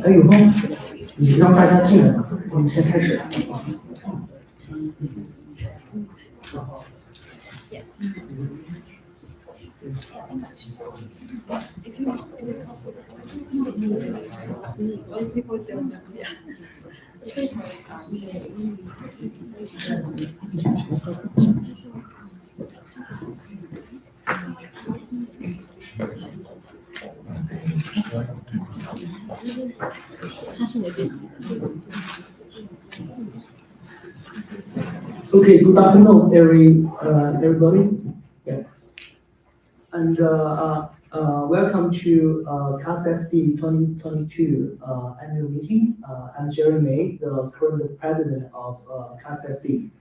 哎，有风，你让大家进来，我们先开始。Okay, good afternoon, everybody. Yeah. And welcome to CastSD 2022 annual meeting. I'm Jerry May, the current president of CastSD.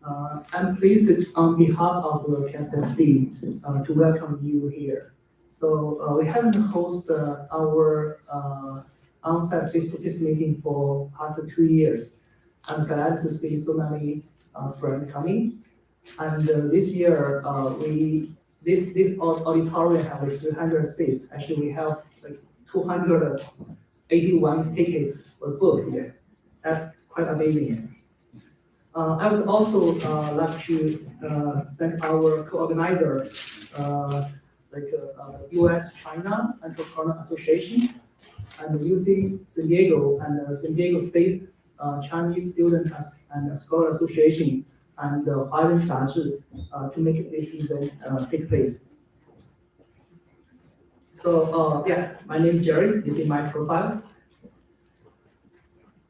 I'm pleased on behalf of the CastSD to welcome you here. So we haven't hosted our on-site face-to-face meeting for past 2 years. I'm glad to see so many friends coming. And this year, this auditorium has 300 seats. Actually, we have like 281 tickets was booked here. That's quite amazing. I would also like to thank our co-organizer, U.S. China Entrepreneur Association, and UC San Diego and San Diego State Chinese Student and Scholar Association and Huayan Zhazhi to make this event take place. So yeah, my name is Jerry. This is my profile.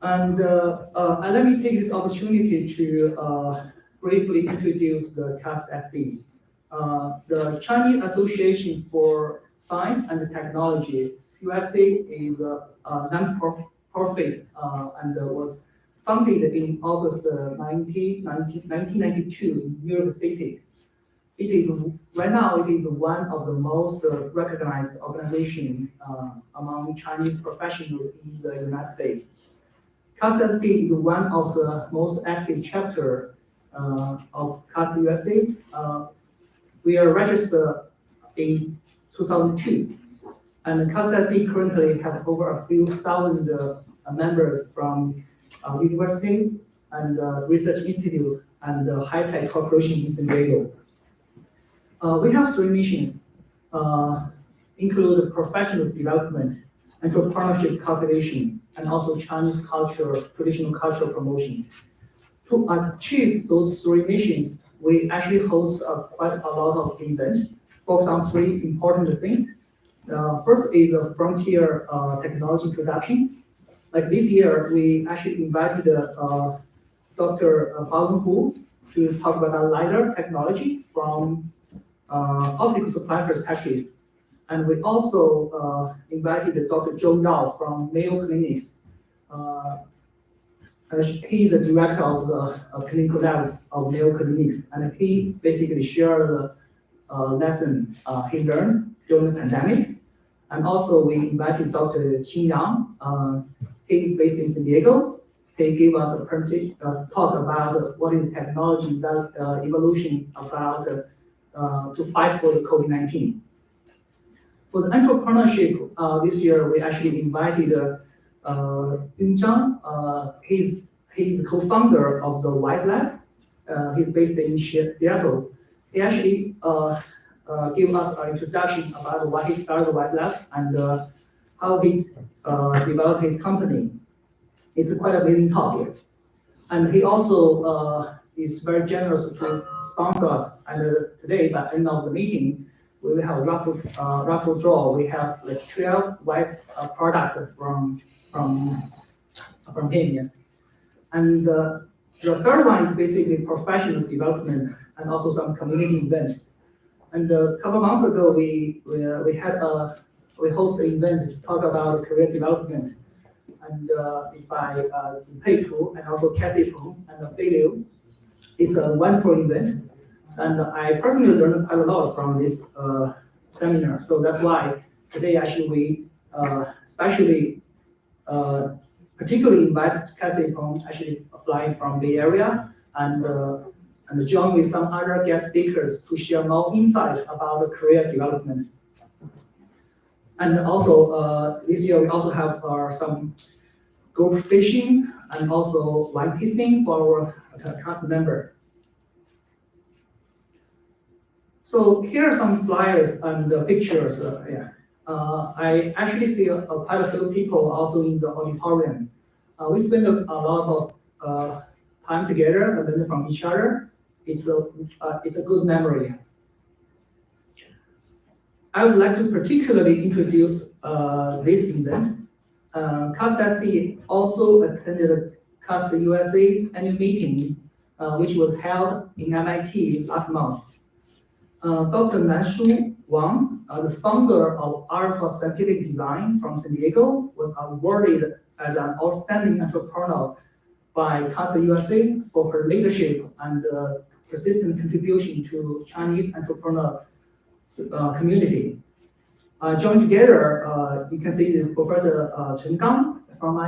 And let me take this opportunity to briefly introduce the CastSD. The Chinese Association for Science and Technology, USA, is a non-profit and was founded in August 1992 in New York City. Right now it is one of the most recognized organizations among Chinese professionals in the United States. CastSD is one of the most active chapter of Cast USA. We are registered in 2002, and CAST-SD currently have over a few thousand members from universities and research institute and high-tech corporation in San Diego. We have three missions, include professional development, entrepreneurship cultivation, and also Chinese culture, traditional cultural promotion. To achieve those three missions, we actually host quite a lot of events, focus on three important things. First is a frontier technology introduction. Like this year, we actually invited Dr. Baowen Hu to talk about LiDAR technology from optical supply perspective. And we also invited Dr. Zhou Yao from Mayo Clinics. He is the director of the clinical lab of Mayo Clinics, and he basically shared the lesson he learned during the pandemic. And also we invited Dr. Qin Yang. He is based in San Diego. He gave us a talk about what is technology that evolution about to fight for the COVID-19. For the entrepreneurship, this year we actually invited Yun Zhang. He's the co-founder of the Wise Lab. He's based in Seattle. He actually gave us an introduction about why he started the Wise Lab and how he developed his company. It's quite a amazing talk. And he also is very generous to sponsor us. And today, by the end of the meeting, we will have a raffle draw. We have like 12 Wise products from him. And the third one is basically professional development and also some community event. And a couple of months ago, we hosted an event to talk about career development, and by Zipei Tu and also Cassie Peng and Fei Liu. It's a wonderful event, and I personally learned quite a lot from this seminar. So that's why today actually we particularly invite Cassie Peng, actually flying from Bay Area, and join with some other guest speakers to share more insight about the career development. And also this year we also have some group fishing and also wine tasting for our cast member. So here are some flyers and pictures. I actually see quite a few people also in the auditorium. We spend a lot of time together and learn from each other. It's a good memory. I would like to particularly introduce this event. CAST-SD also attended CAST USA annual meeting, which was held in MIT last month. Dr. Nanshu Wang, the founder of Alpha Scientific Design from San Diego, was awarded as an outstanding entrepreneur by CAST USA for her leadership and persistent contribution to Chinese entrepreneur community. Joined together, you can see Professor Chen Gang from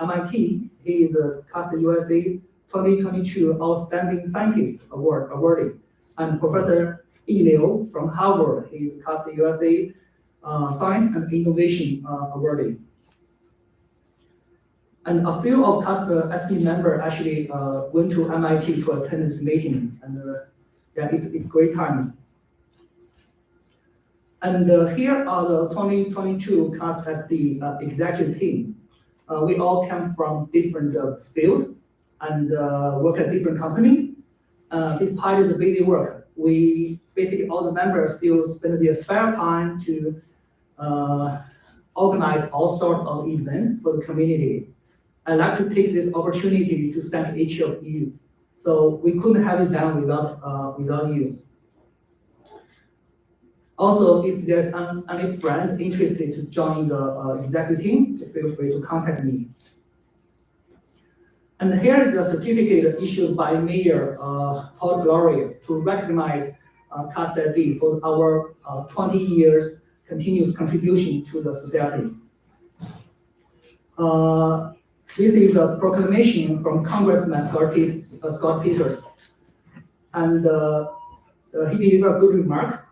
MIT. He is a CAST USA 2022 Outstanding Scientist awardee, and Professor Yi Liu from Harvard. He is CAST USA Science and Innovation awardee. And a few of CAST-SD members actually went to MIT to attend this meeting, and it's a great time. And here are the 2022 CAST-SD executive team. We all come from different fields and work at different companies. Despite the busy work, we basically all the members still spend their spare time to organize all sorts of events for the community. I'd like to take this opportunity to thank each of you. So we couldn't have it done without you. Also, if there's any friends interested to join the executive team, feel free to contact me. And here is the certificate issued by Mayor Paul Gloria to recognize CAST-SD for our 20 years continuous contribution to the society. This is a proclamation from Congressman Scott Peters. And he delivered a good remark.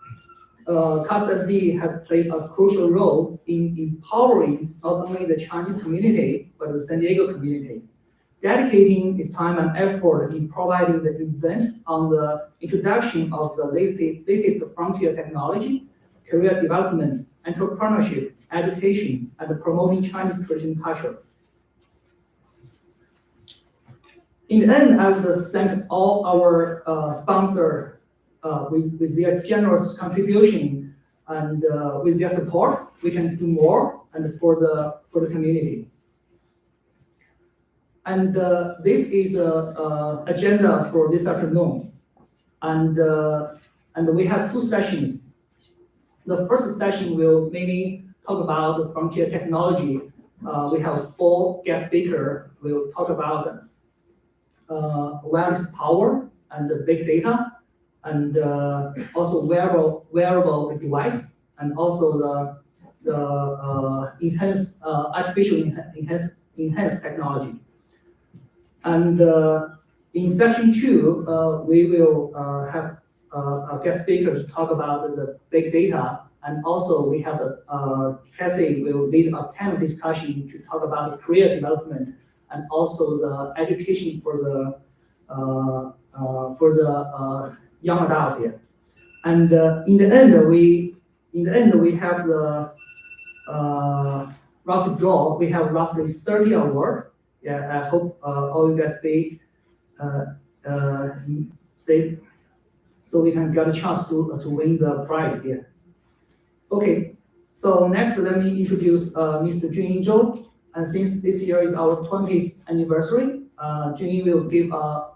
CASSD has played a crucial role in empowering not only the Chinese community, but the San Diego community, dedicating its time and effort in providing the event on the introduction of the latest frontier technology, career development, entrepreneurship, education, and promoting Chinese traditional culture. In the end, I would thank all our sponsors with their generous contribution and with their support, we can do more and for the community. And this is a agenda for this afternoon. And we have two sessions. The first session will mainly talk about the frontier technology. We have 4 guest speakers. We'll talk about wireless power and the big data, and also wearable device, and also the enhanced artificial enhanced technology. And in section 2, we will have a guest speaker to talk about the big data, and also we have Cassie will lead a panel discussion to talk about the career development and also the education for the young adult here. And in the end we have the rough draw. We have roughly 30 awards. Yeah, I hope all you guys stay so we can get a chance to win the prize here. Okay, so next let me introduce Mr. Junyi Zhou. And since this year is our 20th anniversary, Junyi will give a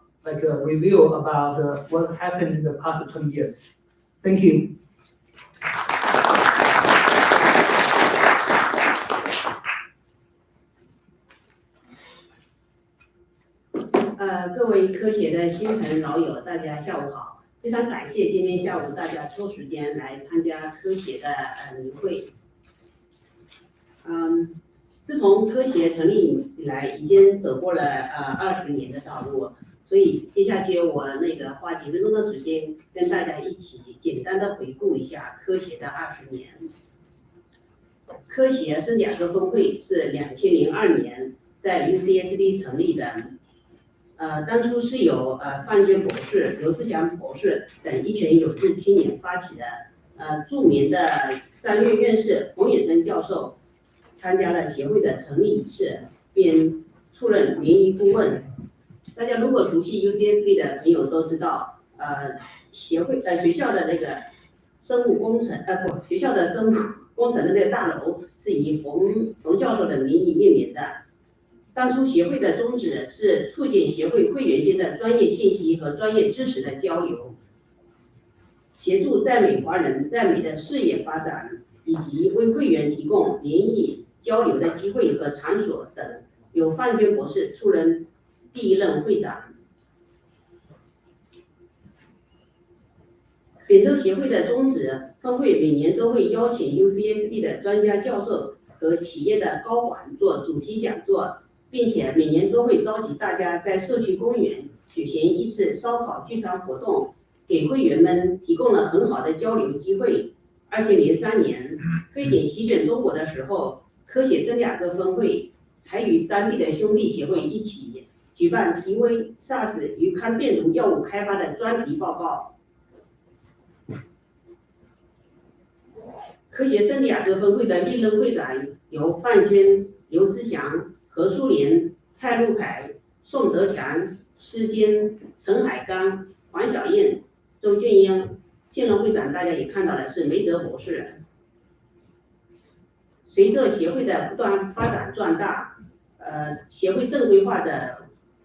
review about what happened in the past 20 years. Thank you. 各位科协的新朋老友，大家下午好！非常感谢今天下午大家抽时间来参加科协的年会。自从科协成立以来，已经走过了20年的道路，所以接下去我花几分钟的时间跟大家一起简单的回顾一下科协的20年。科协圣地亚哥分会是2002年在 UCSD 成立的。当初是由范娟博士、刘志祥博士等一群有志青年发起的。著名的商院院士冯远征教授参加了协会的成立仪式，并出任联谊顾问。大家如果熟悉 UCSD 的朋友都知道，学校的生物工程学校的生物工程的大楼是以冯教授的名义命名的。当初协会的宗旨是促进协会会员间的专业信息和专业知识的交流，协助在美华人在美的事业发展，以及为会员提供联谊交流的机会和场所等。由范娟博士出任第一任会长。本周协会的宗旨，分会每年都会邀请 UCSD 的专家教授和企业的高管做主题讲座，并且每年都会召集大家在社区公园举行一次烧烤聚餐活动，给会员们提供了很好的交流机会。2003年非典席卷中国的时候，科协圣地亚哥分会还与当地的兄弟协会一起举办题为 SARS 与抗病毒药物开发的专题报告。科协圣地亚哥分会的历任会长由范娟、刘志祥、何淑莲、蔡路凯、宋德强、施坚、陈海刚、黄小燕、周俊英。现任会长大家也看到的是梅泽博士。随着协会的不断发展壮大，协会正规化的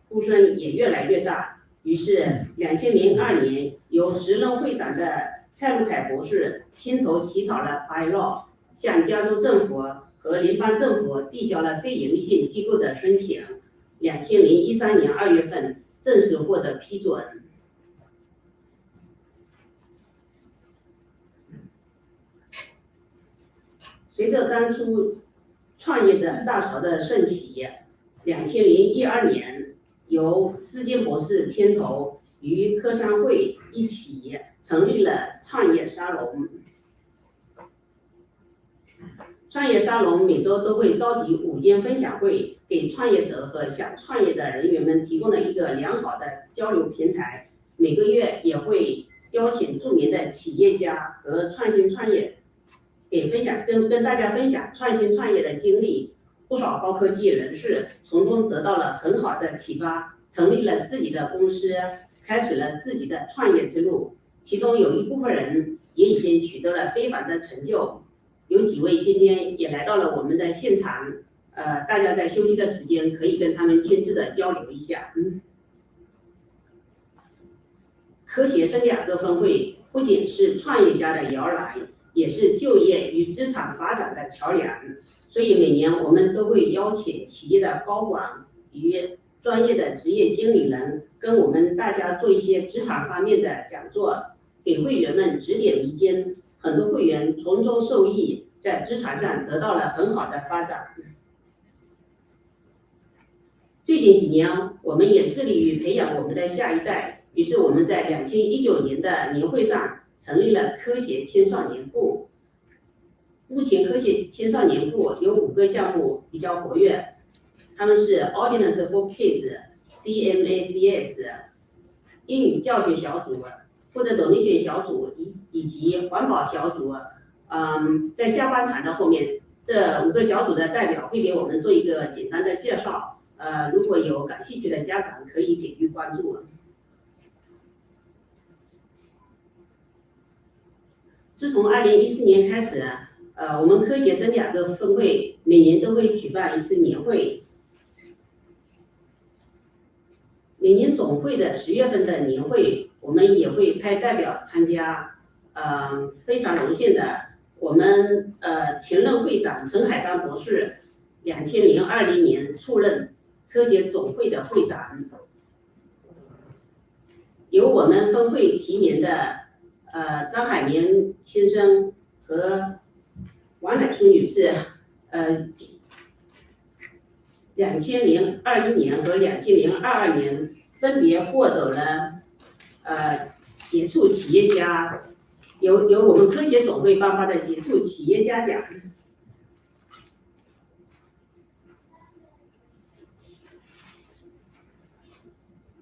呼声也越来越大。于是2002年，由时任会长的蔡路凯博士牵头起草了 bylaw， 向加州政府和联邦政府递交了非营利性机构的申请。2013年2月份正式获得批准。随着当初创业的大潮的盛起，2012年由施坚博士牵头与科商会一起成立了创业沙龙。创业沙龙每周都会召集5间分享会，给创业者和想创业的人员们提供了一个良好的交流平台。每个月也会邀请著名的企业家和创新创业跟大家分享创新创业的经历。不少高科技人士从中得到了很好的启发，成立了自己的公司，开始了自己的创业之路。其中有一部分人也已经取得了非凡的成就。有几位今天也来到了我们的现场，大家在休息的时间可以跟他们亲自的交流一下。科协圣地亚哥分会不仅是创业家的摇篮，也是就业与职场发展的桥梁。所以每年我们都会邀请企业的高管与专业的职业经理人跟我们大家做一些职场方面的讲座，给会员们指点迷津。很多会员从中受益，在职场上得到了很好的发展。最近几年，我们也致力于培养我们的下一代，于是我们在2019年的年会上成立了科协青少年部。目前科协青少年部有5个项目比较活跃，他们是 Ordinance for Kids、CMACS、英语教学小组、Food Donation 小组以及环保小组。在下半场的后面，这5个小组的代表会给我们做一个简单的介绍。如果有感兴趣的家长可以给予关注。自从2014年开始，我们科协圣地亚哥分会每年都会举办一次年会。每年总会的10月份的年会，我们也会派代表参加。非常荣幸的，我们前任会长陈海丹博士2020年出任科协总会的会长。由我们分会提名的张海绵先生和王乃淑女士2021年和2022年分别获得了杰出企业家，由我们科协总会颁发的杰出企业家奖。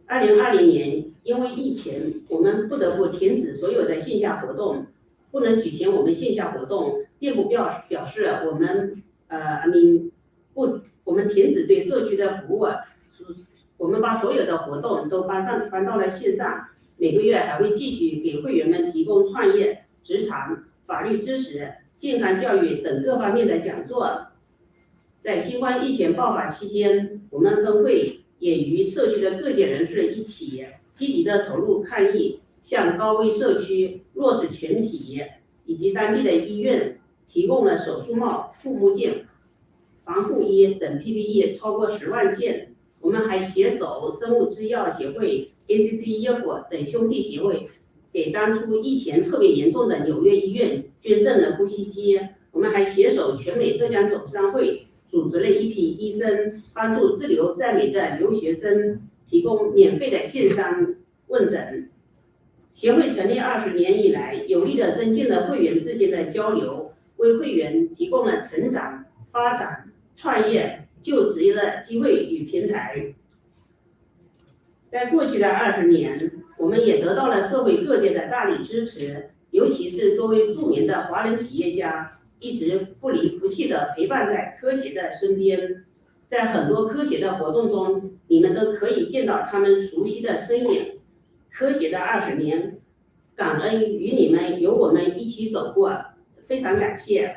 2020年因为疫情，我们不得不停止所有的线下活动，不能举行我们线下活动，并不表示我们我们停止对社区的服务，我们把所有的活动都搬到了线上。每个月还会继续给会员们提供创业、职场、法律知识、健康教育等各方面的讲座。在新冠疫情爆发期间，我们分会也与社区的各界人士一起积极的投入抗疫，向高危社区、弱势群体以及当地的医院提供了手术帽、护目镜、防护衣等 PPE 超过10万件。我们还携手生物制药协会、ACCEF 等兄弟协会，给当初疫情特别严重的纽约医院捐赠了呼吸机。我们还携手全美浙江总商会，组织了一批医生，帮助滞留在美的留学生提供免费的线上问诊。协会成立20年以来，有力地增进了会员之间的交流，为会员提供了成长、发展、创业、就职的机会与平台。在过去的20年，我们也得到了社会各界的大力支持，尤其是多位著名的华人企业家一直不离不弃地陪伴在科协的身边。在很多科协的活动中，你们都可以见到他们熟悉的身影。科协的20年，感恩与你们有我们一起走过，非常感谢。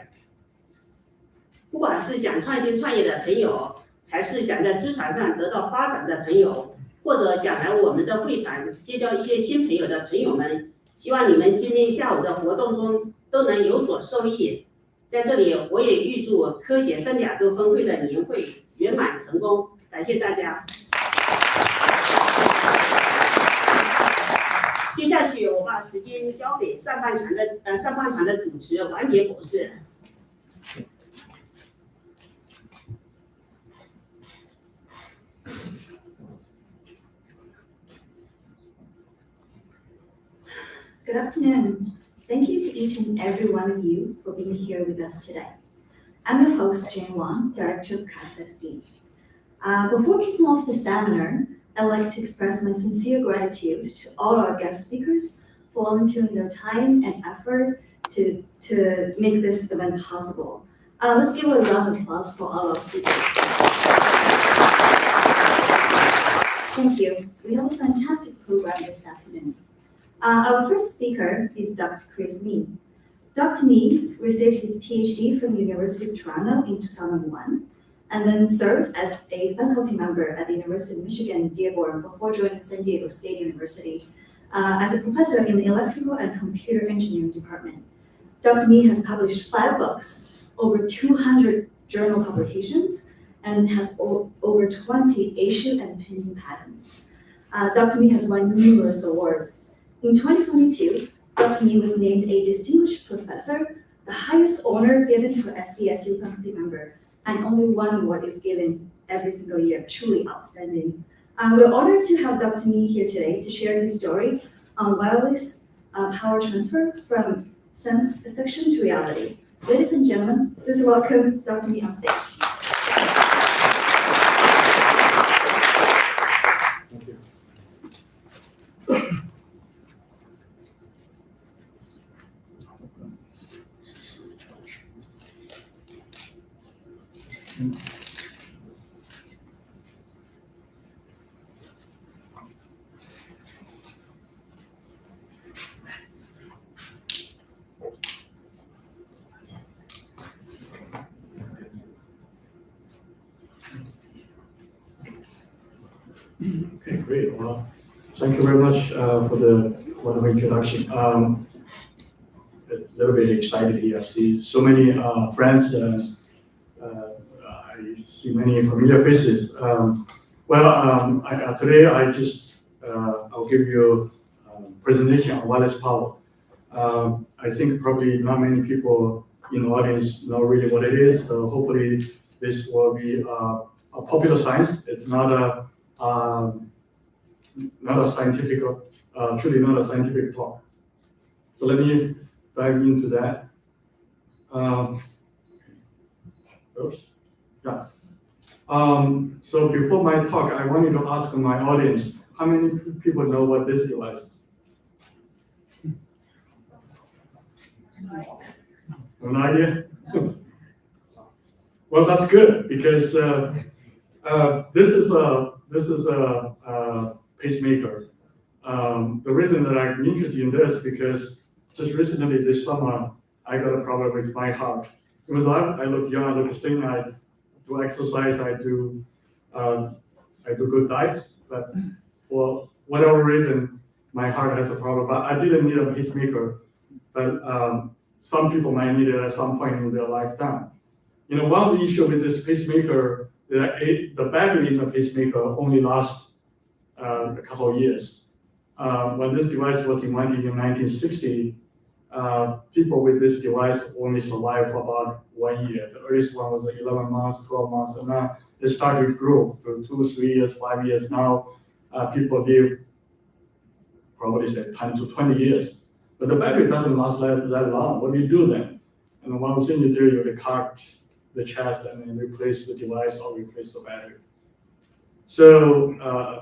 不管是想创新创业的朋友，还是想在职场上得到发展的朋友，或者想来我们的会场结交一些新朋友的朋友们，希望你们今天下午的活动中都能有所受益。在这里，我也预祝科协圣地亚哥分会的年会圆满成功，感谢大家。接下去，我把时间交给上半场的主持王杰博士。Good afternoon. Thank you to each and every one of you for being here with us today. I'm your host, Jane Wang, Director of CASSD. Before kicking off the seminar, I'd like to express my sincere gratitude to all our guest speakers for volunteering their time and effort to make this event possible. Let's give a round of applause for all our speakers. Thank you. We have a fantastic program this afternoon. Our first speaker is Dr. Chris Mee. Dr. Mee received his PhD from the University of Toronto in 2001, and then served as a faculty member at the University of Michigan, Dearborn, before joining San Diego State University as a professor in the Electrical and Computer Engineering Department. Dr. Mee has published 5 books, over 200 journal publications, and has over 20 issued and pending patents. Dr. Mee has won numerous awards. In 2022, Dr. Mee was named a distinguished professor, the highest honor given to an SDSU faculty member, and only one award is given every single year, truly outstanding. We're honored to have Dr. Mee here today to share his story on wireless power transfer from science fiction to reality. Ladies and gentlemen, please welcome Dr. Mee on stage. Thank you. Okay, great. Well, thank you very much for the wonderful introduction. It's a little bit excited here. I see so many friends. I see many familiar faces. Today I'll give you a presentation on wireless power. I think probably not many people in the audience know really what it is. So hopefully this will be a popular science. It's not a scientific, truly not a scientific talk. So let me dive into that. So before my talk, I wanted to ask my audience, how many people know what this device is? No idea? Well, that's good, because this is a pacemaker. The reason that I'm interested in this because just recently this summer I got a problem with my heart. Even though I look young, I look thin, I do exercise, I do good diets, but for whatever reason my heart has a problem. But I didn't need a pacemaker, but some people might need it at some point in their lifetime. You know, one of the issues with this pacemaker, the battery in the pacemaker only lasts a couple of years. When this device was invented in 1960, people with this device only survived for about 1 year. The earliest one was 11 months, 12 months, and now it started to grow to 2, 3 years, 5 years. Now people live probably say 10 to 20 years. But the battery doesn't last that long. What do you do then? And one thing you do, you recharge the chest and then replace the device or replace the battery. So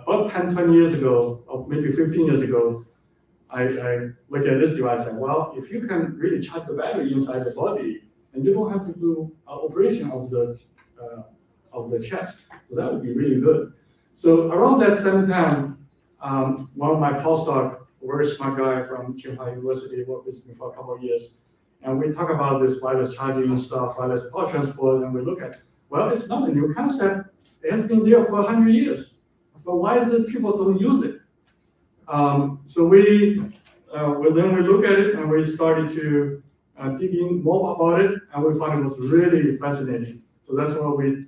about 10, 20 years ago, or maybe 15 years ago, I looked at this device and well, if you can really charge the battery inside the body, and you don't have to do an operation of the chest, so that would be really good. So around that same time, one of my postdoc, a very smart guy from Tsinghua University, worked with me for a couple of years, and we talk about this wireless charging and stuff, wireless power transport, and we look at, well, it's not a new concept. It has been there for 100 years, but why is it people don't use it? So then we look at it and we started to dig in more about it, and we found it was really fascinating. So that's why we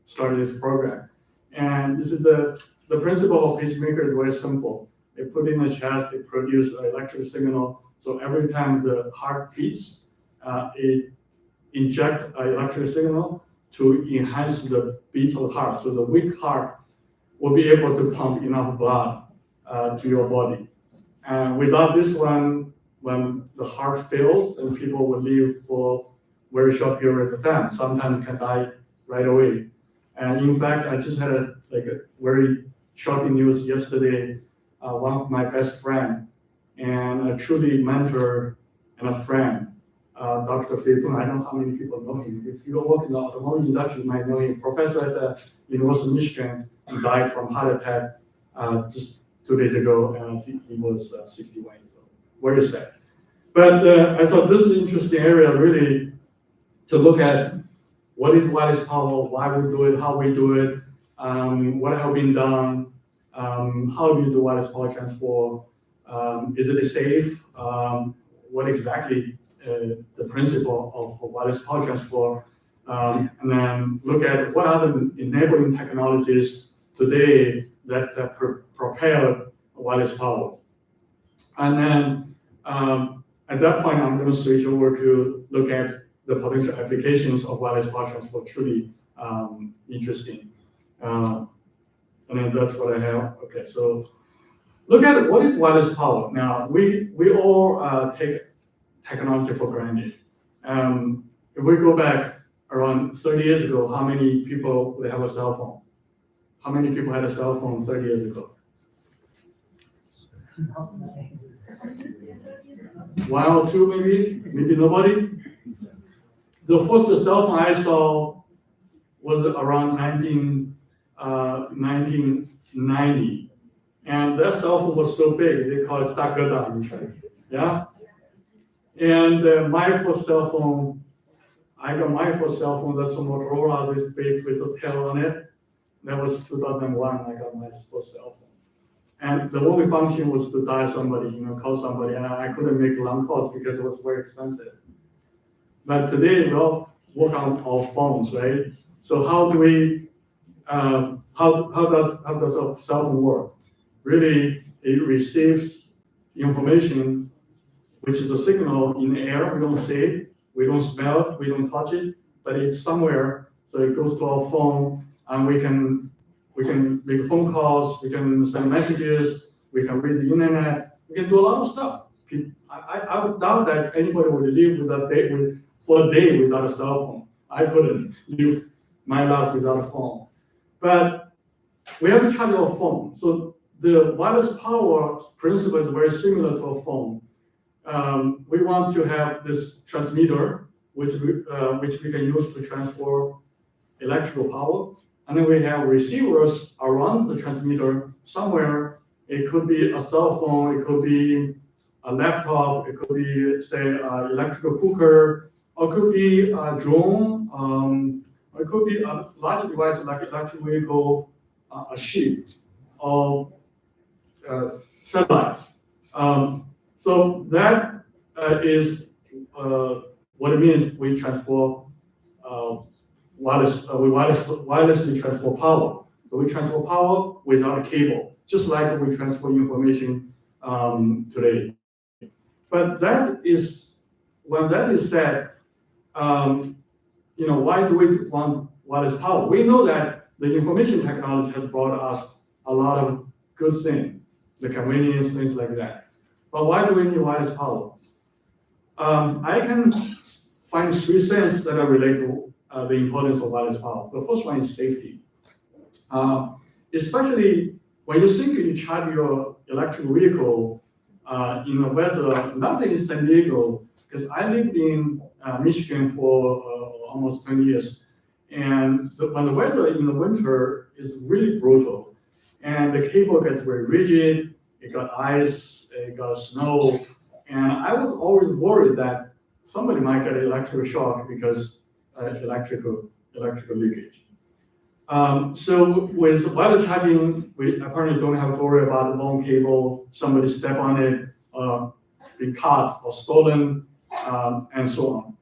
started this program. And this is the principle of pacemaker is very simple. They put in the chest, they produce an electrical signal. So every time the heart beats, it injects an electrical signal to enhance the beats of the heart. So the weak heart will be able to pump enough blood to your body. And without this one, when the heart fails and people will live for very short period of time, sometimes can die right away. And in fact, I just had a very shocking news yesterday. One of my best friend and a truly mentor and a friend, Dr. Fei Peng. I don't know how many people know him. If you work in the automotive industry, you might know him. Professor at the University of Michigan, he died from heart attack just 2 days ago, and he was 61 years old. Very sad. But I thought this is an interesting area, really, to look at what is wireless power, why we do it, how we do it, what have been done, how do you do wireless power transfer, is it safe, what exactly the principle of wireless power transfer, and then look at what are the enabling technologies today that propel wireless power. And then at that point, I'm going to switch over to look at the potential applications of wireless power transfer. Truly interesting. And then that's what I have. Okay, so look at what is wireless power. Now, we all take technology for granted. If we go back around 30 years ago, how many people would have a cell phone? How many people had a cell phone 30 years ago? One or two, maybe nobody. The first cell phone I saw was around 1990, and that cell phone was so big they call it Dagada in China. Yeah, and my first cell phone, I got my first cell phone. That's a Motorola, this big with a tail on it. That was 2001. I got my first cell phone. And the only function was to dial somebody, call somebody, and I couldn't make long calls because it was very expensive. But today we all work on our phones, right? So how do we, how does a cell phone work? Really, it receives information, which is a signal in the air. We don't see it, we don't smell it, we don't touch it, but it's somewhere. So it goes to our phone, and we can make phone calls, we can send messages, we can read the internet, we can do a lot of stuff. I would doubt that anybody would live for a day without a cell phone. I couldn't live my life without a phone. But we have to charge our phone. So the wireless power principle is very similar to a phone. We want to have this transmitter, which we can use to transfer electrical power. And then we have receivers around the transmitter somewhere. It could be a cell phone, it could be a laptop, it could be, say, an electrical cooker, or it could be a drone, or it could be a large device like an electric vehicle, a ship, or satellite. So that is what it means we transfer wirelessly transfer power. So we transfer power without a cable, just like we transfer information today. But when that is said, why do we want wireless power? We know that the information technology has brought us a lot of good things, the convenience, things like that. But why do we need wireless power? I can find three things that are related to the importance of wireless power. The first one is safety. Especially when you think you charge your electric vehicle in the weather, not in San Diego, because I lived in Michigan for almost 20 years. And when the weather in the winter is really brutal, and the cable gets very rigid, it got ice, it got snow, and I was always worried that somebody might get an electrical shock because electrical leakage. So with wireless charging, we apparently don't have to worry about a long cable, somebody step on it, be caught or stolen, and so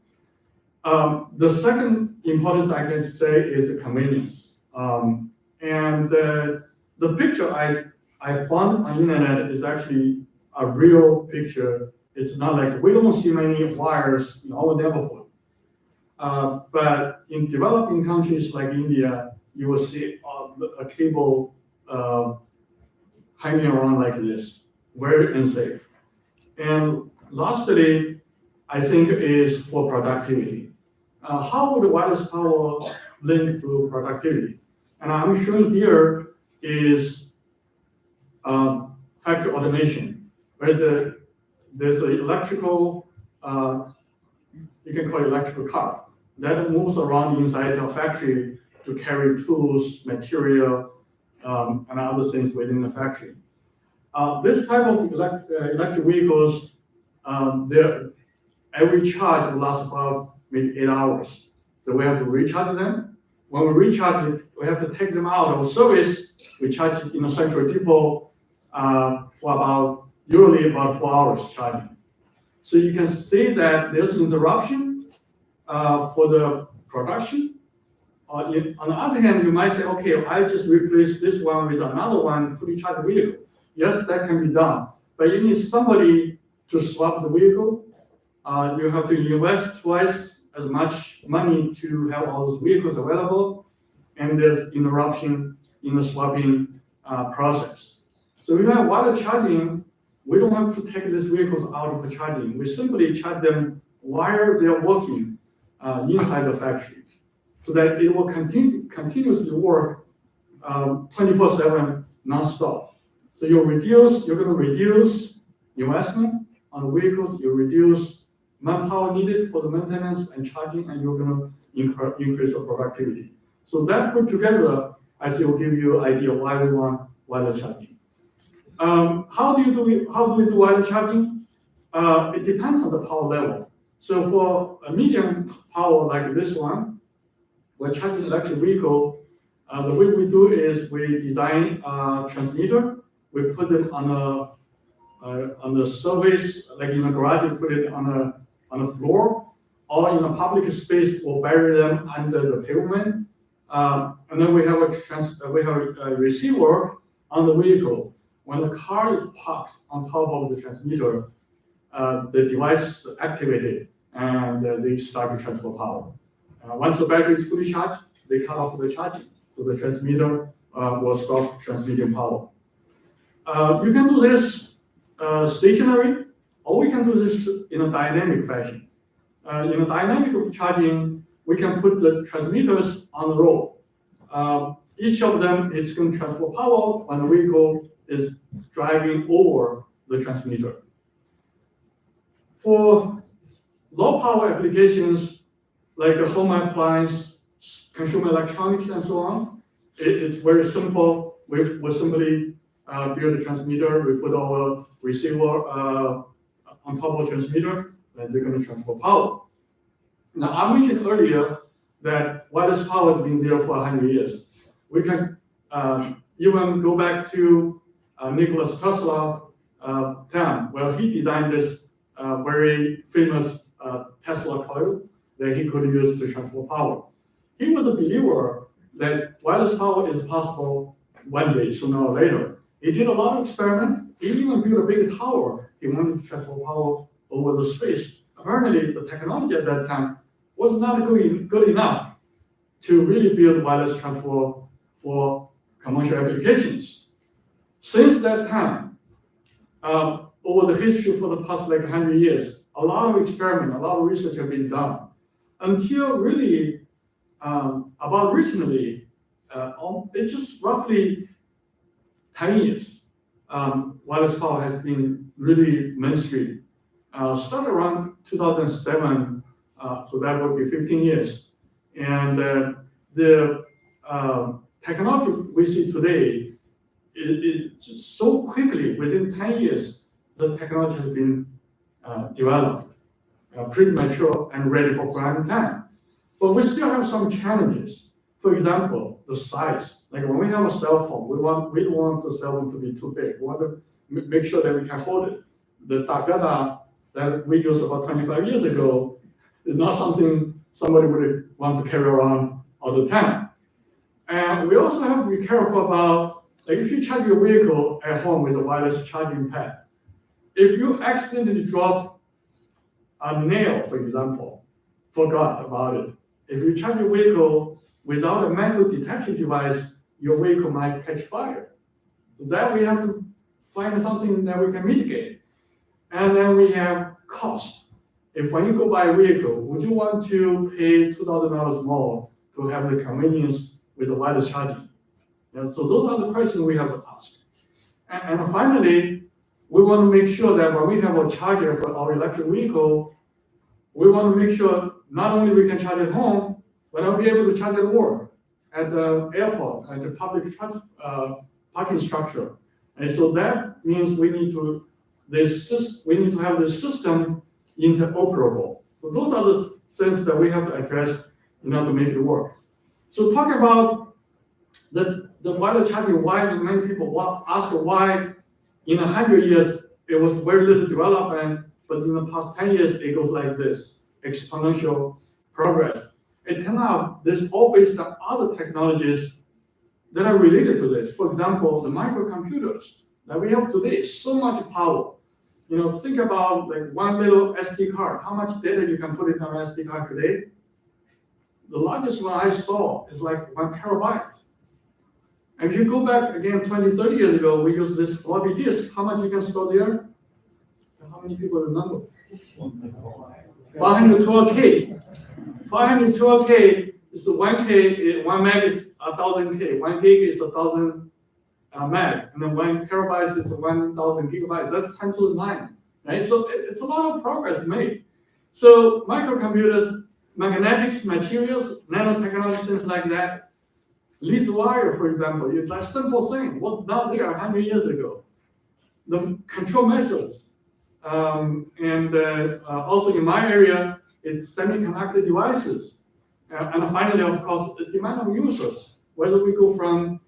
on. The second importance I can say is the convenience. And the picture I found on the internet is actually a real picture. It's not like, we don't see many wires in our neighborhood. But in developing countries like India, you will see a cable hanging around like this, very unsafe. And lastly, I think is for productivity. How would wireless power link to productivity? And I'm showing here is factory automation, right? There's an electrical, you can call it electrical car that moves around inside the factory to carry tools, material, and other things within the factory. This type of electric vehicles, every charge will last about maybe 8 hours. So we have to recharge them. When we recharge it, we have to take them out of service. We charge it in a central depot for usually about 4 hours charging. So you can see that there's interruption for the production. On the other hand, you might say, okay, I just replace this one with another one fully charged vehicle. Yes, that can be done, but you need somebody to swap the vehicle. You have to invest twice as much money to have all those vehicles available, and there's interruption in the swapping process. So if you have wireless charging, we don't have to take these vehicles out of the charging. We simply charge them while they're working inside the factory, so that it will continuously work 24/7 non-stop. So you're going to reduce investment on the vehicles, you reduce manpower needed for the maintenance and charging, and you're going to increase the productivity. So that put together, I think will give you an idea why we want wireless charging. How do we do wireless charging? It depends on the power level. So for a medium power like this one, we're charging electric vehicle. The way we do is we design a transmitter. We put it on the surface, like in a garage, we put it on the floor, or in a public space, we'll bury them under the pavement. And then we have a receiver on the vehicle. When the car is parked on top of the transmitter, the device is activated and they start to transfer power. Once the battery is fully charged, they cut off the charging, so the transmitter will stop transmitting power. You can do this stationary, or we can do this in a dynamic fashion. In a dynamic charging, we can put the transmitters on the road. Each of them is going to transfer power when the vehicle is driving over the transmitter. For low power applications like a home appliance, consumer electronics, and so on, it's very simple. We simply build a transmitter, we put our receiver on top of the transmitter, and they're going to transfer power. Now, I mentioned earlier that wireless power has been there for 100 years. We can even go back to Nikola Tesla time, where he designed this very famous Tesla coil that he could use to transfer power. He was a believer that wireless power is possible one day, sooner or later. He did a lot of experiments. He even built a big tower. He wanted to transfer power over the space. Apparently, the technology at that time was not good enough to really build wireless transfer for commercial applications. Since that time, over the history for the past 100 years, a lot of experiments, a lot of research have been done. Until really, about recently, it's just roughly 10 years, wireless power has been really mainstream. Started around 2007, so that would be 15 years. And the technology we see today is so quickly, within 10 years, the technology has been developed, pretty mature and ready for prime time. But we still have some challenges. For example, the size. Like when we have a cell phone, we don't want the cell phone to be too big. We want to make sure that we can hold it. The Takata that we used about 25 years ago is not something somebody would want to carry around all the time. And we also have to be careful about, like if you charge your vehicle at home with a wireless charging pad, if you accidentally drop a nail, for example, forgot about it. If you charge your vehicle without a metal detection device, your vehicle might catch fire. So that we have to find something that we can mitigate. And then we have cost. If when you go buy a vehicle, would you want to pay $2,000 more to have the convenience with the wireless charging? So those are the questions we have to ask. And finally, we want to make sure that when we have a charger for our electric vehicle, we want to make sure not only we can charge at home, but I'll be able to charge at work, at the airport, at the public parking structure. And so that means we need to have the system interoperable. So those are the things that we have to address in order to make it work. So talk about the wireless charging, why many people ask why in 100 years it was very little development, but in the past 10 years it goes like this, exponential progress. It turned out this all based on other technologies that are related to this. For example, the microcomputers that we have today, so much power. Think about like one little SD card. How much data you can put in on an SD card today? The largest one I saw is like 1 terabyte. And if you go back again 20, 30 years ago, we used this floppy disk. How much you can store there? How many people remember? 512K. 512K is 1K, 1 meg is 1,000K. 1 gig is 1,000 meg. And then 1 terabyte is 1,000 gigabytes. That's 10 to the 9, right? So it's a lot of progress made. So microcomputers, magnetics, materials, nanotechnology, things like that. Leads wire, for example, it's a simple thing. Was not there 100 years ago. The control methods, and also in my area, is semiconductor devices. And finally, of course, the demand of users. Whether we go from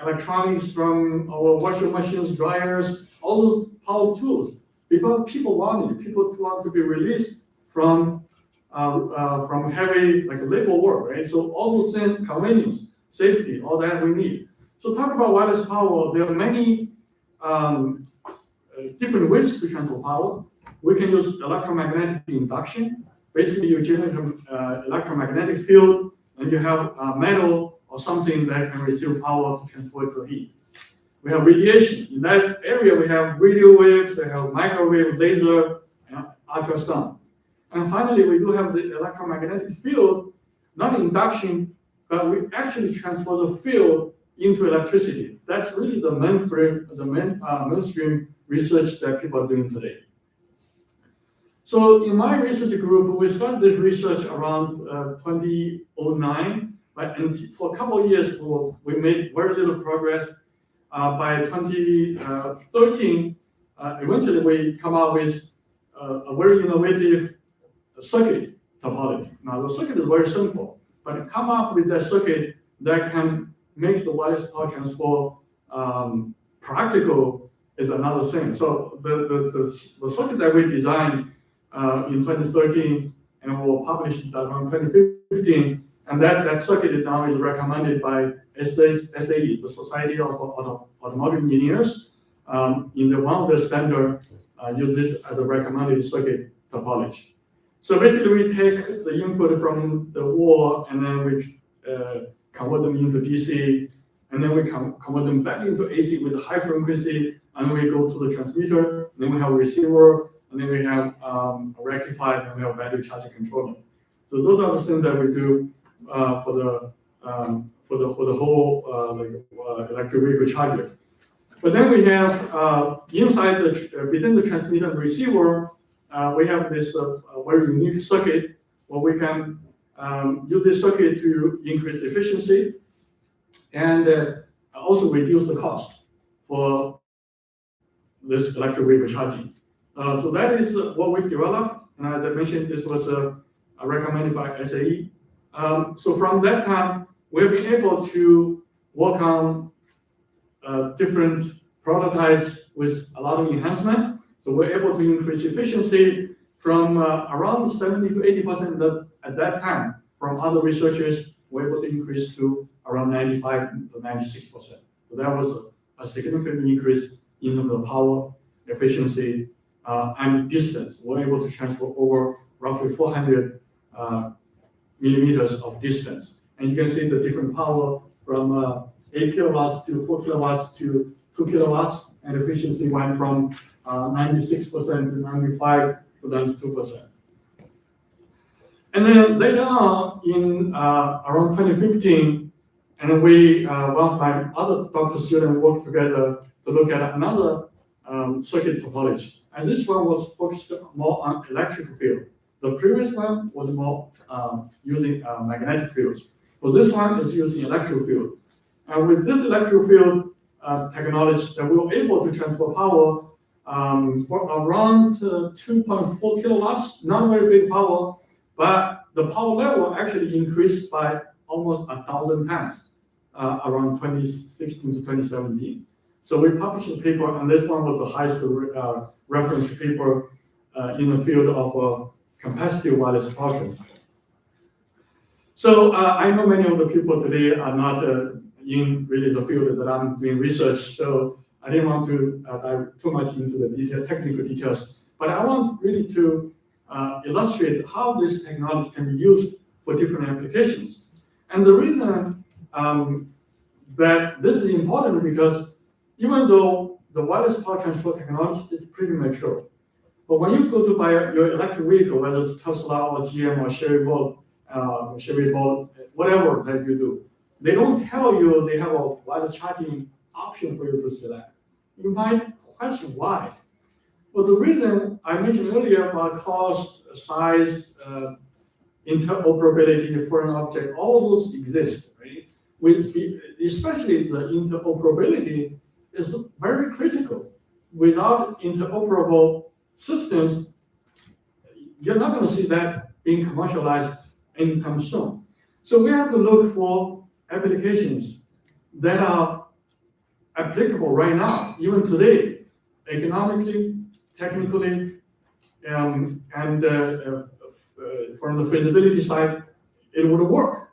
electronics, from our washing machines, dryers, all those power tools, people want it. People want to be released from heavy like labor work, right? So all those things, convenience, safety, all that we need. So talk about wireless power. There are many different ways to transfer power. We can use electromagnetic induction. Basically, you generate an electromagnetic field, and you have metal or something that can receive power to transfer it to heat. We have radiation. In that area, we have radio waves, we have microwave, laser, and ultrasound. And finally, we do have the electromagnetic field, not induction, but we actually transfer the field into electricity. That's really the mainstream research that people are doing today. So in my research group, we started this research around 2009, but for a couple of years, we made very little progress. By 2013, eventually we come out with a very innovative circuit topology. Now the circuit is very simple, but come up with that circuit that can make the wireless power transfer practical is another thing. So the circuit that we designed in 2013 and will publish around 2015, and that circuit now is recommended by SAE, the Society of Automotive Engineers. In one of the standard, use this as a recommended circuit topology. So basically, we take the input from the wall, and then we convert them into DC, and then we convert them back into AC with high frequency, and then we go to the transmitter, and then we have a receiver, and then we have a rectifier, and we have battery charger controller. So those are the things that we do for the whole electric vehicle charger. But then we have inside between the transmitter and receiver, we have this very unique circuit where we can use this circuit to increase efficiency and also reduce the cost for this electric vehicle charging. So that is what we developed. And as I mentioned, this was recommended by SAE. So from that time, we've been able to work on different prototypes with a lot of enhancement. So we're able to increase efficiency from around 70 to 80% at that time. From other researchers, we're able to increase to around 95 to 96%. So that was a significant increase in the power, efficiency, and distance. We're able to transfer over roughly 400 millimeters of distance. And you can see the different power from 8 kilowatts to 4 kilowatts to 2 kilowatts, and efficiency went from 96% to 95% down to 2%. And then later on in around 2015, and we, one of my other doctoral students worked together to look at another circuit topology. And this one was focused more on electric field. The previous one was more using magnetic fields. So this one is using electric field. And with this electric field technology, that we were able to transfer power for around 2.4 kilowatts, not very big power, but the power level actually increased by almost 1,000 times around 2016 to 2017. So we published a paper, and this one was the highest reference paper in the field of capacitive wireless power transfer. So I know many of the people today are not in really the field that I'm doing research, so I didn't want to dive too much into the technical details, but I want really to illustrate how this technology can be used for different applications. And the reason that this is important because even though the wireless power transfer technology is pretty mature, but when you go to buy your electric vehicle, whether it's Tesla or GM or Chevy Bolt, whatever that you do, they don't tell you they have a wireless charging option for you to select. You might question why. Well, the reason I mentioned earlier about cost, size, interoperability, foreign object, all those exist, right? Especially the interoperability is very critical. Without interoperable systems, you're not going to see that being commercialized anytime soon. So we have to look for applications that are applicable right now, even today, economically, technically, and from the feasibility side, it would work.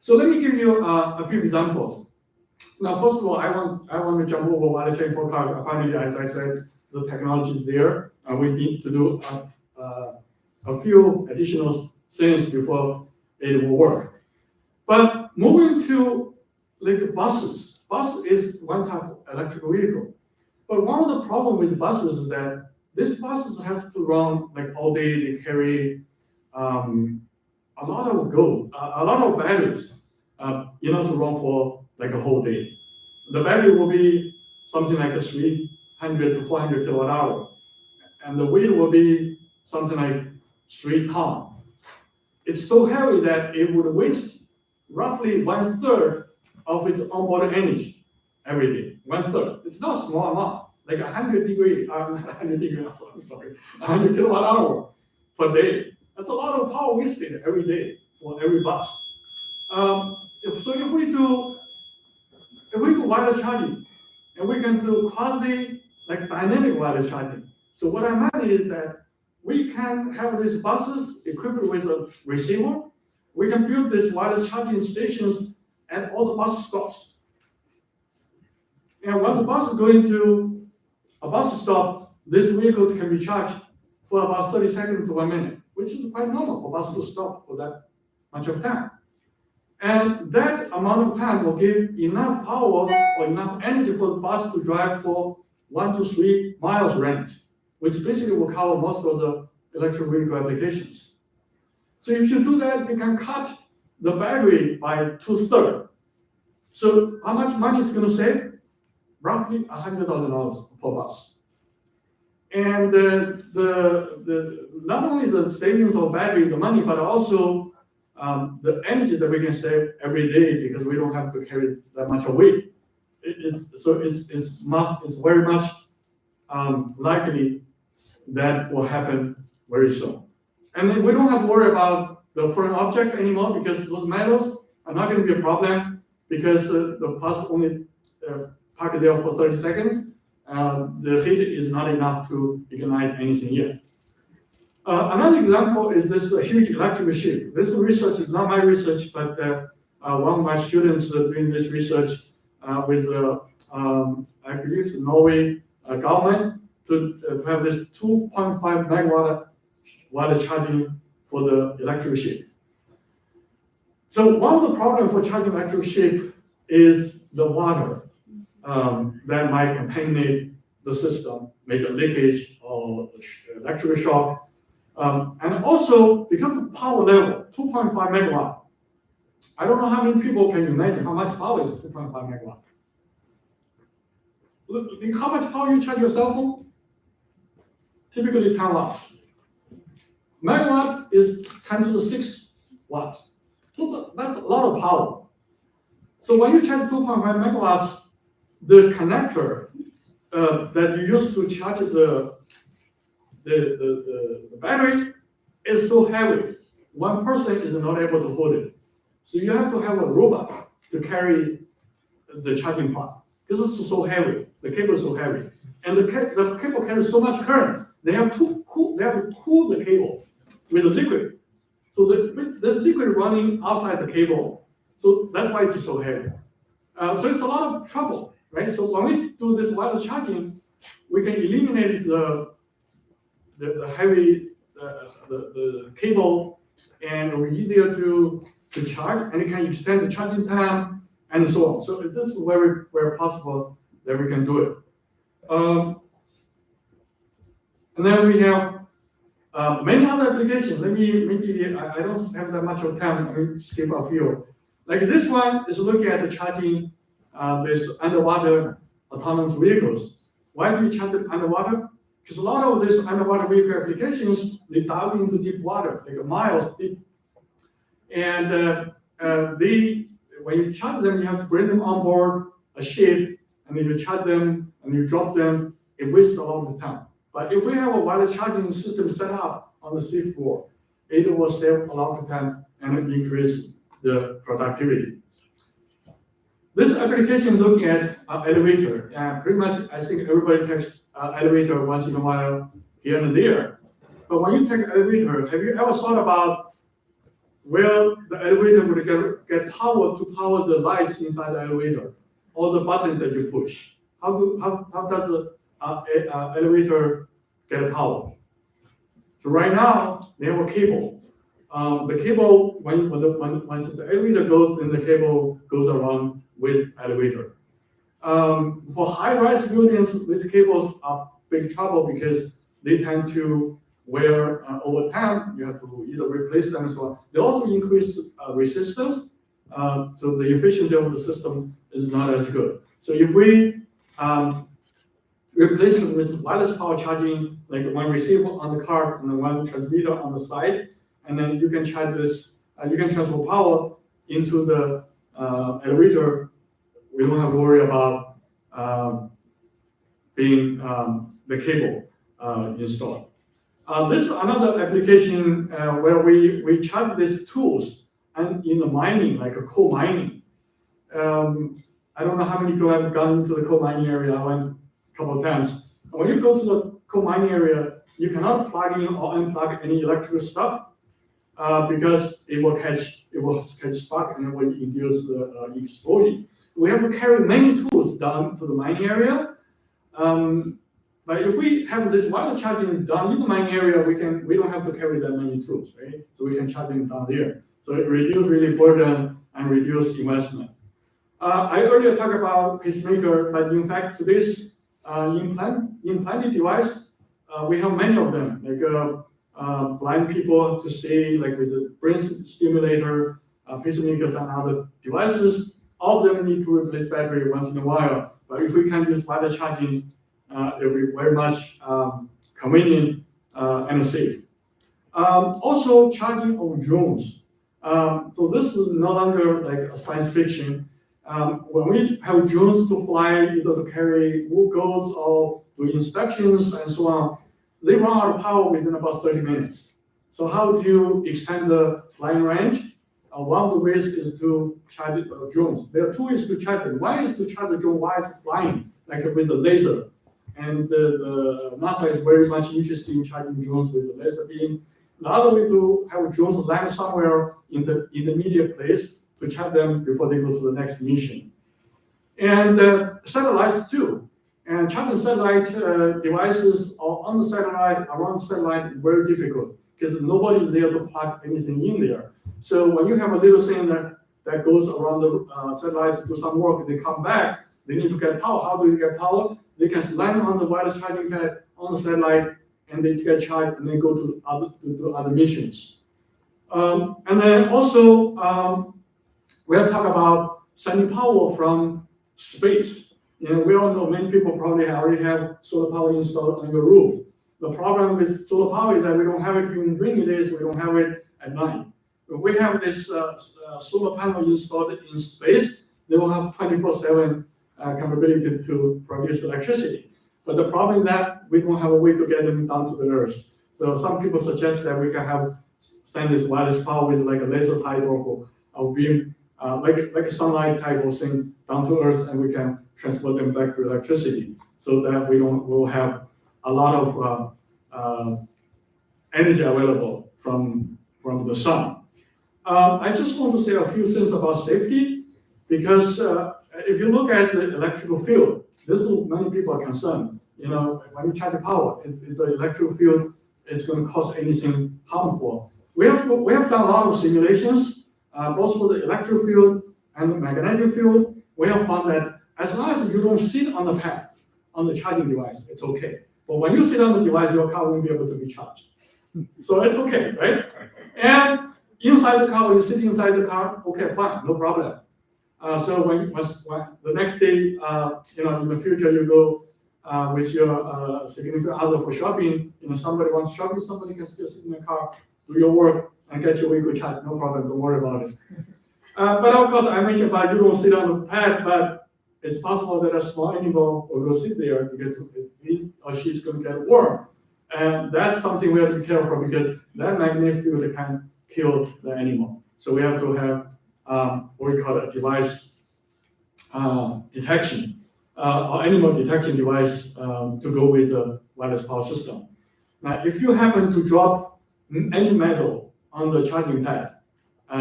So let me give you a few examples. Now, first of all, I want to jump over wireless chain for car. Finally, as I said, the technology is there, and we need to do a few additional things before it will work. But moving to like buses, bus is one type of electric vehicle. But one of the problems with buses is that these buses have to run like all day. They carry a lot of batteries, to run for like a whole day. The battery will be something like a 300 to 400 kilowatt hour, and the weight will be something like 3 tons. It's so heavy that it would waste roughly 1/3 of its onboard energy every day. 1/3. It's not a small amount, like 100 kilowatt hour per day. That's a lot of power wasted every day for every bus. If we do wireless charging, and we can do quasi like dynamic wireless charging. So what I meant is that we can have these buses equipped with a receiver. We can build these wireless charging stations at all the bus stops. And when the bus is going to a bus stop, these vehicles can be charged for about 30 seconds to 1 minute, which is quite normal for bus to stop for that much of time. And that amount of time will give enough power or enough energy for the bus to drive for 1 to 3 miles range, which basically will cover most of the electric vehicle applications. So if you do that, you can cut the battery by 2/3. So how much money is going to save? Roughly $100,000 per bus. And not only the savings of battery, the money, but also the energy that we can save every day because we don't have to carry that much weight. It's very much likely that will happen very soon. And then we don't have to worry about the foreign object anymore because those metals are not going to be a problem because the bus only parked there for 30 seconds. The heat is not enough to ignite anything yet. Another example is this huge electric ship. This research is not my research, but one of my students doing this research with, I believe, the Norway government to have this 2.5 megawatt wireless charging for the electric ship. So one of the problems for charging electric ship is the water that might contaminate the system, make a leakage or electrical shock. And also, because of power level, 2.5 megawatt, I don't know how many people can imagine how much power is 2.5 megawatt. Look, how much power you charge your cell phone? Typically 10 watts. Megawatt is 10 to the 6 watts. So that's a lot of power. So when you charge 2.5 megawatts, the connector that you use to charge the battery is so heavy. One person is not able to hold it. So you have to have a robot to carry the charging part because it's so heavy. The cable is so heavy, and the cable carries so much current. They have to cool the cable with a liquid. So there's liquid running outside the cable. So that's why it's so heavy. So it's a lot of trouble, right? So when we do this wireless charging, we can eliminate the heavy the cable, and it's easier to charge, and it can extend the charging time and so on. So this is where possible that we can do it. And then we have many other applications. Maybe I don't have that much of time. Let me skip a few. Like this one is looking at the charging this underwater autonomous vehicles. Why do you charge them underwater? Because a lot of these underwater vehicle applications, they dive into deep water, like miles deep. And when you charge them, you have to bring them on board a ship, and then you charge them and you drop them. It wastes a lot of time. But if we have a wireless charging system set up on the seafloor, it will save a lot of time and increase the productivity. This application looking at elevator, and pretty much I think everybody takes elevator once in a while here and there. But when you take elevator, have you ever thought about where the elevator would get power to power the lights inside the elevator, or the buttons that you push? How does the elevator get power? So right now they have a cable. The cable, once the elevator goes, then the cable goes around with elevator. For high-rise buildings, these cables are big trouble because they tend to wear over time. You have to either replace them and so on. They also increase resistance, so the efficiency of the system is not as good. So if we replace it with wireless power charging, like one receiver on the car and one transmitter on the side, and then you can charge this, you can transfer power into the elevator. We don't have to worry about being the cable installed. This is another application where we charge these tools and in the mining, like a coal mining. I don't know how many people have gone into the coal mining area. I went a couple of times. When you go to the coal mining area, you cannot plug in or unplug any electrical stuff because it will catch spark and it will induce the explosion. We have to carry many tools down to the mining area. But if we have this wireless charging down in the mining area, we don't have to carry that many tools, right? So we can charge them down there. So it reduces really burden and reduce investment. I earlier talked about pacemaker, but in fact today's implanted device, we have many of them, like blind people to see, like with the brain stimulator, pacemakers and other devices. All of them need to replace battery once in a while. But if we can use wireless charging, it will be very much convenient and safe. Also, charging of drones. So this is no longer like a science fiction. When we have drones to fly, either to carry goods or do inspections and so on, they run out of power within about 30 minutes. So how do you extend the flying range? One of the ways is to charge the drones. There are two ways to charge them. One is to charge the drone while it's flying, like with a laser. And the NASA is very much interested in charging drones with a laser beam. The other way to have drones land somewhere in the immediate place to charge them before they go to the next mission. And satellites too. And charging satellite devices or on the satellite, around the satellite is very difficult because nobody is there to plug anything in there. So when you have a little thing that goes around the satellite to do some work, they come back, they need to get power. How do you get power? They can land on the wireless charging pad on the satellite and they get charged and they go to other missions. And then also, we'll talk about sending power from space. We all know many people probably already have solar power installed on your roof. The problem with solar power is that we don't have it during rainy days, we don't have it at night. If we have this solar panel installed in space, they will have 24/7 capability to produce electricity. But the problem is that we don't have a way to get them down to the earth. So some people suggest that we can send this wireless power with like a laser type of beam, like a sunlight type of thing down to earth, and we can transfer them back to electricity, so that we'll have a lot of energy available from the sun. I just want to say a few things about safety, because if you look at the electrical field, this is many people are concerned. When you charge the power, is the electrical field is going to cause anything harmful? We have done a lot of simulations, both for the electric field and the magnetic field. We have found that as long as you don't sit on the pad, on the charging device, it's okay. But when you sit on the device, your car won't be able to be charged. So it's okay, right? And inside the car, when you sit inside the car, okay, fine, no problem. So when the next day, in the future, you go with your significant other for shopping, somebody wants to shop, somebody can still sit in the car, do your work, and get your vehicle charged. No problem, don't worry about it. But of course, I mentioned about you don't sit on the pad, but it's possible that a small animal will go sit there because he or she's going to get warm. And that's something we have to be careful, because that magnetic field can kill the animal. So we have to have what we call a device detection, or animal detection device to go with the wireless power system. Now, if you happen to drop any metal on the charging pad,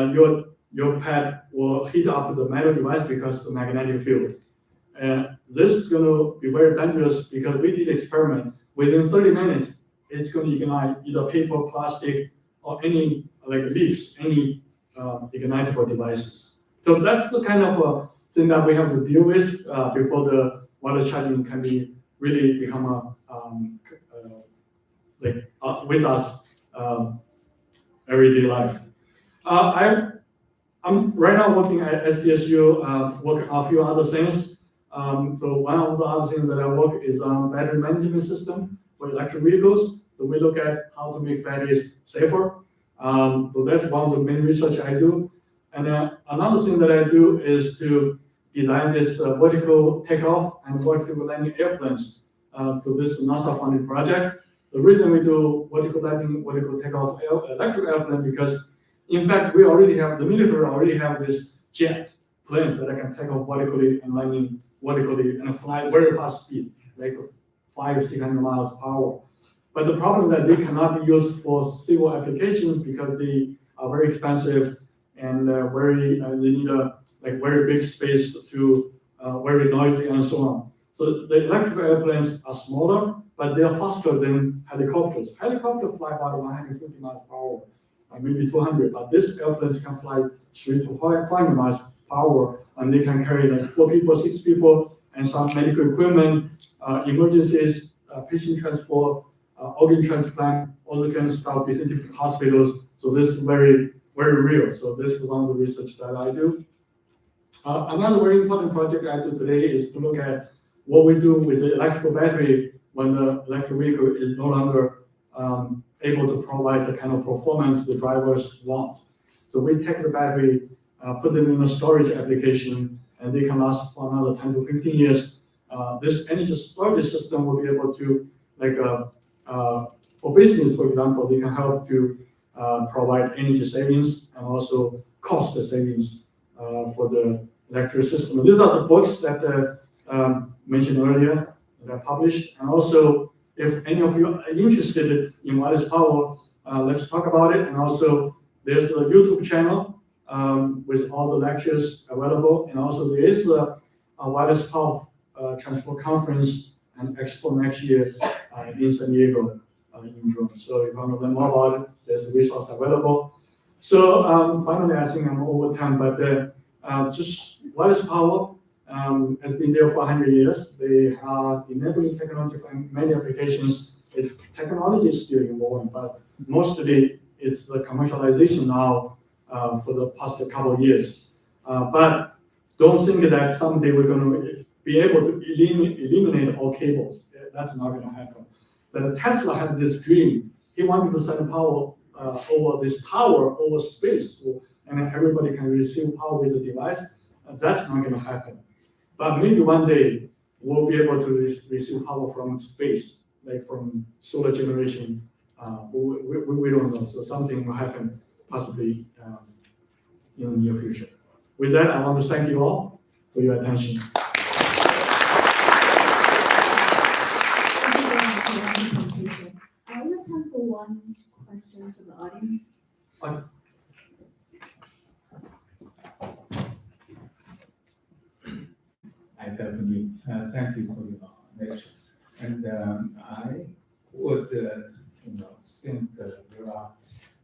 your pad will heat up the metal device because of the magnetic field. And this is going to be very dangerous, because we did experiment. Within 30 minutes, it's going to ignite either paper, plastic, or any like leaves, any ignitable devices. So that's the kind of thing that we have to deal with before the wireless charging can be really become with us everyday life. I'm right now working at SDSU, working on a few other things. So one of the other things that I work is on battery management system for electric vehicles. So we look at how to make batteries safer. So that's one of the main research I do. And another thing that I do is to design this vertical takeoff and vertical landing airplanes to this NASA-funded project. The reason we do vertical landing, vertical takeoff electric airplane, because in fact, the military already have this jet planes that can take off vertically and landing vertically and fly very fast speed, like 500-600 miles per hour. But the problem is that they cannot be used for civil applications because they are very expensive and they need a very big space to very noisy and so on. So the electric airplanes are smaller, but they are faster than helicopters. Helicopters fly about 150 miles per hour, maybe 200, but these airplanes can fly 300 to 500 miles per hour, and they can carry like 4 people, 6 people, and some medical equipment, emergencies, patient transport, organ transplant, all the kind of stuff between different hospitals. So this is very, very real. So this is one of the research that I do. Another very important project I do today is to look at what we do with the electrical battery when the electric vehicle is no longer able to provide the kind of performance the drivers want. So we take the battery, put them in a storage application, and they can last for another 10 to 15 years. This energy storage system will be able to, for business, for example, they can help to provide energy savings and also cost savings for the electric system. These are the books that mentioned earlier that I published. And also, if any of you are interested in wireless power, let's talk about it. And also, there's a YouTube channel with all the lectures available. And also, there is a wireless power transport conference and expo next year in San Diego in June. So if you want to learn more about it, there's a resource available. So finally, I think I'm over time, but just wireless power has been there for 100 years. They are enabling technology for many applications. It's technology is still evolving, but mostly it's the commercialization now for the past couple of years. But don't think that someday we're going to be able to eliminate all cables. That's not going to happen. But Tesla had this dream. He wanted to send power over this tower, over space, and then everybody can receive power with the device. That's not going to happen. But maybe one day we'll be able to receive power from space, like from solar generation. We don't know. So something will happen possibly in the near future. With that, I want to thank you all for your attention. We have time for one question from the audience. I definitely thank you for your lecture. And I would think there are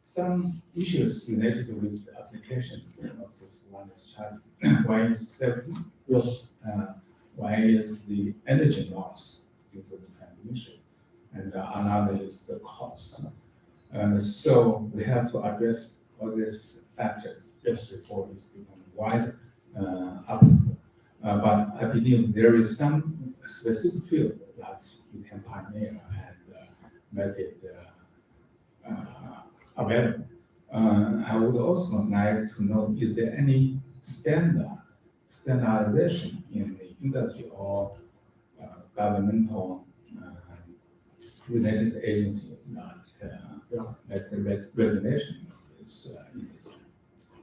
some issues related with the application of this wireless charging. One is safety. Yes. One is the energy loss due to the transmission, and another is the cost. So we have to address all these factors before it's become wide applicable. But I believe there is some specific field that you can pioneer and make it available. I would also like to know, is there any standardization in the industry or governmental related agency that the regulation of this industry?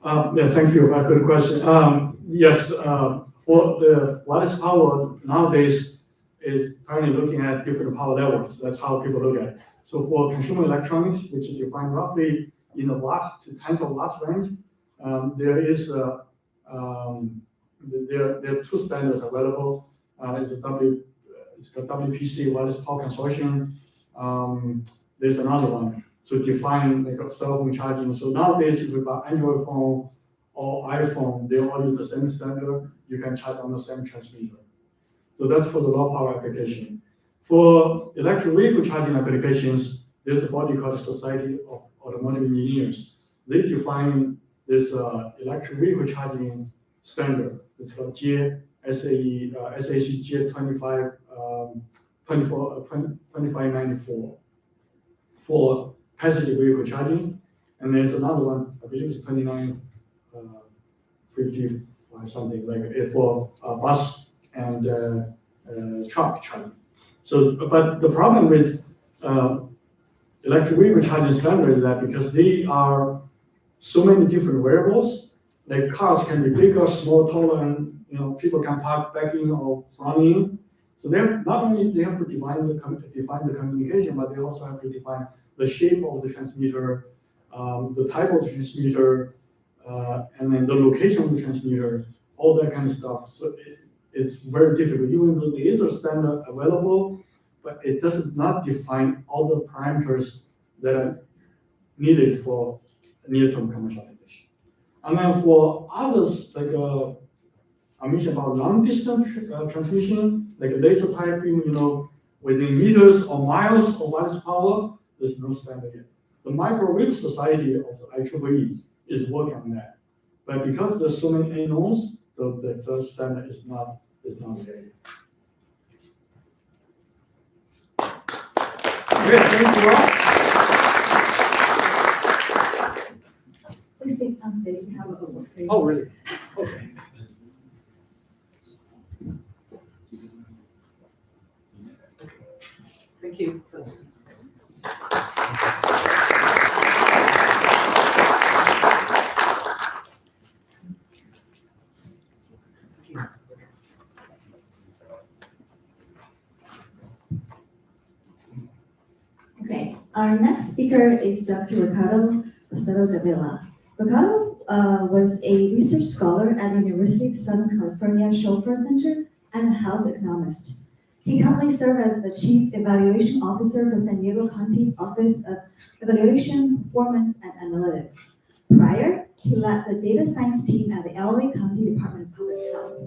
Yeah, thank you. Good question. Yes, for the wireless power nowadays is currently looking at different power levels. That's how people look at it. So for consumer electronics, which is defined roughly in the watts to tens of watts range, there are two standards available. It's the WPC, Wireless Power Consortium. There's another one to define like a cell phone charging. So nowadays, if you buy Android phone or iPhone, they all use the same standard. You can charge on the same transmitter. So that's for the low power application. For electric vehicle charging applications, there's a body called the Society of Automotive Engineers. They define this electric vehicle charging standard. It's called SAE 2594 for passenger vehicle charging. And there's another one, I believe it's 2955 something, like for bus and truck charging. So, but the problem with electric vehicle charging standard is that because they are so many different variables, like cars can be bigger, small, taller, and people can park back in or front in. So they have, not only they have to define the communication, but they also have to define the shape of the transmitter, the type of the transmitter, and then the location of the transmitter, all that kind of stuff. So it's very difficult, even though there is a standard available, but it does not define all the parameters that are needed for near-term commercialization. And then for others, like I mentioned about long-distance transmission, like laser typing, within meters or miles of wireless power, there's no standard yet. The Microwave Society of the IEEE is working on that. But because there's so many unknowns, the standard is not there yet. Okay, thank you all. Please sit on stage and have a look. Oh, really? Okay. Thank you. Okay, our next speaker is Dr. Ricardo Rosado Davila. Ricardo was a research scholar at the University of Southern California Schoffer Center and a health economist. He currently serves as the Chief Evaluation Officer for San Diego County's Office of Evaluation, Performance, and Analytics. Prior, he led the data science team at the LA County Department of Public Health.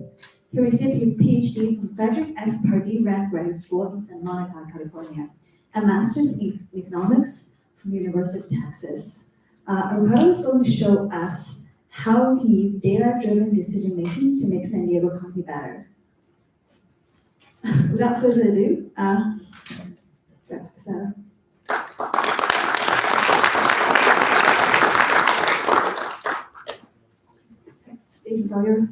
He received his PhD from Frederick S. Pardee Rank Graduate School in Santa Monica, California. a master's in economics from University of Texas. Ricardo is going to show us how he used data-driven decision-making to make San Diego County better. Without further ado, Dr. Casado. Okay, stage is all yours.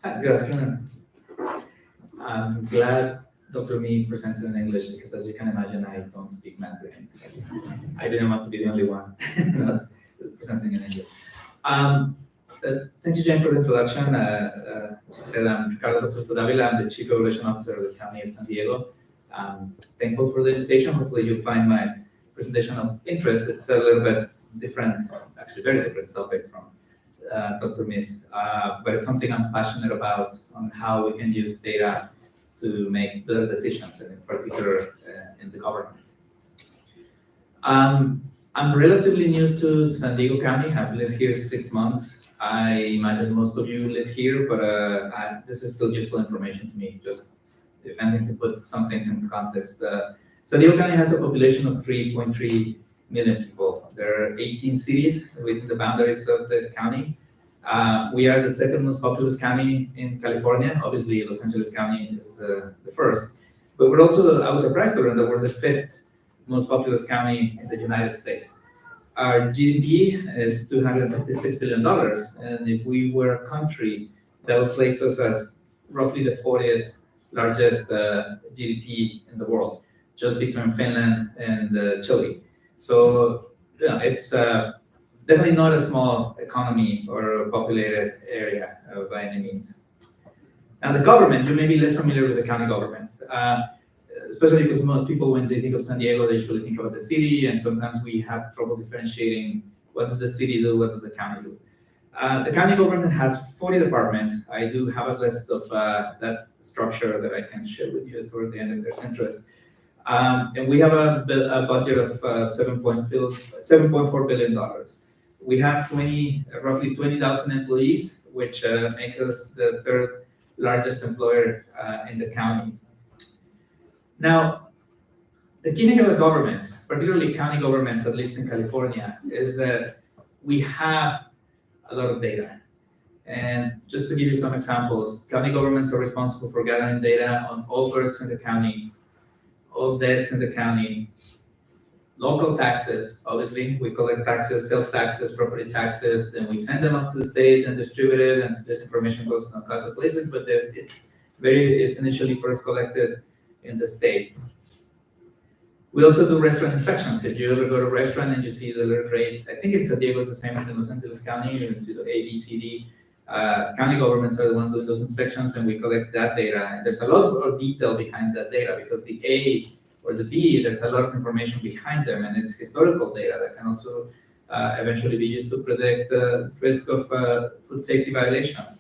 Hi, good afternoon. I'm glad Dr. Mee presented in English because, as you can imagine, I don't speak Mandarin. I didn't want to be the only one presenting in English. Thank you, Jane, for the introduction. She said I'm Ricardo Basurto Davila. I'm the Chief Evaluation Officer of the County of San Diego. I'm thankful for the invitation. Hopefully you'll find my presentation of interest. It's a little bit different, actually very different topic from Dr. Mee's, but it's something I'm passionate about on how we can use data to make better decisions, and in particular in the government. I'm relatively new to San Diego County. I've lived here 6 months. I imagine most of you live here, but this is still useful information to me, just if anything to put some things into context. San Diego County has a population of 3.3 million people. There are 18 cities within the boundaries of the county. We are the second most populous county in California. Obviously, Los Angeles County is the first. But we're also, I was surprised to learn that we're the fifth most populous county in the United States. Our GDP is $256 billion. And if we were a country, that would place us as roughly the 40th largest GDP in the world, just between Finland and Chile. So yeah, it's definitely not a small economy or a populated area by any means. Now the government, you may be less familiar with the county government, especially because most people, when they think of San Diego, they usually think about the city, and sometimes we have trouble differentiating what does the city do, what does the county do. The county government has 40 departments. I do have a list of that structure that I can share with you towards the end if there's interest. And we have a budget of $7.4 billion. We have roughly 20,000 employees, which make us the third largest employer in the county. Now, the key thing about governments, particularly county governments, at least in California, is that we have a lot of data. And just to give you some examples, county governments are responsible for gathering data on all births in the county, all debts in the county, local taxes. Obviously, we collect taxes, sales taxes, property taxes, then we send them up to the state and distribute it, and this information goes to all kinds of places, but it's initially first collected in the state. We also do restaurant inspections. If you ever go to a restaurant and you see the alert rates, I think in San Diego is the same as in Los Angeles County, you do the A, B, C, D. County governments are the ones doing those inspections, and we collect that data. And there's a lot of detail behind that data because the A or the B, there's a lot of information behind them, and it's historical data that can also eventually be used to predict the risk of food safety violations.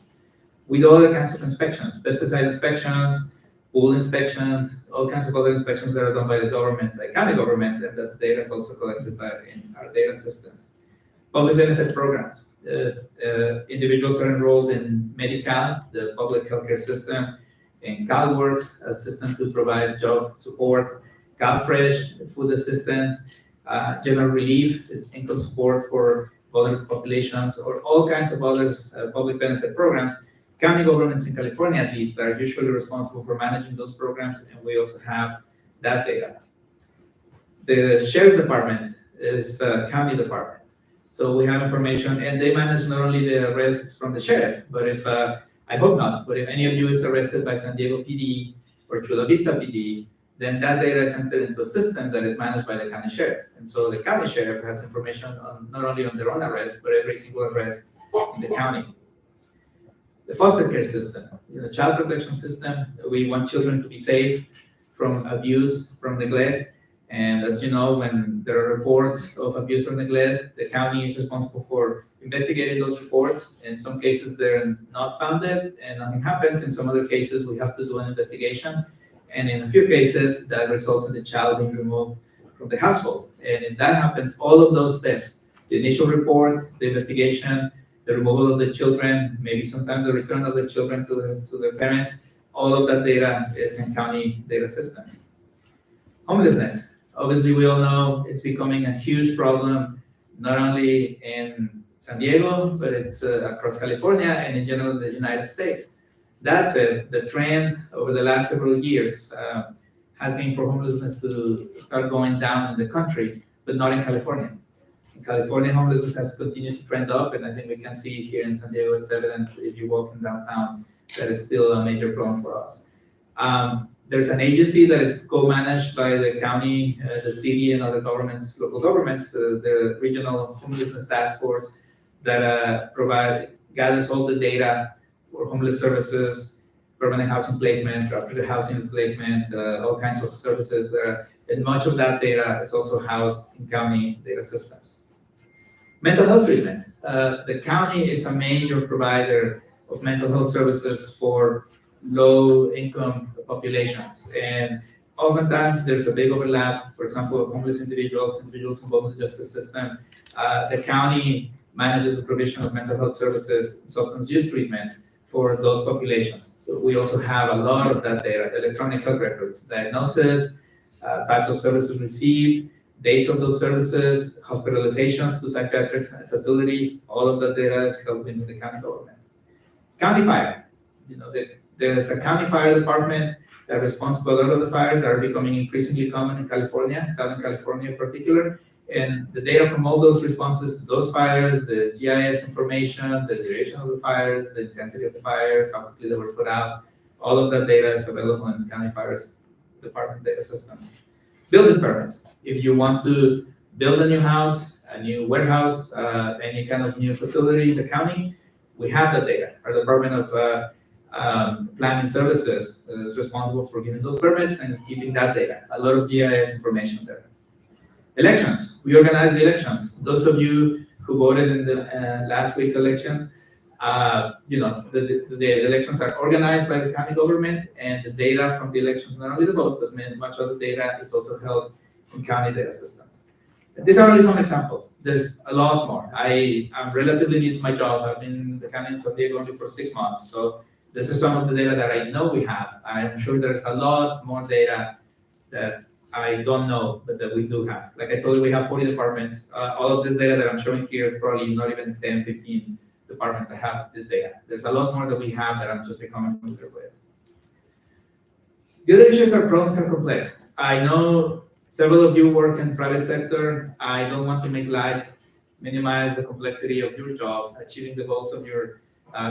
We do other kinds of inspections, pesticide inspections, pool inspections, all kinds of other inspections that are done by the government, by county government, and that data is also collected in our data systems. Public benefit programs. Individuals are enrolled in Medi-Cal, the public healthcare system, in CalWorks, a system to provide job support, CalFresh, food assistance, General Relief, is income support for vulnerable populations, or all kinds of other public benefit programs. County governments in California, at least, are usually responsible for managing those programs, and we also have that data. The Sheriff's Department is a county department. So we have information, and they manage not only the arrests from the sheriff, but if, I hope not, but if any of you is arrested by San Diego PD or Chula Vista PD, then that data is entered into a system that is managed by the county sheriff. And so the county sheriff has information on not only on their own arrest, but every single arrest in the county. The foster care system, the child protection system, we want children to be safe from abuse, from neglect. And as you know, when there are reports of abuse or neglect, the county is responsible for investigating those reports. In some cases, they're not founded and nothing happens. In some other cases, we have to do an investigation. And in a few cases, that results in the child being removed from the household. And if that happens, all of those steps, the initial report, the investigation, the removal of the children, maybe sometimes the return of the children to their parents. All of that data is in county data systems. Homelessness. Obviously, we all know it's becoming a huge problem, not only in San Diego, but it's across California and in general in the United States. That said, the trend over the last several years has been for homelessness to start going down in the country, but not in California. In California, homelessness has continued to trend up, and I think we can see here in San Diego, it's evident if you walk in downtown that it's still a major problem for us. There's an agency that is co-managed by the county, the city, and other governments, local governments, the Regional Homelessness Task Force that gathers all the data for homeless services, permanent housing placement, rapid housing placement, all kinds of services there. And much of that data is also housed in county data systems. Mental health treatment. The county is a major provider of mental health services for low-income populations. And oftentimes there's a big overlap, for example, of homeless individuals involved in the justice system. The county manages the provision of mental health services, substance use treatment for those populations. So we also have a lot of that data, electronic health records, diagnosis, types of services received, dates of those services, hospitalizations to psychiatric facilities. All of that data is held in the county government. County fire. There's a county fire department that responds to a lot of the fires that are becoming increasingly common in California, Southern California in particular. And the data from all those responses to those fires, the GIS information, the duration of the fires, the intensity of the fires, how quickly they were put out, all of that data is available in the county fire department data system. Building permits. If you want to build a new house, a new warehouse, any kind of new facility in the county, we have that data. Our Department of Planning Services is responsible for giving those permits and keeping that data. A lot of GIS information there. Elections. We organize the elections. Those of you who voted in the last week's elections, the elections are organized by the county government, and the data from the elections, not only the vote, but much of the data is also held in county data systems. These are only some examples. There's a lot more. I'm relatively new to my job. I've been in the county in San Diego only for 6 months. So this is some of the data that I know we have. I'm sure there's a lot more data that I don't know, but that we do have. Like I told you, we have 40 departments. All of this data that I'm showing here, probably not even 10, 15 departments that have this data. There's a lot more that we have that I'm just becoming familiar with. The other issues are problems and complex. I know several of you work in private sector. I don't want to minimize the complexity of your job, achieving the goals of your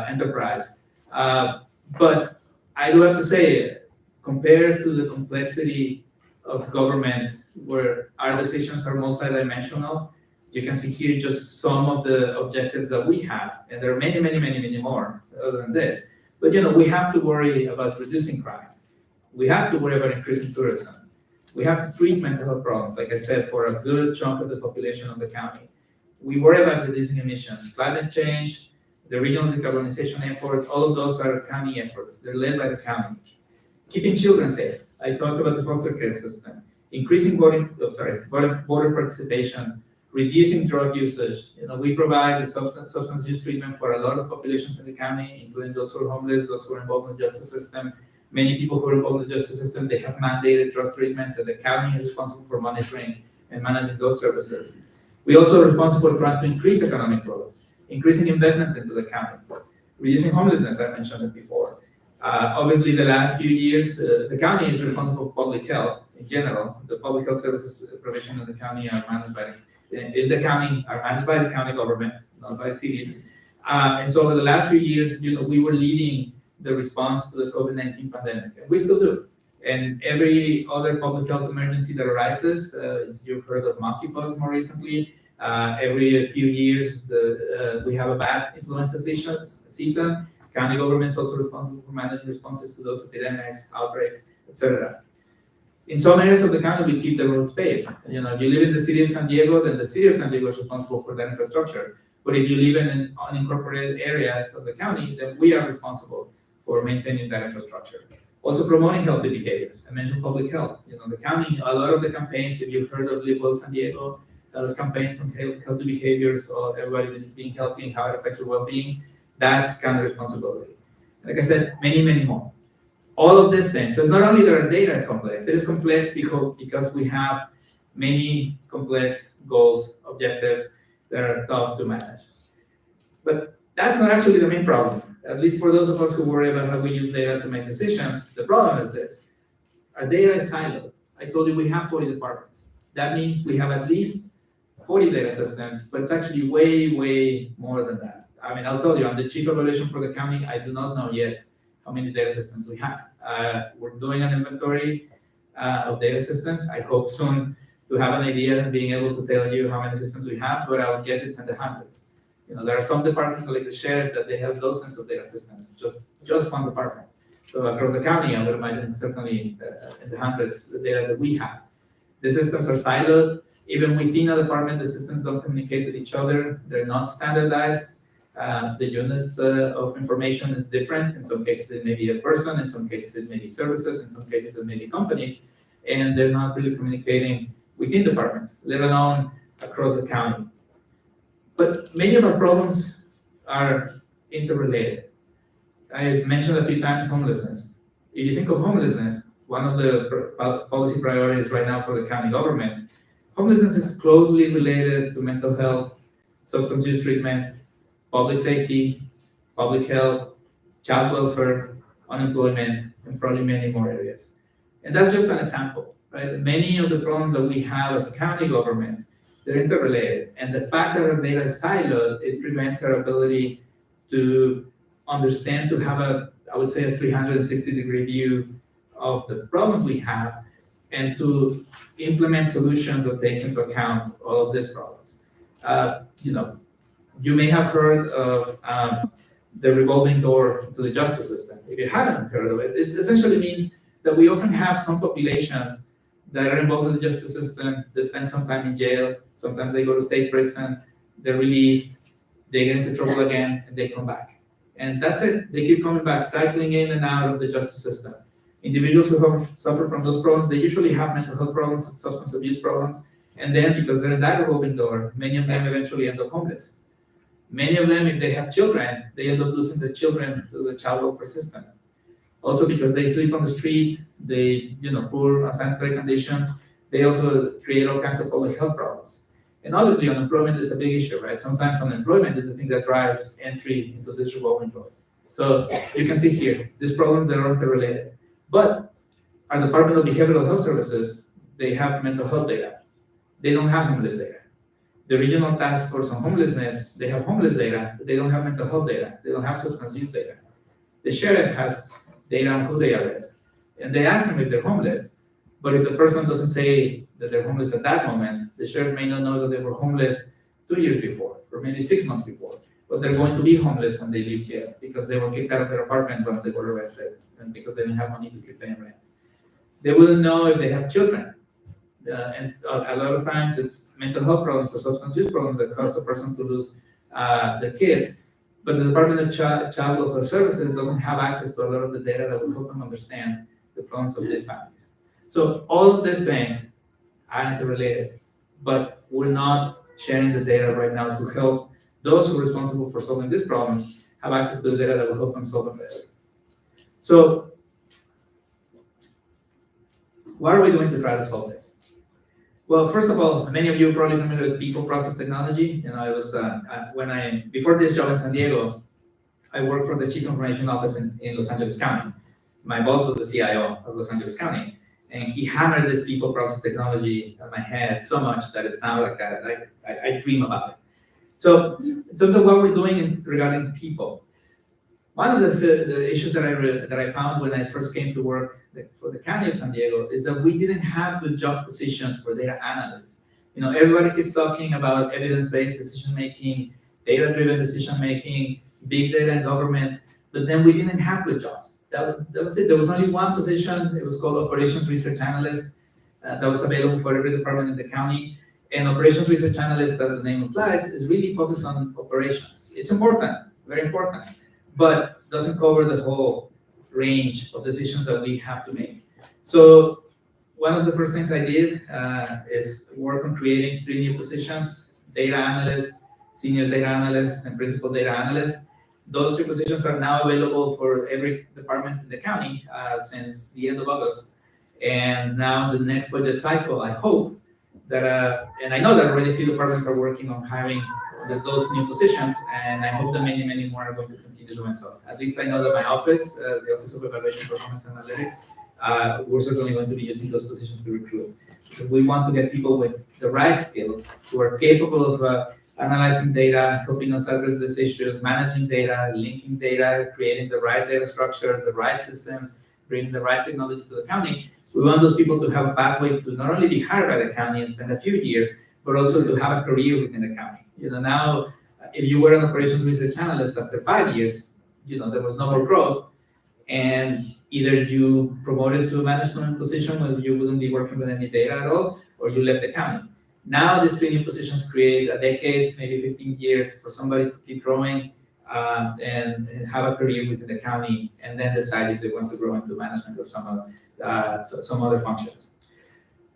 enterprise. But I do have to say, compared to the complexity of government, where our decisions are multidimensional, you can see here just some of the objectives that we have, and there are many, many, many, many more other than this. But we have to worry about reducing crime. We have to worry about increasing tourism. We have to treat mental health problems, like I said, for a good chunk of the population of the county. We worry about reducing emissions, climate change, the regional decarbonization effort. All of those are county efforts. They're led by the county. Keeping children safe. I talked about the foster care system. Increasing voter participation, reducing drug usage. We provide the substance use treatment for a lot of populations in the county, including those who are homeless, those who are involved in the justice system. Many people who are involved in the justice system, they have mandated drug treatment, and the county is responsible for monitoring and managing those services. We also are responsible for trying to increase economic growth, increasing investment into the county, reducing homelessness, I mentioned it before. Obviously, the last few years, the county is responsible for public health in general. The public health services provision in the county are managed by the county government, not by cities. And so over the last few years, we were leading the response to the COVID-19 pandemic, and we still do. And every other public health emergency that arises, you've heard of monkeypox more recently. Every few years, we have a bad influenza season. County government is also responsible for managing responses to those epidemics, outbreaks, etc. In some areas of the county, we keep the roads paved. If you live in the city of San Diego, then the city of San Diego is responsible for that infrastructure. But if you live in unincorporated areas of the county, then we are responsible for maintaining that infrastructure. Also promoting healthy behaviors. I mentioned public health. The county, a lot of the campaigns, if you've heard of Live Well San Diego, those campaigns on healthy behaviors, or everybody being healthy and how it affects your well-being, that's county responsibility. Like I said, many, many more. All of these things. So it's not only that our data is complex, it is complex because we have many complex goals, objectives that are tough to manage. But that's not actually the main problem. At least for those of us who worry about how we use data to make decisions, the problem is this. Our data is siloed. I told you we have 40 departments. That means we have at least 40 data systems, but it's actually way, way more than that. I mean, I'll tell you, I'm the chief evaluation for the county. I do not know yet how many data systems we have. We're doing an inventory of data systems. I hope soon to have an idea and being able to tell you how many systems we have, but I would guess it's in the hundreds. You know, there are some departments like the sheriff that they have dozens of data systems, just one department. So across the county, I would imagine certainly in the hundreds, the data that we have. The systems are siloed. Even within a department, the systems don't communicate with each other. They're not standardized. The unit of information is different. In some cases, it may be a person. In some cases, it may be services. In some cases, it may be companies. And they're not really communicating within departments, let alone across the county. But many of our problems are interrelated. I mentioned a few times homelessness. If you think of homelessness, one of the policy priorities right now for the county government, homelessness is closely related to mental health, substance use treatment, public safety, public health, child welfare, unemployment, and probably many more areas. And that's just an example, right? Many of the problems that we have as a county government, they're interrelated. And the fact that our data is siloed, it prevents our ability to understand, to have I would say a 360-degree view of the problems we have, and to implement solutions that take into account all of these problems. You may have heard of the revolving door to the justice system. If you haven't heard of it, it essentially means that we often have some populations that are involved in the justice system. They spend some time in jail. Sometimes they go to state prison. They're released. They get into trouble again, and they come back. And that's it. They keep coming back, cycling in and out of the justice system. Individuals who suffer from those problems, they usually have mental health problems, substance abuse problems, and then because they're in that revolving door, many of them eventually end up homeless. Many of them, if they have children, they end up losing their children to the child welfare system. Also because they sleep on the street, they, poor unsanitary conditions, they also create all kinds of public health problems. And obviously unemployment is a big issue, right? Sometimes unemployment is the thing that drives entry into this revolving door. So you can see here, these problems that are interrelated. But our Department of Behavioral Health Services, they have mental health data. They don't have homeless data. The Regional Task Force on Homelessness, they have homeless data, but they don't have mental health data. They don't have substance use data. The sheriff has data on who they arrest. And they ask them if they're homeless. But if the person doesn't say that they're homeless at that moment, the sheriff may not know that they were homeless 2 years before, or maybe 6 months before. But they're going to be homeless when they leave jail because they were kicked out of their apartment once they were arrested, and because they didn't have money to keep paying rent. They wouldn't know if they have children. And a lot of times it's mental health problems or substance use problems that cause the person to lose their kids. But the Department of Child Welfare Services doesn't have access to a lot of the data that will help them understand the problems of these families. So all of these things are interrelated, but we're not sharing the data right now to help those who are responsible for solving these problems have access to the data that will help them solve them better. So what are we doing to try to solve this? Well, first of all, many of you are probably familiar with people process technology. I was before this job in San Diego, I worked for the Chief Information Office in Los Angeles County. My boss was the CIO of Los Angeles County, and he hammered this people process technology on my head so much that it's now like I dream about it. So in terms of what we're doing regarding people, one of the issues that I found when I first came to work for the County of San Diego is that we didn't have good job positions for data analysts. Everybody keeps talking about evidence-based decision-making, data-driven decision-making, big data in government, but then we didn't have good jobs. That was it. There was only one position. It was called Operations Research Analyst that was available for every department in the county. And Operations Research Analyst, as the name implies, is really focused on operations. It's important, very important, but doesn't cover the whole range of decisions that we have to make. So one of the first things I did is work on creating 3 new positions: data analyst, senior data analyst, and principal data analyst. Those 3 positions are now available for every department in the county since the end of August. And now the next budget cycle, I hope that, and I know that already a few departments are working on hiring those new positions, and I hope that many, many more are going to continue doing so. At least I know that my office, the Office of Evaluation, Performance, and Analytics, we're certainly going to be using those positions to recruit. Because we want to get people with the right skills who are capable of analyzing data, helping us address these issues, managing data, linking data, creating the right data structures, the right systems, bringing the right technology to the county. We want those people to have a pathway to not only be hired by the county and spend a few years, but also to have a career within the county. Now, if you were an operations research analyst after 5 years, there was no more growth, and either you promoted to a management position where you wouldn't be working with any data at all, or you left the county. Now, these 3 new positions create a decade, maybe 15 years for somebody to keep growing and have a career within the county, and then decide if they want to grow into management or some other functions.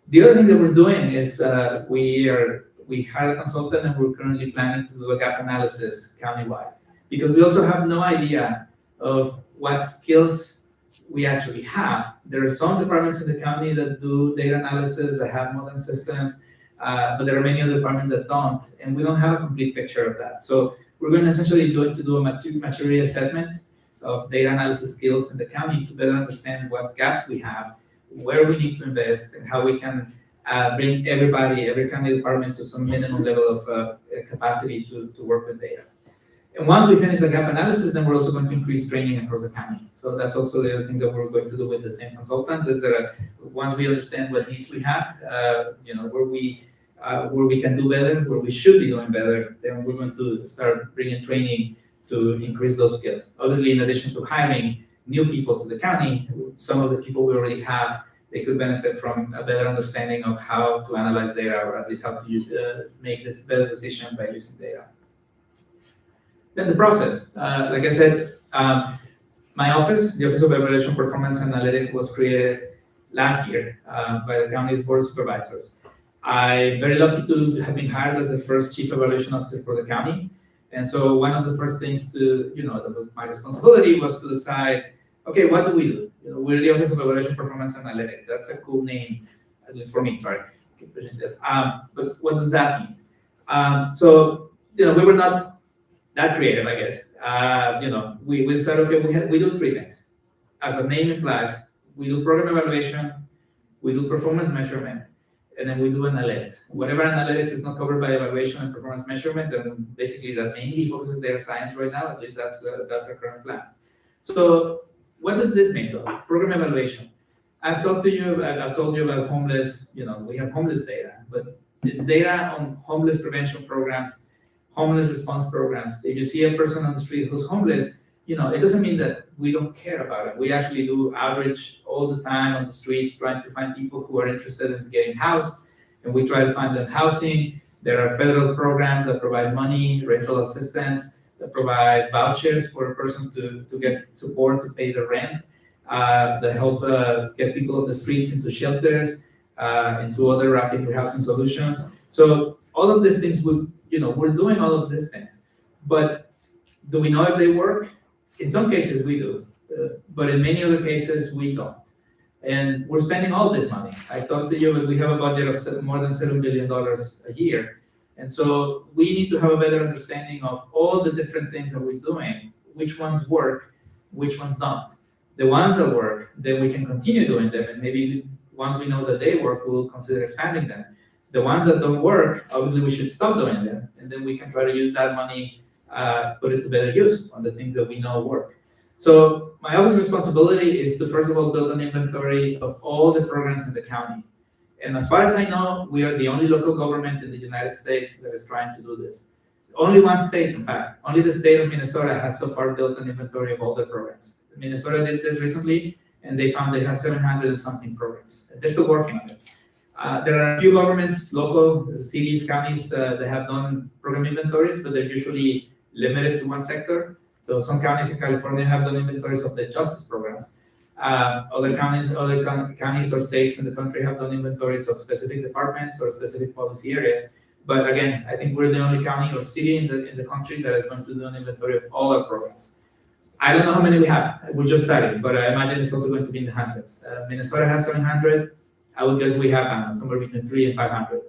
The other thing that we're doing is we hired a consultant, and we're currently planning to do a gap analysis countywide, because we also have no idea of what skills we actually have. There are some departments in the county that do data analysis, that have modern systems, but there are many other departments that don't, and we don't have a complete picture of that. So we're going to essentially do a maturity assessment of data analysis skills in the county to better understand what gaps we have, where we need to invest, and how we can bring every county department to some minimum level of capacity to work with data. And once we finish the gap analysis, then we're also going to increase training across the county. So that's also the other thing that we're going to do with the same consultant, is that once we understand what needs we have, where we can do better, where we should be doing better, then we're going to start bringing training to increase those skills. Obviously, in addition to hiring new people to the county, some of the people we already have, they could benefit from a better understanding of how to analyze data, or at least how to make this better decisions by using data. Then the process. Like I said, my office, the Office of Evaluation, Performance, and Analytics, was created last year by the county's board of supervisors. I'm very lucky to have been hired as the first chief evaluation officer for the county. And so one of the first things that was my responsibility was to decide, okay, what do we do? We're the Office of Evaluation, Performance, and Analytics. That's a cool name, at least for me, sorry. But what does that mean? So we were not that creative, I guess. We decided, okay, we do 3 things. As the name implies, we do program evaluation, we do performance measurement, and then we do analytics. Whatever analytics is not covered by evaluation and performance measurement, then basically that mainly focuses data science right now. At least that's our current plan. So what does this mean, though? Program evaluation. I've told you about homeless. We have homeless data, but it's data on homeless prevention programs, homeless response programs. If you see a person on the street who's homeless, it doesn't mean that we don't care about it. We actually do outreach all the time on the streets, trying to find people who are interested in getting housed, and we try to find them housing. There are federal programs that provide money, rental assistance, that provide vouchers for a person to get support to pay the rent, that help get people off the streets into shelters, into other rapid housing solutions. So all of these things, we're doing all of these things. But do we know if they work? In some cases, we do. But in many other cases, we don't. And we're spending all this money. I talked to you, but we have a budget of more than $7 billion a year. And so we need to have a better understanding of all the different things that we're doing, which ones work, which ones don't. The ones that work, then we can continue doing them. And maybe once we know that they work, we'll consider expanding them. The ones that don't work, obviously we should stop doing them. And then we can try to use that money, put it to better use on the things that we know work. So my office responsibility is to, first of all, build an inventory of all the programs in the county. And as far as I know, we are the only local government in the United States that is trying to do this. Only one state, in fact, only the state of Minnesota has so far built an inventory of all the programs. Minnesota did this recently, and they found they have 700 and something programs. They're still working on it. There are a few governments, local cities, counties, that have done program inventories, but they're usually limited to one sector. So some counties in California have done inventories of the justice programs. Other counties or states in the country have done inventories of specific departments or specific policy areas. But again, I think we're the only county or city in the country that is going to do an inventory of all our programs. I don't know how many we have. We're just starting, but I imagine it's also going to be in the hundreds. Minnesota has 700. I would guess we have somewhere between 300 and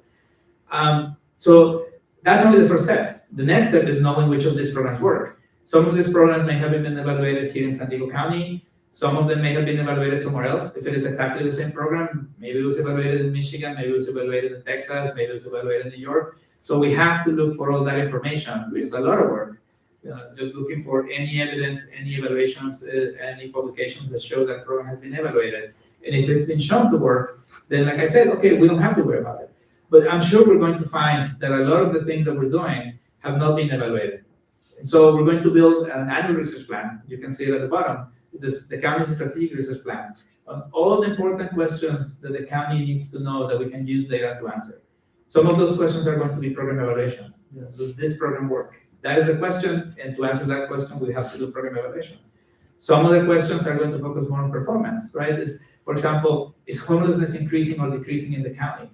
500. So that's only the first step. The next step is knowing which of these programs work. Some of these programs may have been evaluated here in San Diego County. Some of them may have been evaluated somewhere else. If it is exactly the same program, maybe it was evaluated in Michigan, maybe it was evaluated in Texas, maybe it was evaluated in New York. So we have to look for all that information, which is a lot of work. Just looking for any evidence, any evaluations, any publications that show that program has been evaluated. And if it's been shown to work, then like I said, okay, we don't have to worry about it. But I'm sure we're going to find that a lot of the things that we're doing have not been evaluated. And so we're going to build an annual research plan. You can see it at the bottom. It's the county's strategic research plan on all the important questions that the county needs to know that we can use data to answer. Some of those questions are going to be program evaluation. Does this program work? That is the question, and to answer that question, we have to do program evaluation. Some of the questions are going to focus more on performance, right? For example, is homelessness increasing or decreasing in the county?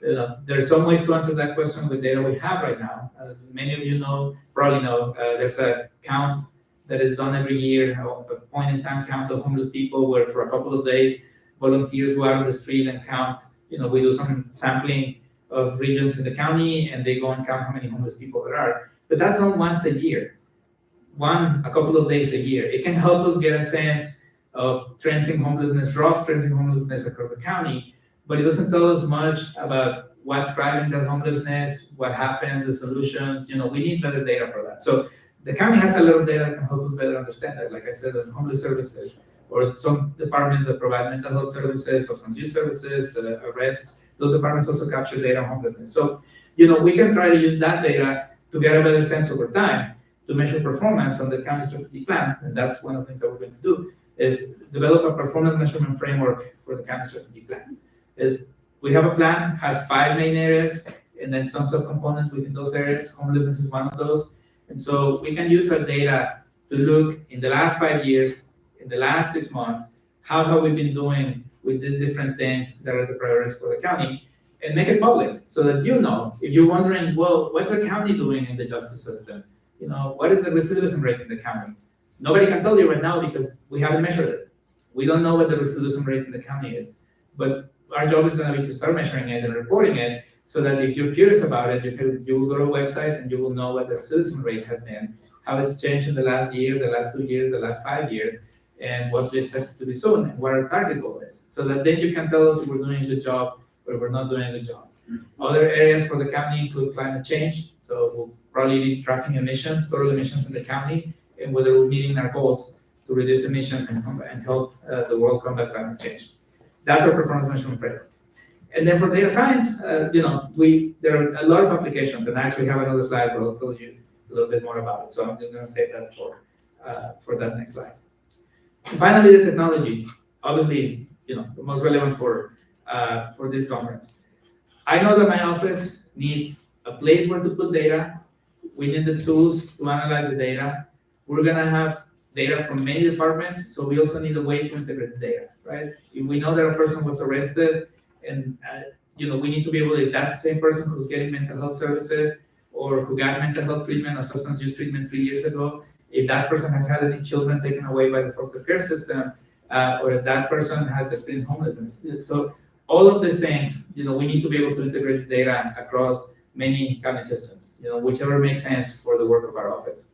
There are some ways to answer that question with data we have right now. As many of you probably know, there's a count that is done every year, a point-in-time count of homeless people, where for a couple of days, volunteers go out on the street and count. We do some sampling of regions in the county, and they go and count how many homeless people there are. But that's done once a year, a couple of days a year. It can help us get a sense of trends in homelessness, rough trends in homelessness across the county, but it doesn't tell us much about what's driving that homelessness, what happens, the solutions. We need better data for that. So the county has a lot of data that can help us better understand that. Like I said, on homeless services, or some departments that provide mental health services, substance use services, arrests, those departments also capture data on homelessness. So, we can try to use that data to get a better sense over time to measure performance on the county strategic plan. And that's one of the things that we're going to do, is develop a performance measurement framework for the county strategic plan. We have a plan, has 5 main areas, and then some subcomponents within those areas. Homelessness is one of those. And so we can use our data to look in the last 5 years, in the last 6 months, how have we been doing with these different things that are the priorities for the county, and make it public so that if you're wondering, well, what's the county doing in the justice system? What is the recidivism rate in the county? Nobody can tell you right now because we haven't measured it. We don't know what the recidivism rate in the county is, but our job is going to be to start measuring it and reporting it, so that if you're curious about it, you will go to a website and you will know what the recidivism rate has been, how it's changed in the last year, the last 2 years, the last 5 years, and what we expect to be soon, and what our target goal is. So that then you can tell us if we're doing a good job or if we're not doing a good job. Other areas for the county include climate change. So we'll probably be tracking emissions, total emissions in the county, and whether we're meeting our goals to reduce emissions and help the world combat climate change. That's our performance measurement framework. And then for data science, there are a lot of applications, and I actually have another slide where I'll tell you a little bit more about it. So I'm just going to save that for that next slide. And finally, the technology, obviously, the most relevant for this conference. I know that my office needs a place where to put data. We need the tools to analyze the data. We're going to have data from many departments, so we also need a way to integrate the data, right? If we know that a person was arrested, and we need to be able, if that's the same person who's getting mental health services or who got mental health treatment or substance use treatment 3 years ago, if that person has had any children taken away by the foster care system, or if that person has experienced homelessness. So all of these things, we need to be able to integrate the data across many county systems, whichever makes sense for the work of our office.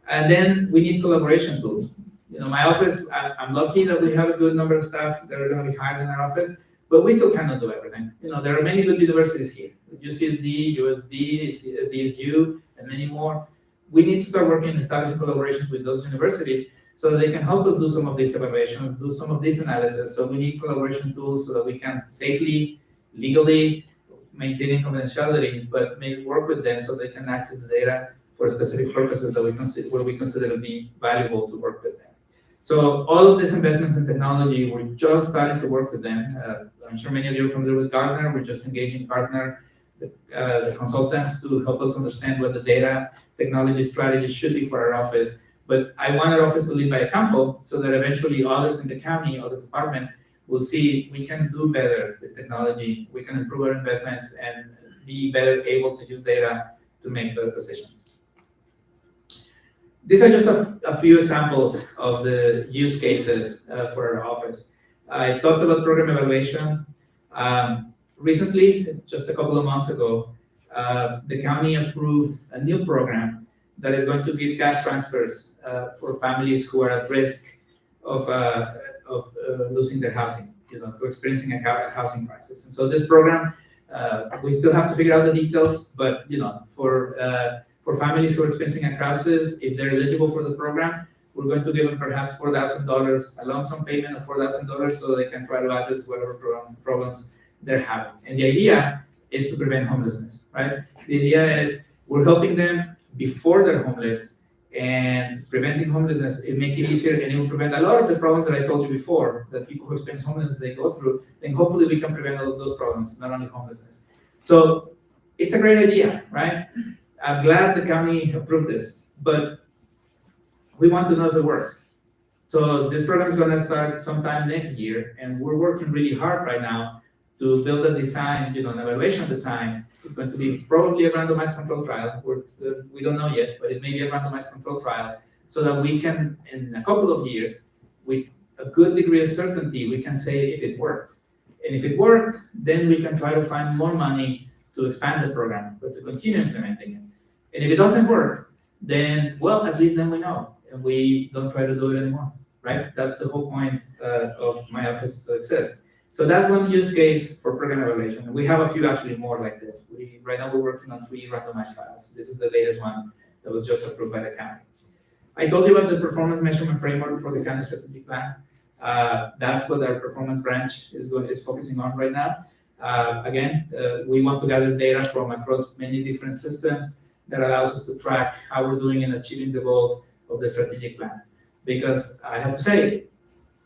And then we need collaboration tools. My office, I'm lucky that we have a good number of staff that are going to be hired in our office, but we still cannot do everything. There are many good universities here, UCSD, USD, SDSU, and many more. We need to start working and establishing collaborations with those universities so that they can help us do some of these evaluations, do some of this analysis. So we need collaboration tools so that we can safely, legally, maintaining confidentiality, but work with them so they can access the data for specific purposes that we consider to be valuable to work with them. So all of these investments in technology, we're just starting to work with them. I'm sure many of you are familiar with Gartner. We're just engaging Gartner, the consultants, to help us understand what the data technology strategy should be for our office. But I want our office to lead by example so that eventually others in the county, other departments will see we can do better with technology, we can improve our investments and be better able to use data to make better decisions. These are just a few examples of the use cases for our office. I talked about program evaluation. Recently, just a couple of months ago, the county approved a new program that is going to give cash transfers for families who are at risk of losing their housing, for experiencing a housing crisis. And so this program, we still have to figure out the details, but for families who are experiencing a crisis, if they're eligible for the program, we're going to give them perhaps $4,000, a lump sum payment of $4,000 so they can try to address whatever problems they're having. And the idea is to prevent homelessness, right? The idea is we're helping them before they're homeless, and preventing homelessness, it makes it easier and it will prevent a lot of the problems that I told you before that people who experience homelessness, they go through, then hopefully we can prevent all of those problems, not only homelessness. So it's a great idea, right? I'm glad the county approved this, but we want to know if it works. So this program is going to start sometime next year, and we're working really hard right now to build a design, an evaluation design. It's going to be probably a randomized control trial. We don't know yet, but it may be a randomized control trial so that we can, in a couple of years, with a good degree of certainty, we can say if it worked. And if it worked, then we can try to find more money to expand the program, but to continue implementing it. And if it doesn't work, then, well, at least then we know, and we don't try to do it anymore, right? That's the whole point of my office to exist. So that's one use case for program evaluation. We have a few actually more like this. Right now we're working on 3 randomized trials. This is the latest one that was just approved by the county. I told you about the performance measurement framework for the county strategic plan. That's what our performance branch is focusing on right now. Again, we want to gather data from across many different systems that allows us to track how we're doing in achieving the goals of the strategic plan. Because I have to say,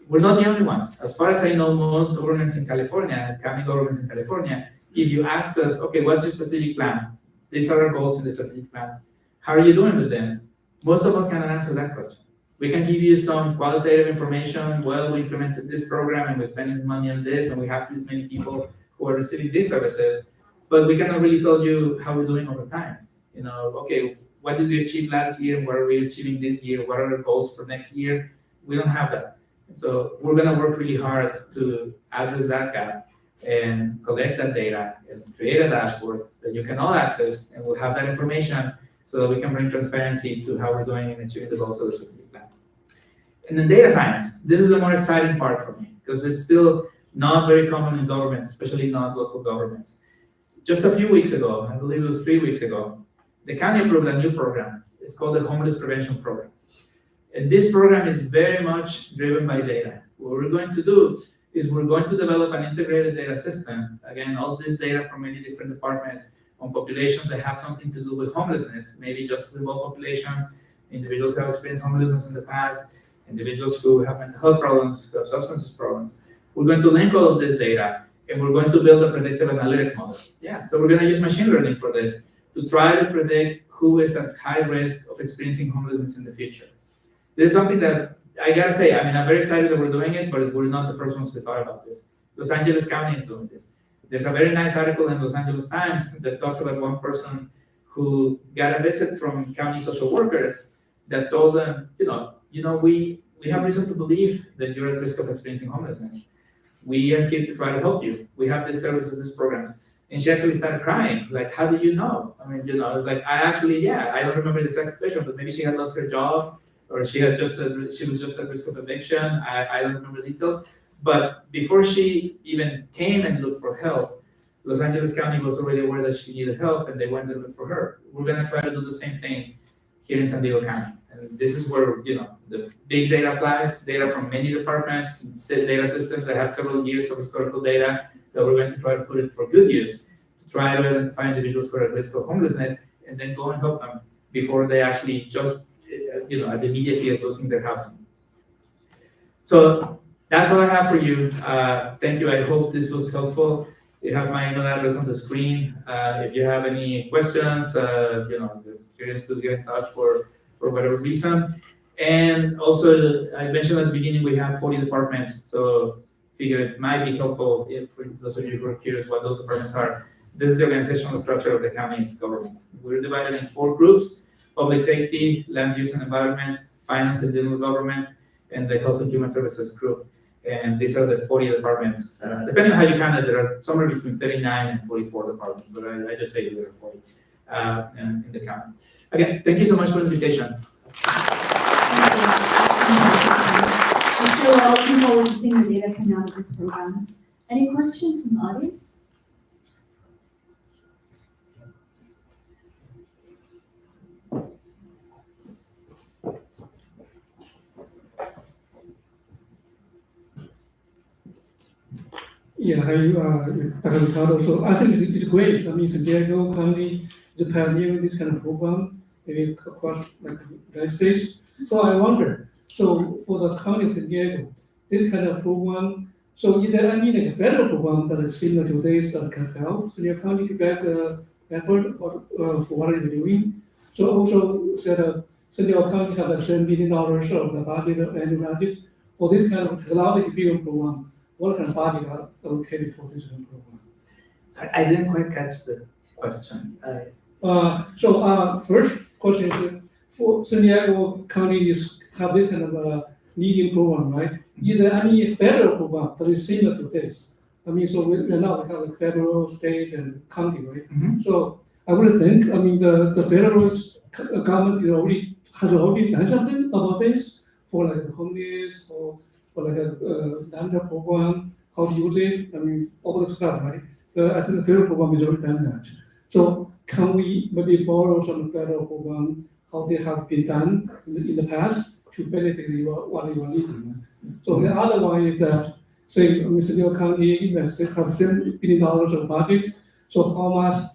we're not the only ones. As far as I know, most governments in California, county governments in California, if you ask us, okay, what's your strategic plan? These are our goals in the strategic plan. How are you doing with them? Most of us cannot answer that question. We can give you some qualitative information. Well, we implemented this program and we're spending money on this and we have this many people who are receiving these services, but we cannot really tell you how we're doing over time. Okay, what did we achieve last year? What are we achieving this year? What are our goals for next year? We don't have that. So we're going to work really hard to address that gap and collect that data and create a dashboard that you can all access, and we'll have that information so that we can bring transparency to how we're doing in achieving the goals of the strategic plan. And then data science. This is the more exciting part for me because it's still not very common in government, especially not local governments. Just a few weeks ago, I believe it was 3 weeks ago, the county approved a new program. It's called the Homeless Prevention Program. And this program is very much driven by data. What we're going to do is we're going to develop an integrated data system. Again, all this data from many different departments on populations that have something to do with homelessness, maybe just small populations, individuals who have experienced homelessness in the past, individuals who have mental health problems, who have substance use problems. We're going to link all of this data, and we're going to build a predictive analytics model. So we're going to use machine learning for this to try to predict who is at high risk of experiencing homelessness in the future. This is something that I gotta say, I'm very excited that we're doing it, but we're not the first ones who thought about this. Los Angeles County is doing this. There's a very nice article in Los Angeles Times that talks about one person who got a visit from county social workers that told them, we have reason to believe that you're at risk of experiencing homelessness. We are here to try to help you. We have these services, these programs. And she actually started crying, like, how did you know? It's like, I don't remember the exact situation, but maybe she had lost her job, or she was just at risk of eviction. I don't remember details. But before she even came and looked for help, Los Angeles County was already aware that she needed help, and they went and looked for her. We're going to try to do the same thing here in San Diego County. And this is where, the big data applies, data from many departments, data systems that have several years of historical data that we're going to try to put it for good use, to try to identify individuals who are at risk of homelessness, and then go and help them before they actually just, at the immediacy of losing their housing. So that's all I have for you. Thank you. I hope this was helpful. You have my email address on the screen. If you have any questions, curious to get in touch for whatever reason. And also, I mentioned at the beginning, we have 40 departments, so figure it might be helpful if for those of you who are curious what those departments are. This is the organizational structure of the county's government. We're divided in 4 groups: public safety, land use and environment, finance and general government, and the health and human services group. And these are the 40 departments. Depending on how you count it, there are somewhere between 39 and 44 departments, but I just say there are 40 in the county. Again, thank you so much for the invitation. I'm sure we're all looking forward to seeing the data coming out of these programs. Any questions from the audience? Yeah, Dr. Ricardo. So I think it's great. I mean, San Diego County is pioneering this kind of program, maybe across like the United States. So I wonder, so for the county of San Diego, this kind of program, so is there any like federal program that is similar to this that can help San Diego County to get the effort for what you're doing? So also said San Diego County have like $7 billion of the budget, annual budget for this kind of technology building program. What kind of budget are allocated for this kind of program? Sorry, I didn't quite catch the question. First question is, for San Diego County have this kind of a leading program, right? Is there any federal program that is similar to this? I mean, so we now have like federal, state, and county, right? Mhm. So I would think, I mean, the federal government has already done something about this for like the homeless, for like a land program, how to use it, I mean, all the stuff, right? I think the federal program is already done that. So can we maybe borrow some federal program, how they have been done in the past to benefit what you are needing? So the other one is that, say, San Diego County have $7 billion of budget, so how much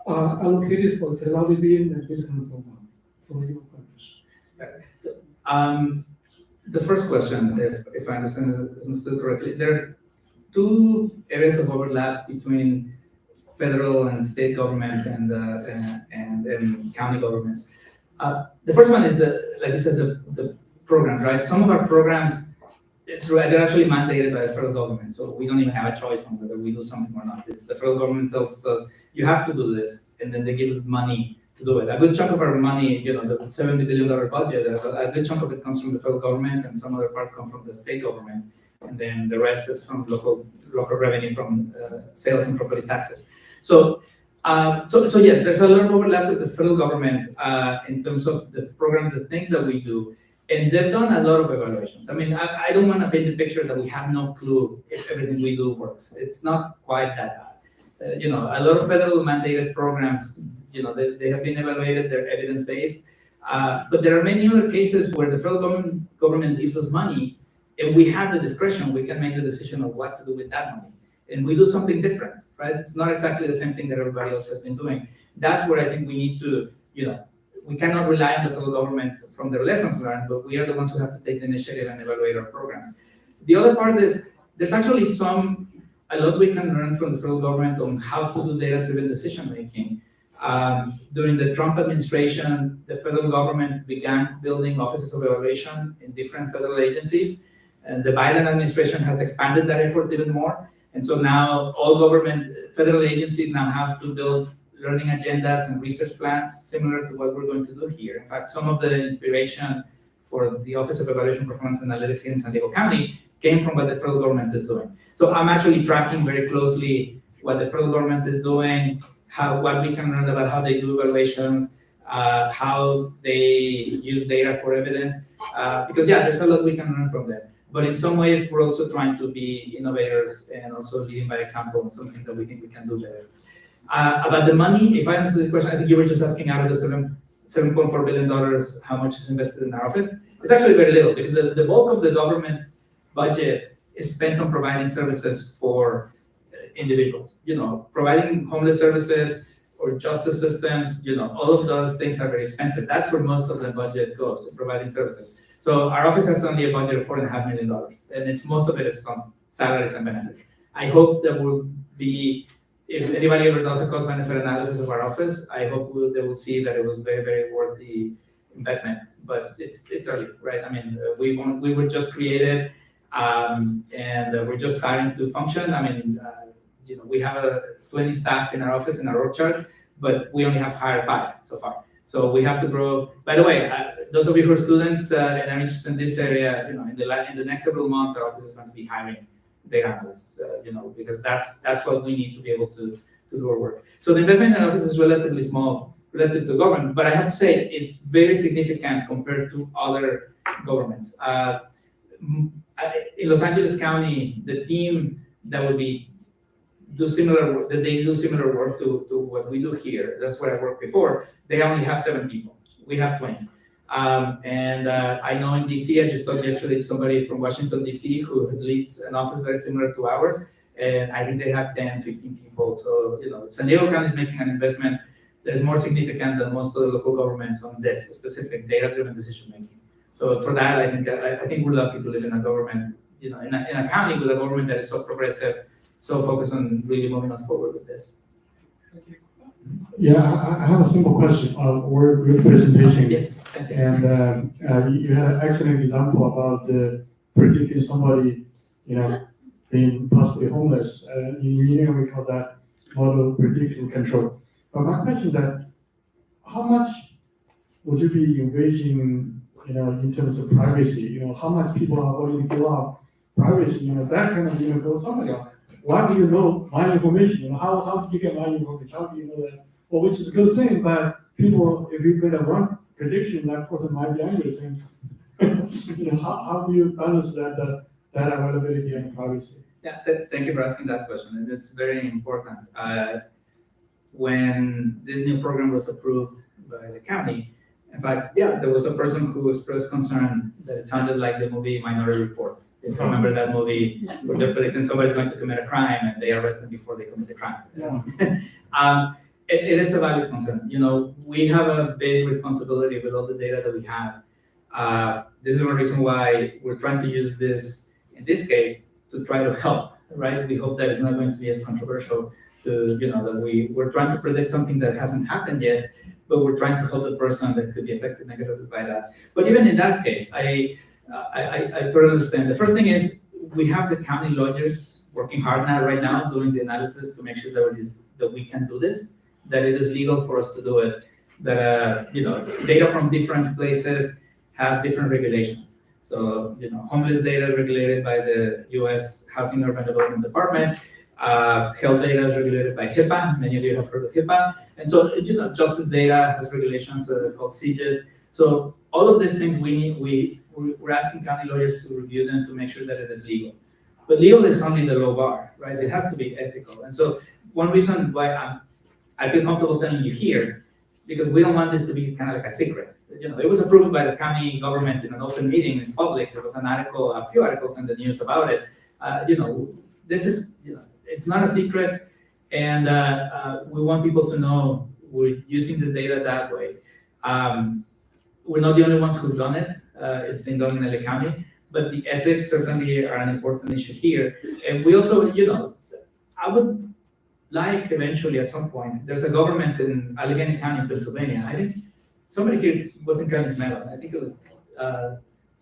are allocated for technology building and this kind of program for your purpose? The first question, if I understood correctly, there are 2 areas of overlap between federal and state government and county governments. The first one is like you said, the programs, right? Some of our programs, they're actually mandated by the federal government, so we don't even have a choice on whether we do something or not. The federal government tells us, you have to do this, and then they give us money to do it. A good chunk of our money, the $70 billion budget, a good chunk of it comes from the federal government, and some other parts come from the state government, and then the rest is from local revenue from sales and property taxes. So yes, there's a lot of overlap with the federal government in terms of the programs, the things that we do, and they've done a lot of evaluations. I mean, I don't want to paint the picture that we have no clue if everything we do works. It's not quite that bad. A lot of federal mandated programs, they have been evaluated, they're evidence-based, but there are many other cases where the federal government gives us money, and we have the discretion, we can make the decision of what to do with that money. And we do something different, right? It's not exactly the same thing that everybody else has been doing. That's where I think we need to, we cannot rely on the federal government from their lessons learned, but we are the ones who have to take the initiative and evaluate our programs. The other part is, there's actually a lot we can learn from the federal government on how to do data-driven decision-making. During the Trump administration, the federal government began building offices of evaluation in different federal agencies, and the Biden administration has expanded that effort even more. And so now all federal agencies now have to build learning agendas and research plans similar to what we're going to do here. In fact, some of the inspiration for the Office of Evaluation Performance Analytics here in San Diego County came from what the federal government is doing. So I'm actually tracking very closely what the federal government is doing, what we can learn about how they do evaluations, how they use data for evidence, because there's a lot we can learn from them. But in some ways, we're also trying to be innovators and also leading by example on some things that we think we can do better. About the money, if I answer the question, I think you were just asking out of the $7.4 billion, how much is invested in our office? It's actually very little, because the bulk of the government budget is spent on providing services for individuals. Providing homeless services or justice systems, all of those things are very expensive. That's where most of the budget goes, in providing services. So our office has only a budget of $4.5 million, and most of it is on salaries and benefits. I hope that will be, if anybody ever does a cost-benefit analysis of our office, I hope they will see that it was very, very worth the investment, but it's early, right? I mean, we were just created, and we're just starting to function. I mean, we have 20 staff in our office in our org chart, but we only have hired 5 so far. So we have to grow. By the way, those of you who are students and are interested in this area, in the next several months, our office is going to be hiring data analysts, because that's what we need to be able to do our work. So the investment in our office is relatively small relative to government, but I have to say it's very significant compared to other governments. In Los Angeles County, the team that would do similar work to what we do here. That's where I worked before. They only have 7 people. We have 20. And I know in DC, I just talked yesterday to somebody from Washington, DC, who leads an office very similar to ours. And I think they have 10, 15 people. So, San Diego County is making an investment that is more significant than most of the local governments on this specific data-driven decision-making. So for that, I think we're lucky to live in a government, in a county with a government that is so progressive, so focused on really moving us forward with this. Yeah, I have a simple question. Great presentation. Yes, thank you. And you had an excellent example about predicting somebody, being possibly homeless. In engineering, we call that model prediction control. But my question is that, how much would you be engaging, in terms of privacy? How much people are willing to give up privacy? That kind of, goes somebody else. Why do you know my information? How do you get my information? How do you know that? Well, which is a good thing, but people, if you get a wrong prediction, that person might be angry saying, how do you balance that availability and privacy? Yeah, thank you for asking that question. And it's very important. When this new program was approved by the county, in fact, there was a person who expressed concern that it sounded like the movie Minority Report. If you remember that movie, where they're predicting somebody's going to commit a crime and they arrest them before they commit the crime. Yeah. It is a valid concern. We have a big responsibility with all the data that we have. This is one reason why we're trying to use this, in this case, to try to help, right? We hope that it's not going to be as controversial that we're trying to predict something that hasn't happened yet, but we're trying to help the person that could be affected negatively by that. But even in that case, I totally understand. The first thing is we have the county lawyers working hard right now doing the analysis to make sure that we can do this, that it is legal for us to do it, that data from different places have different regulations. So homeless data is regulated by the U.S. Housing and Urban Development Department. Health data is regulated by HIPAA. Many of you have heard of HIPAA. And so justice data has regulations called CJIS. So all of these things we're asking county lawyers to review them to make sure that it is legal. But legal is only the low bar, right? It has to be ethical. And so one reason why I feel comfortable telling you here, because we don't want this to be kind of like a secret. It was approved by the county government in an open meeting. It's public. There was a few articles in the news about it. This is, it's not a secret, and we want people to know we're using the data that way. We're not the only ones who've done it. It's been done in LA County, but the ethics certainly are an important issue here. And we also, I would like eventually at some point, there's a government in Allegheny County, Pennsylvania. I think somebody here was in Carnegie Mellon. I think it was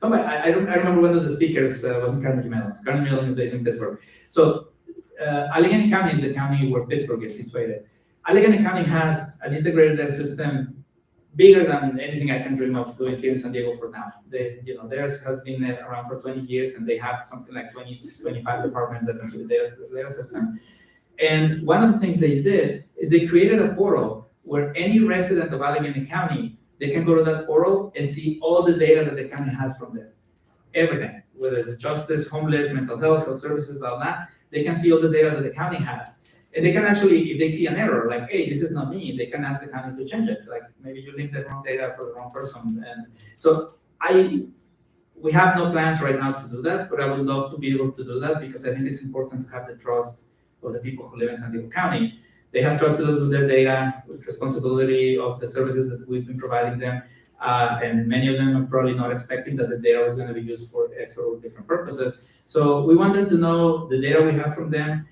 somebody, I remember one of the speakers was in Carnegie Mellon. Carnegie Mellon is based in Pittsburgh. So Allegheny County is the county where Pittsburgh is situated. Allegheny County has an integrated data system bigger than anything I can dream of doing here in San Diego for now. Theirs has been around for 20 years, and they have something like 20, 25 departments that contribute data to the data system. And one of the things they did is they created a portal where any resident of Allegheny County, they can go to that portal and see all the data that the county has from there. Everything, whether it's justice, homeless, mental health, health services, blah, blah, they can see all the data that the county has. And they can actually, if they see an error, like, hey, this is not me, they can ask the county to change it. Like, maybe you linked the wrong data for the wrong person. And so we have no plans right now to do that, but I would love to be able to do that because I think it's important to have the trust of the people who live in San Diego County. They have trusted us with their data, with responsibility of the services that we've been providing them. And many of them are probably not expecting that the data was going to be used for X or different purposes. So we want them to know the data we have from them.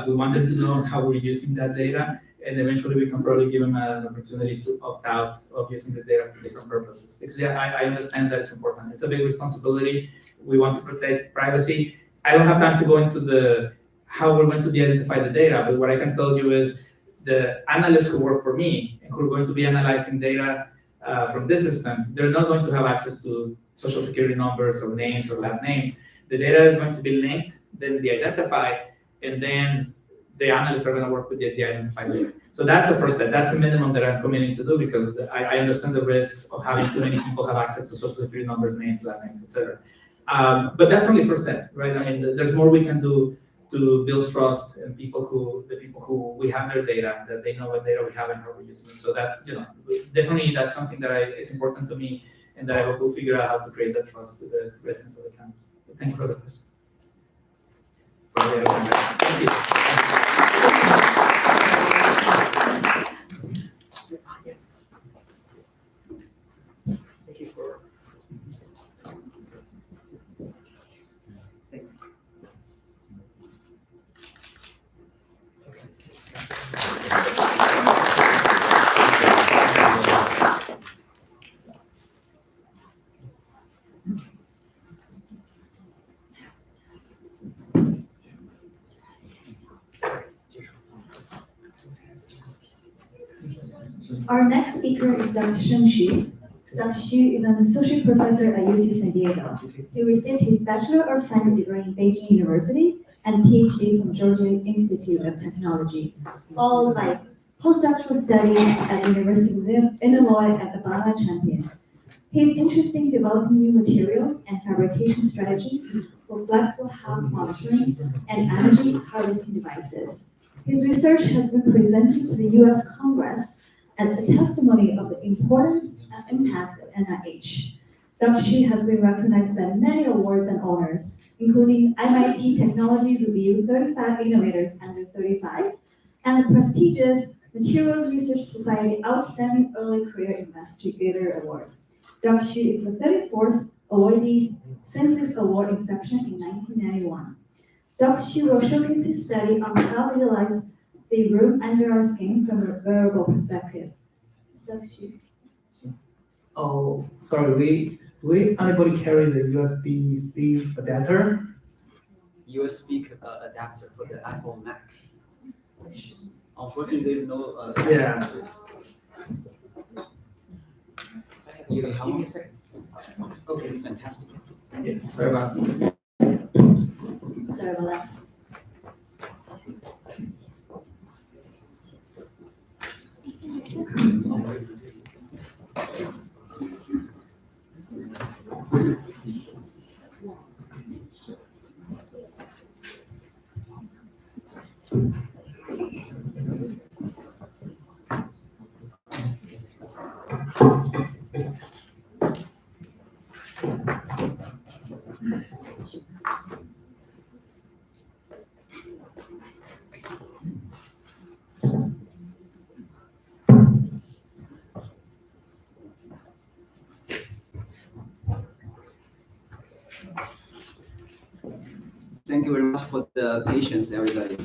We want them to know how we're using that data. and eventually we can probably give them an opportunity to opt out of using the data for different purposes. Because yeah, I understand that it's important. It's a big responsibility. We want to protect privacy. I don't have time to go into how we're going to de-identify the data, but what I can tell you is the analysts who work for me and who are going to be analyzing data from these systems, they're not going to have access to social security numbers or names or last names. The data is going to be linked, then de-identified, and then the analysts are going to work with the de-identified data. So that's the first step. That's the minimum that I'm committing to do because I understand the risks of having too many people have access to social security numbers, names, last names, etc. But that's only the first step, right? I mean, there's more we can do to build trust in the people who we have their data, that they know what data we have and how we're using it. So that, definitely that's something that is important to me, and that I hope we'll figure out how to create that trust with the residents of the county. Thank you for the question. Thank you. Thank you for. Thanks. Our next speaker is Dr. Sheng Xu. Dr. Xu is an associate professor at UC San Diego. He received his Bachelor of Science degree in Beijing University and PhD from Georgia Institute of Technology, followed by postdoctoral studies at the University of Illinois at Urbana-Champaign. He's interested in developing new materials and fabrication strategies for flexible health monitoring and energy harvesting devices. His research has been presented to the U.S. Congress as a testimony of the importance and impact of NIH. Dr. Xu has been recognized by many awards and honors, including MIT Technology Review 35 Innovators Under 35, and the prestigious Materials Research Society Outstanding Early Career Investigator Award. Dr. Xu is the 34th awardee since this award inception in 1991. Dr. Xu will showcase his study on how to utilize the room under our skin from a wearable perspective. Dr. Xu. Oh, sorry. We anybody carry the USB-C adapter? USB adapter for the Apple Mac. Unfortunately, there's no. Yeah. You can have one. Okay. Fantastic. Yeah. Sorry about that. Sorry about that. Thank you very much for the patience, everybody.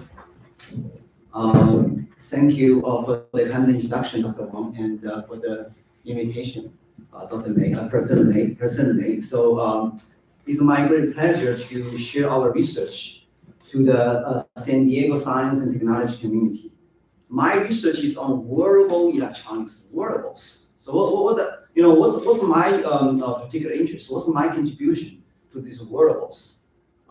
Thank you for the kind introduction, Dr. Wang, and for the invitation, Dr. May, President May. So it's my great pleasure to share our research to the San Diego science and technology community. My research is on wearable electronics, wearables. So what's my particular interest? What's my contribution to these wearables?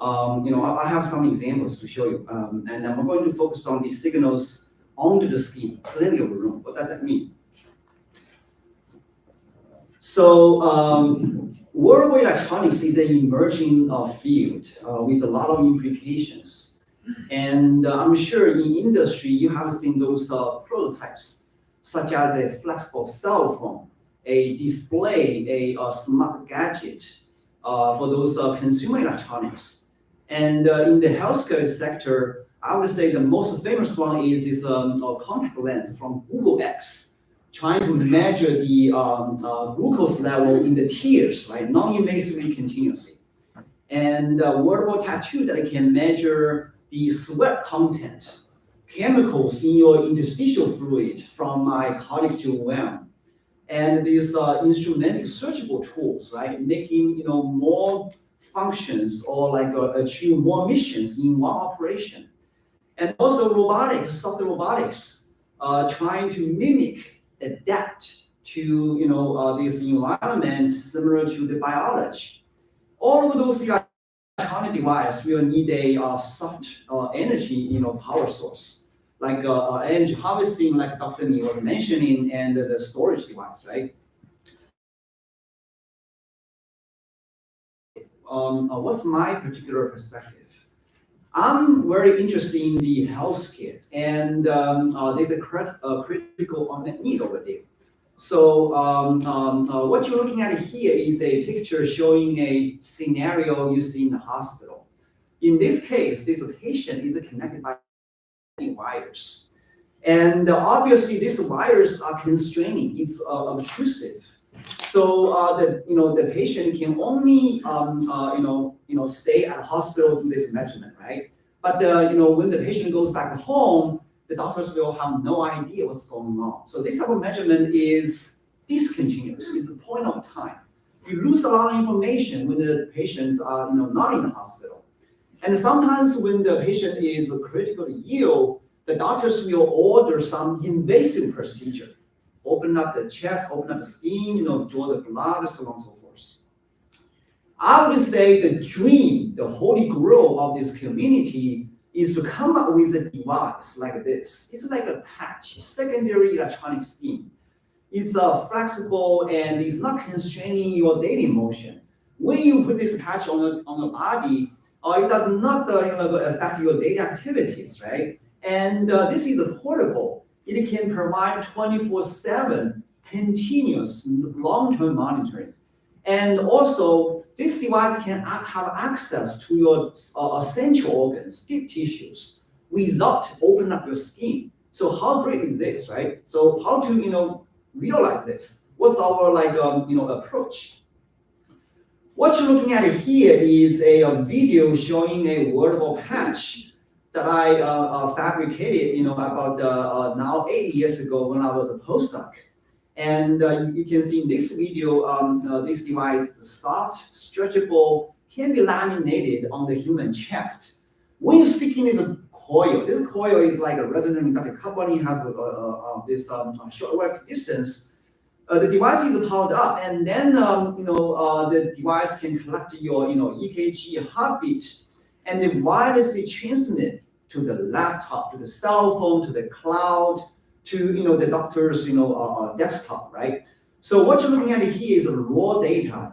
I have some examples to show you, and I'm going to focus on the signals onto the skin, plenty of room. What does that mean? So wearable electronics is an emerging field with a lot of implications. And I'm sure in industry, you have seen those prototypes, such as a flexible cell phone, a display, a smart gadget for those consumer electronics. And in the healthcare sector, I would say the most famous one is this contact lens from Google X, trying to measure the glucose level in the tears, right, non-invasively, continuously. And wearable tattoo that can measure the sweat content, chemicals in your interstitial fluid from my colleague Joe Wang. And these instrumentic surgical tools, right, making more functions or like achieve more missions in one operation. And also robotics, software robotics, trying to mimic, adapt to this environment similar to the biology. All of those electronic devices will need a soft energy power source, like energy harvesting, like Dr. Ni was mentioning, and the storage device, right? What's my particular perspective? I'm very interested in the healthcare, and there's a critical unmet need over there. So what you're looking at here is a picture showing a scenario you see in the hospital. In this case, this patient is connected by wires. And obviously, these wires are constraining, it's obtrusive. So the patient can only stay at the hospital to do this measurement, right? But when the patient goes back home, the doctors will have no idea what's going on. So this type of measurement is discontinuous. It's a point of time. You lose a lot of information when the patients are not in the hospital. And sometimes when the patient is critically ill, the doctors will order some invasive procedure. Open up the chest, open up the skin, draw the blood, so on and so forth. I would say the dream, the holy grail of this community is to come up with a device like this. It's like a patch, secondary electronic skin. It's flexible and it's not constraining your daily motion. When you put this patch on the body, it does not affect your daily activities, right? And this is portable. It can provide 24/7 continuous long-term monitoring. And also, this device can have access to your essential organs, deep tissues, without opening up your skin. So how great is this, right? So how to realize this? What's our approach? What you're looking at here is a video showing a wearable patch that I fabricated, about now 8 years ago when I was a postdoc. And you can see in this video, this device is soft, stretchable, can be laminated on the human chest. When you stick in this coil is like a resonant conductor coupled, has this short wave distance. The device is powered up, and then the device can collect your EKG heartbeat, and then wirelessly transmit to the laptop, to the cell phone, to the cloud, to the doctor's desktop, right? So what you're looking at here is raw data.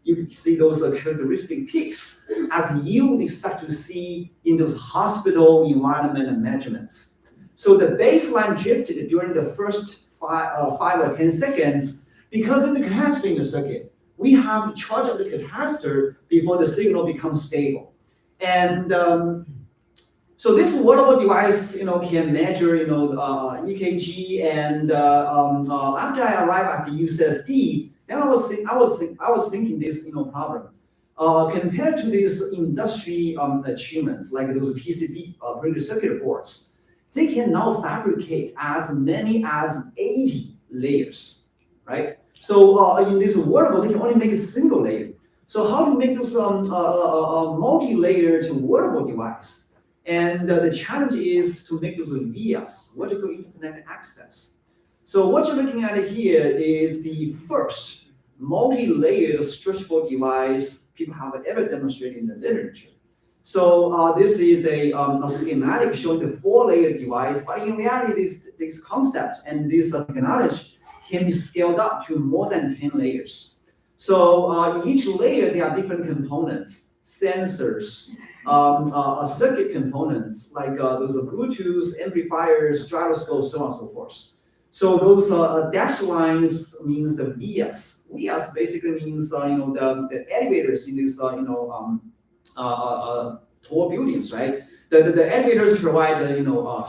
You can see those characteristic peaks as you would expect to see in those hospital environment measurements. So the baseline drifted during the first 5 or 10 seconds because there's a capacitor in the circuit. We have to charge up the capacitor before the signal becomes stable. And so this wearable device, can measure, EKG. And after I arrived at the UCSD, then I was thinking this, problem. Compared to these industry achievements, like those PCB printed circuit boards, they can now fabricate as many as 80 layers, right? So in this wearable, they can only make a single layer. So how to make those multi-layered wearable device? And the challenge is to make those VIAs, vertical interconnect access. So what you're looking at here is the first multi-layered stretchable device people have ever demonstrated in the literature. So this is a schematic showing the 4-layer device, but in reality, this concept and this technology can be scaled up to more than 10 layers. So in each layer, there are different components, sensors, circuit components, like those Bluetooth, amplifiers, gyroscopes, so on and so forth. So those dashed lines means the VIAs. VIAs basically means the elevators in these tall buildings, right? The elevators provide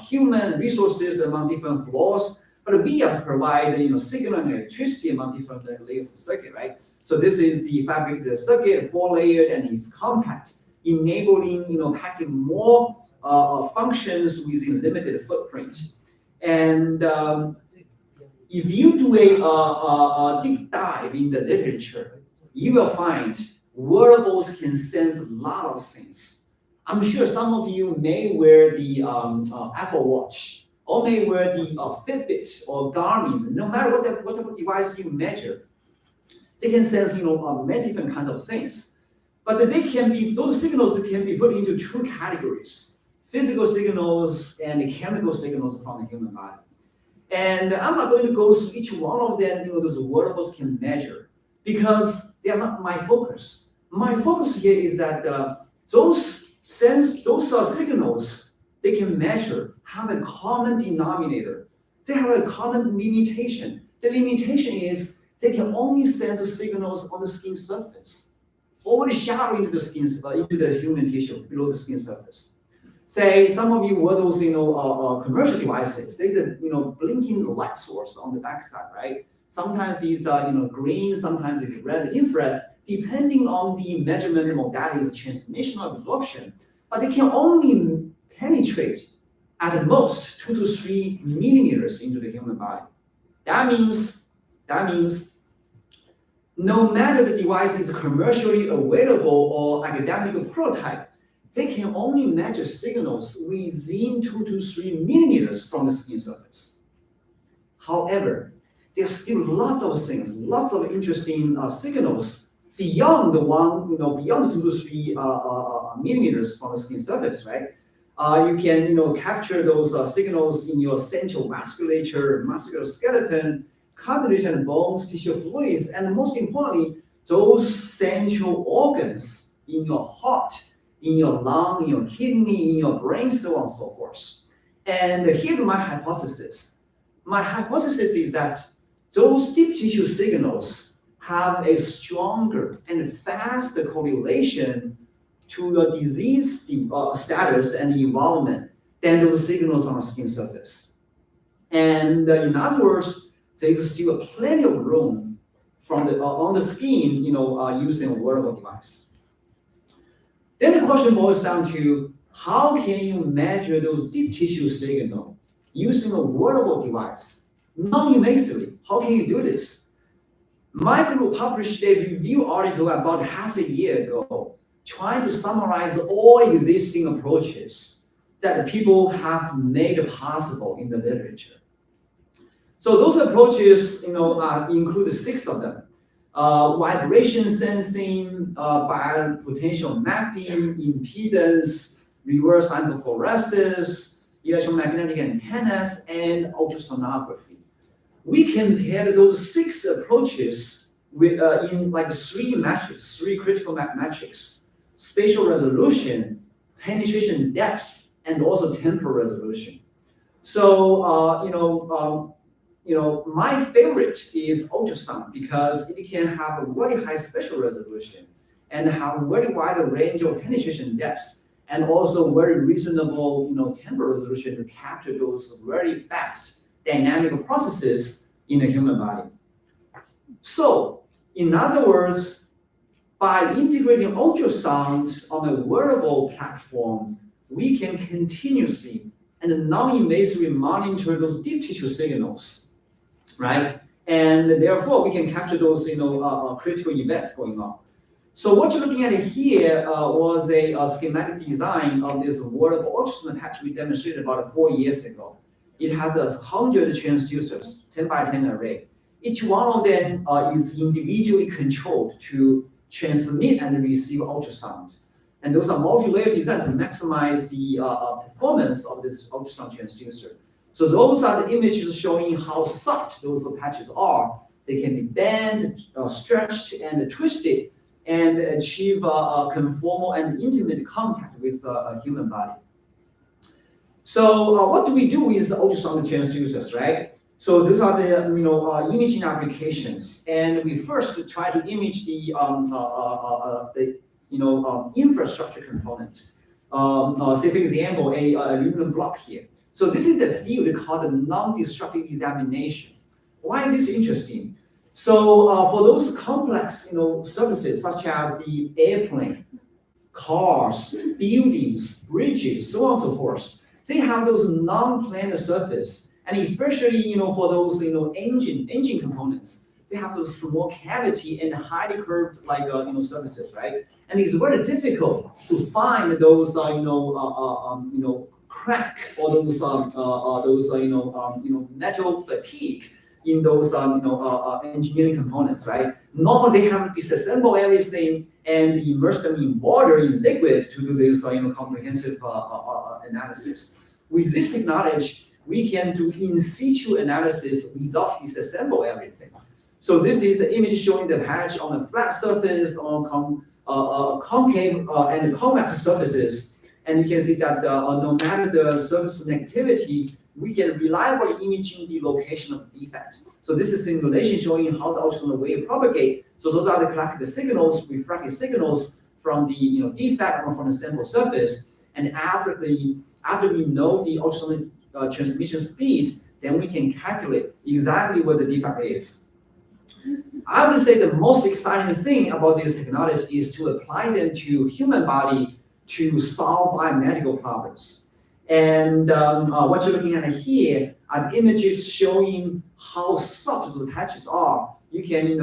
human resources among different floors, but the VIAs provide signal and electricity among different layers of the circuit, right? So this is the fabricated circuit, 4-layered, and it's compact, enabling packing more functions within limited footprint. And if you do a deep dive in the literature, you will find wearables can sense a lot of things. I'm sure some of you may wear the Apple Watch, or may wear the Fitbit or Garmin. No matter what type of device you measure, they can sense many different kinds of things. But those signals can be put into two categories: physical signals and chemical signals from the human body. And I'm not going to go through each one of them. Those wearables can measure, because they are not my focus. My focus here is that those signals they can measure have a common denominator. They have a common limitation. The limitation is they can only sense the signals on the skin surface, already shadow into the skin, into the human tissue below the skin surface. Say some of you wear those, commercial devices. There's a, blinking light source on the backside, right? Sometimes it's, green, sometimes it's red, infrared, depending on the measurement modality, the transmission or absorption. But they can only penetrate at the most 2 to 3 millimeters into the human body. That means no matter the device is commercially available or academic prototype, they can only measure signals within 2 to 3 millimeters from the skin surface. However, there's still lots of things, lots of interesting signals beyond the beyond 2 to 3 millimeters from the skin surface, right? You can, capture those signals in your central vasculature, muscular skeleton, cartilage and bones, tissue fluids, and most importantly, those central organs in your heart, in your lung, in your kidney, in your brain, so on and so forth. And here's my hypothesis. My hypothesis is that those deep tissue signals have a stronger and faster correlation to your disease status and involvement than those signals on the skin surface. And in other words, there's still plenty of room on the skin, using a wearable device. Then the question boils down to, how can you measure those deep tissue signals using a wearable device, non-invasively? How can you do this? My group published a review article about half a year ago, trying to summarize all existing approaches that people have made possible in the literature. So those approaches, include 6 of them: vibration sensing, biopotential mapping, impedance, reverse autophoresis, electromagnetic antennas, and ultrasonography. We compared those 6 approaches with in like 3 critical metrics: spatial resolution, penetration depth, and also temporal resolution. So my favorite is ultrasound, because it can have a very high spatial resolution and have a very wide range of penetration depths, and also very reasonable, temporal resolution to capture those very fast dynamic processes in the human body. So, in other words, by integrating ultrasound on a wearable platform, we can continuously and non-invasively monitor those deep tissue signals, right? And therefore, we can capture those, critical events going on. So what you're looking at here was a schematic design of this wearable ultrasound patch we demonstrated about 4 years ago. It has 100 transducers, 10 by 10 array. Each one of them is individually controlled to transmit and receive ultrasound. And those are multi-layer designed to maximize the performance of this ultrasound transducer. So those are the images showing how soft those patches are. They can be bent, stretched, and twisted, and achieve conformal and intimate contact with a human body. So what do we do with the ultrasound transducers, right? So those are the imaging applications, and we first try to image the infrastructure component. Say for example, a aluminum block here. So this is a field called the non-destructive examination. Why is this interesting? So for those complex surfaces such as the airplane, cars, buildings, bridges, so on and so forth. They have those non-planar surface, and especially for those engine components, they have those small cavity and highly curved surfaces, right? And it's very difficult to find those crack or those metal fatigue in those engineering components, right? Normally they have to disassemble everything and immerse them in water, in liquid, to do this comprehensive analysis. With this technology, we can do in situ analysis without disassemble everything. So this is the image showing the patch on a flat surface, on concave and convex surfaces. And you can see that no matter the surface negativity, we can reliably imaging the location of the defect. So this is simulation showing how the ultrasonic wave propagate. So those are the collected signals, refracted signals from the defect or from the sample surface. And after we know the ultrasonic transmission speed, then we can calculate exactly where the defect is. I would say the most exciting thing about this technology is to apply them to human body to solve biomedical problems. And what you're looking at here are images showing how soft the patches are. You can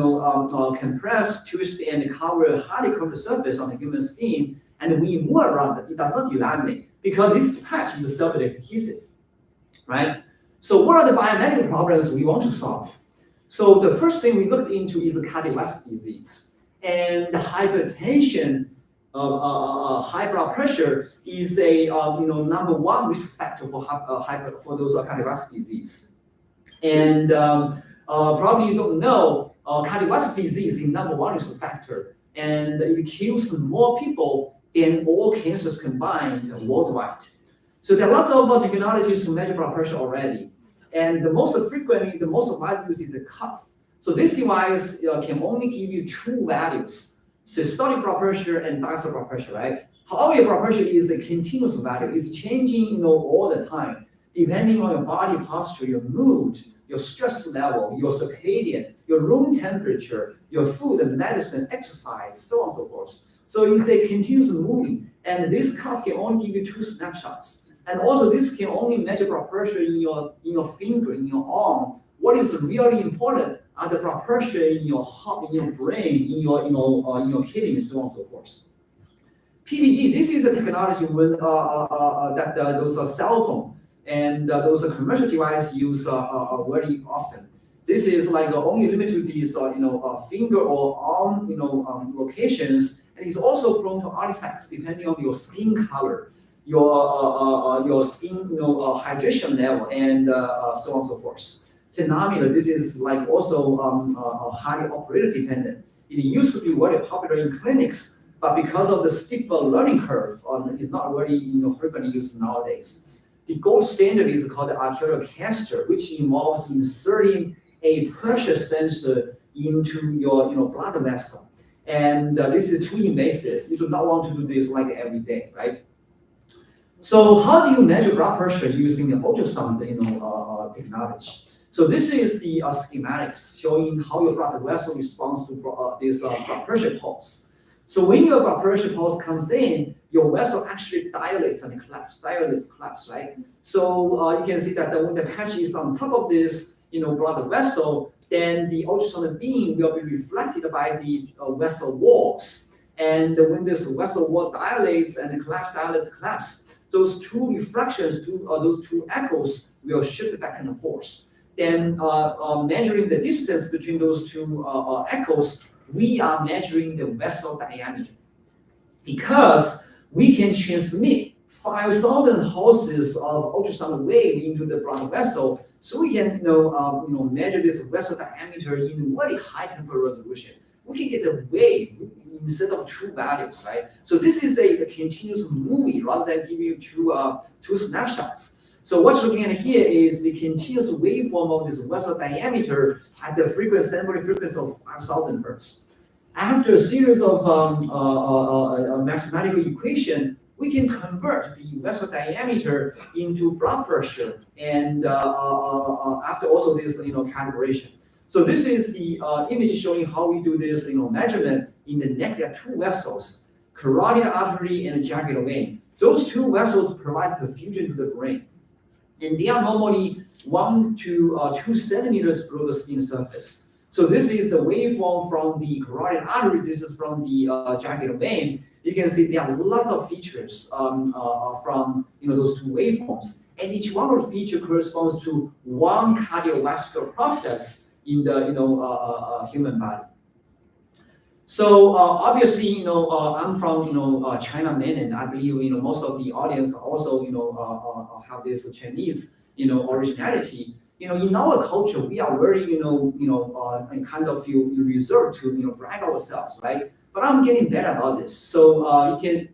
compress, twist, and cover a highly curved surface on the human skin, and we move around it. It does not delaminate because this patch is self-adhesive, right? So what are the biomedical problems we want to solve? So the first thing we looked into is the cardiovascular disease, and the hypertension, high blood pressure is a number one risk factor for those cardiovascular disease. And probably you don't know, cardiovascular disease is number one risk factor, and it kills more people than all cancers combined worldwide. So there are lots of technologies to measure blood pressure already. And the most widely used is the cuff. So this device can only give you two values: systolic blood pressure and diastolic blood pressure, right? However, your blood pressure is a continuous value. It's changing, all the time, depending on your body posture, your mood, your stress level, your circadian, your room temperature, your food and medicine, exercise, so on and so forth. So it's a continuous moving, and this cuff can only give you two snapshots. And also, this can only measure blood pressure in your finger, in your arm. What is really important are the blood pressure in your heart, in your brain, in your kidneys, so on and so forth. PPG, this is a technology with that those cell phone and those commercial devices use very often. This is like only limited to these finger or arm locations, and it's also prone to artifacts depending on your skin color, your skin hydration level, and so on and so forth. Tonometer, this is like also highly operator dependent. It used to be very popular in clinics, but because of the steep learning curve, it's not very frequently used nowadays. The gold standard is called the arterial catheter, which involves inserting a pressure sensor into your blood vessel, and this is too invasive. You do not want to do this like every day, right? So how do you measure blood pressure using the ultrasound technology? So this is the schematics showing how your blood vessel responds to this blood pressure pulse. So when your blood pressure pulse comes in, your vessel actually dilates and collapses, right? So you can see that when the patch is on top of this blood vessel, then the ultrasonic beam will be reflected by the vessel walls. And when this vessel wall dilates and collapse, those two reflections, those two echoes will shift back and forth. Then measuring the distance between those two echoes, we are measuring the vessel diameter. Because we can transmit 5,000 pulses of ultrasonic wave into the blood vessel, so we can measure this vessel diameter in very high temperature resolution. We can get a wave instead of two values, right? So this is a continuous movie rather than giving you two snapshots. So what you're looking at here is the continuous waveform of this vessel diameter at the sampling frequency of 5,000 hertz. After a series of mathematical equation, we can convert the vessel diameter into blood pressure, and after also this calibration. So this is the image showing how we do this measurement in the neck. There are two vessels. carotid artery and jugular vein. Those two vessels provide perfusion to the brain. And they are normally 1 to 2 centimeters below the skin surface. So this is the waveform from the carotid artery, this is from the jugular vein. You can see there are lots of features from those two waveforms. And each one of the features corresponds to one cardiovascular process in the human body. So obviously, I'm from China mainland. I believe most of the audience also have this Chinese originality. In our culture, we are very kind of feel reserved to brag ourselves, right? But I'm getting better about this. So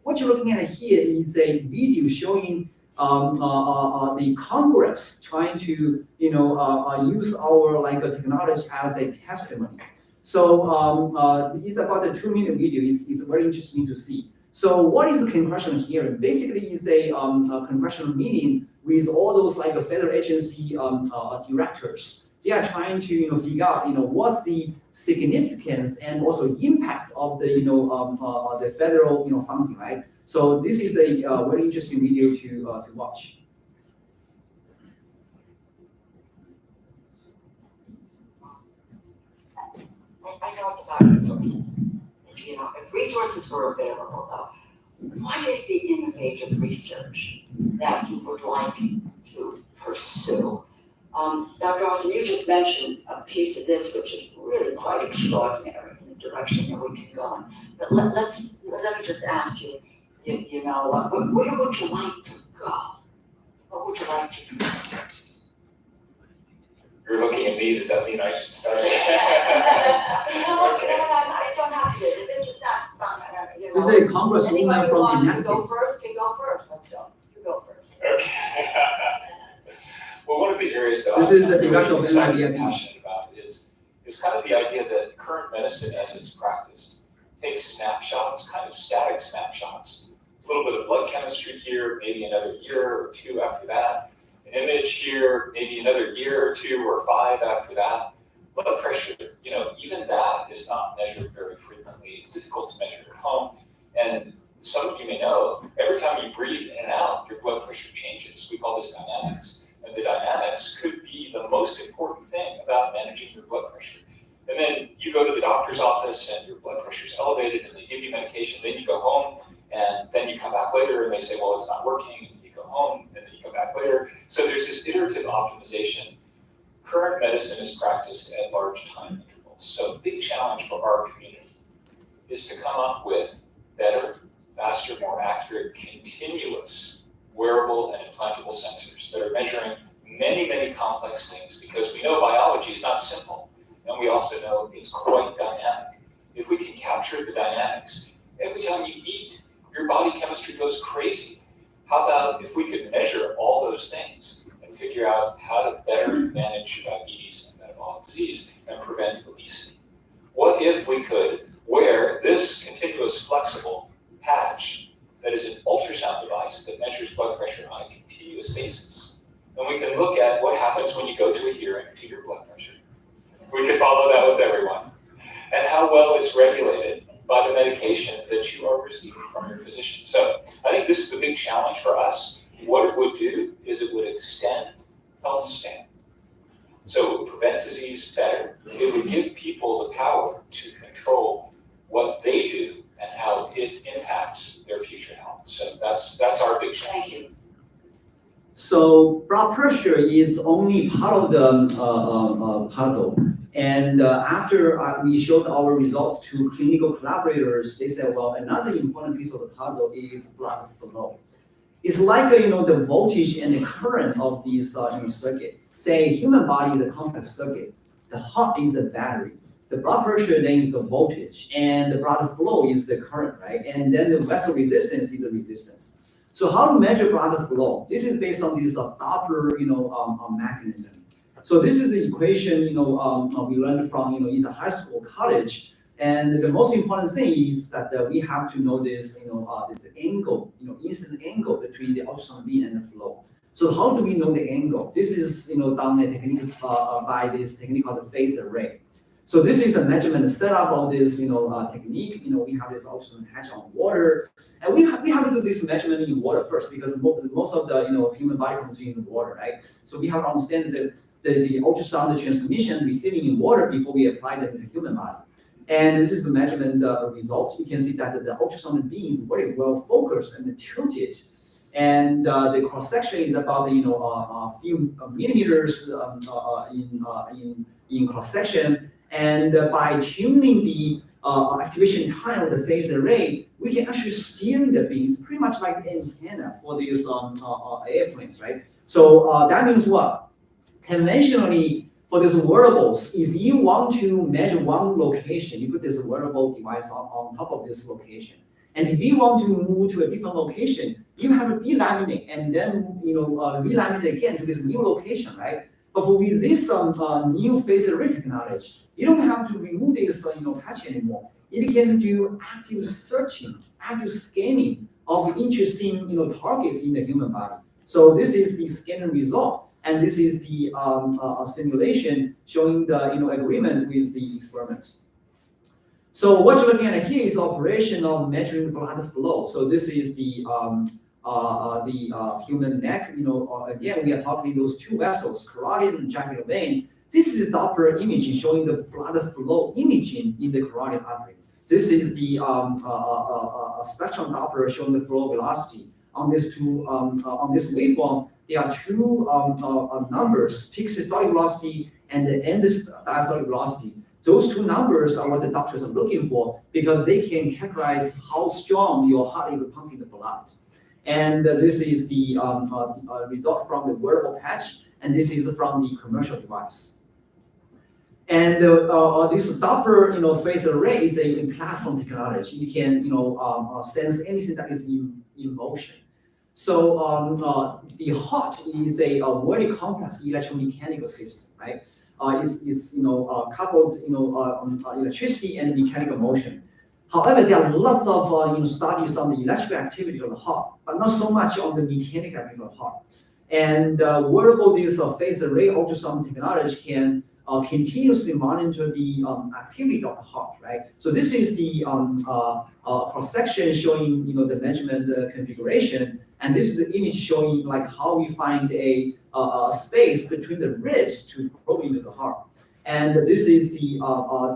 what you're looking at here is a video showing the Congress trying to use our technology as a testimony. So it's about a 2-minute video. It's very interesting to see. So what is the congressional hearing? Basically, it's a congressional meeting with all those federal agency directors. They are trying to figure out what's the significance and also impact of the federal funding, right? So this is a very interesting video to watch. I know it's about resources. If resources were available, though, what is the innovative research that you would like to pursue? Dr. Austin, you just mentioned a piece of this which is really quite extraordinary in the direction that we can go in. But let me just ask you, where would you like to go? What would you like to pursue? You're looking at me, does that mean I should start? No, I don't have to. This is not fun. This is a congresswoman Anybody who from wants to Connecticut. go first can go first. Let's go. You go first. Okay. Well, one of the areas that This I'm is the director really of excited and NIDIP. passionate about is kind of the idea that current medicine as it's practiced takes snapshots, kind of static snapshots, a little bit of blood chemistry here, maybe another year or 2 after that, an image here, maybe another year or 2 or 5 after that. Blood pressure, even that is not measured very frequently. It's difficult to measure at home. And some of you may know, every time you breathe in and out, your blood pressure changes. We call this dynamics. And the dynamics could be the most important thing about managing your blood pressure. And then you go to the doctor's office and your blood pressure is elevated and they give you medication. Then you go home and then you come back later and they say, well, it's not working. And you go home and then you come back later. So there's this iterative optimization. Current medicine is practiced at large time intervals. So the big challenge for our community is to come up with better, faster, more accurate, continuous wearable and implantable sensors that are measuring many, many complex things, because we know biology is not simple. And we also know it's quite dynamic. If we can capture the dynamics, every time you eat, your body chemistry goes crazy. How about if we could measure all those things and figure out how to better manage your diabetes and metabolic disease and prevent obesity? What if we could wear this continuous flexible patch that is an ultrasound device that measures blood pressure on a continuous basis? And we can look at what happens when you go to a hearing to your blood pressure. We can follow that with everyone. And how well it's regulated by the medication that you are receiving from your physician. So I think this is the big challenge for us. What it would do is it would extend health span. So it would prevent disease better. It would give people the power to control what they do and how it impacts their future health. So that's our big challenge. Thank you. So blood pressure is only part of the puzzle. And after we showed our results to clinical collaborators, they said, well, another important piece of the puzzle is blood flow. It's like the voltage and the current of these circuit. Say human body is a complex circuit. The heart is the battery. The blood pressure then is the voltage, and the blood flow is the current, right? And then the vessel resistance is the resistance. So how to measure blood flow? This is based on this Doppler, mechanism. So this is the equation, we learned from, either high school or college. And the most important thing is that we have to know this, this angle, instant angle between the ultrasound beam and the flow. So how do we know the angle? This is, done a technique by this technique called the phase array. So this is the measurement setup of this, technique. We have this ultrasound patch on water, and we have to do this measurement in water first because most of the, human body comes in water, right? So we have to understand the ultrasound transmission receiving in water before we apply them to the human body. And this is the measurement result. You can see that the ultrasound beam is very well focused and tilted. And the cross section is about a few millimeters in cross section. And by tuning the activation time of the phased array, we can actually steer the beams pretty much like antenna for these airplanes, right? So that means what? Conventionally, for these wearables, if you want to measure one location, you put this wearable device on top of this location. And if you want to move to a different location, you have to delaminate and then relaminate again to this new location, right? But with this new phased array technology, you don't have to remove this patch anymore. It can do active searching, active scanning of interesting targets in the human body. So this is the scanning result, and this is the simulation showing the agreement with the experiment. So what you're looking at here is operation of measuring blood flow. So this is the human neck. Again, we are talking those two vessels, carotid and jugular vein. This is Doppler imaging showing the blood flow imaging in the carotid artery. This is the spectrum Doppler showing the flow velocity. On this waveform, there are two numbers: peak systolic velocity and the end diastolic velocity. Those two numbers are what the doctors are looking for because they can characterize how strong your heart is pumping the blood. And this is the result from the wearable patch, and this is from the commercial device. And this Doppler, phased array is a platform technology. You can, sense anything that is in motion. So the heart is a very complex electromechanical system, right? It's coupled, electricity and mechanical motion. However, there are lots of studies on the electrical activity of the heart, but not so much on the mechanical activity of the heart. And wearable this phased array ultrasound technology can continuously monitor the activity of the heart, right? So this is the cross section showing the measurement configuration, and this is the image showing like how we find a space between the ribs to probe into the heart. And this is the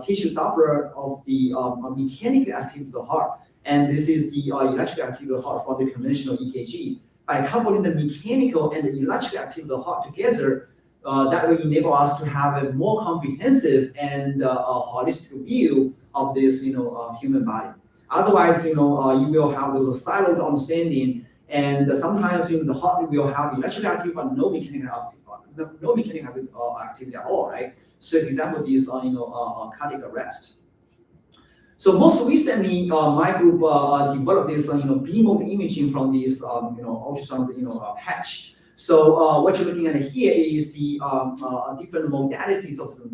tissue Doppler of the mechanical activity of the heart, and this is the electrical activity of the heart for the conventional EKG. By coupling the mechanical and the electrical activity of the heart together, that will enable us to have a more comprehensive and holistic view of this, human body. Otherwise, you will have those siloed understanding, and sometimes the heart will have electrical activity but no mechanical activity at all, right? So, for example, this cardiac arrest. So most recently, my group developed this beam mode imaging from this ultrasound patch. So what you're looking at here is the different modalities of the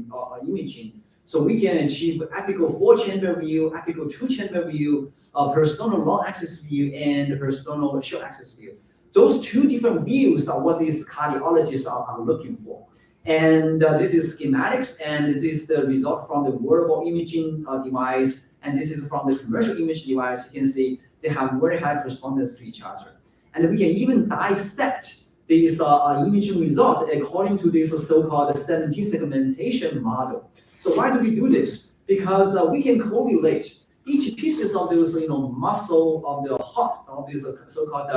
imaging. So we can achieve apical 4-chamber view, apical 2-chamber view, peristernal long-axis view, and peristernal short-axis view. Those two different views are what these cardiologists are looking for. And this is schematics, and this is the result from the wearable imaging device, and this is from the commercial image device. You can see they have very high correspondence to each other. And we can even dissect this imaging result according to this so-called 17 segmentation model. So why do we do this? Because we can correlate each pieces of those muscle of the heart, of this so-called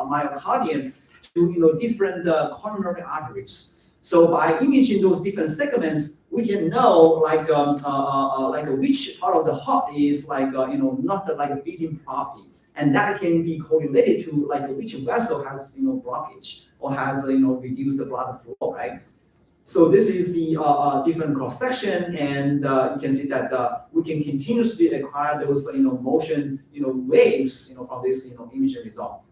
myocardium, to different coronary arteries. So by imaging those different segments, we can know like which part of the heart is not beating properly, and that can be correlated to which vessel has blockage or has reduced the blood flow, right? So this is the different cross section, and you can see that we can continuously acquire those motion waves from this imaging result,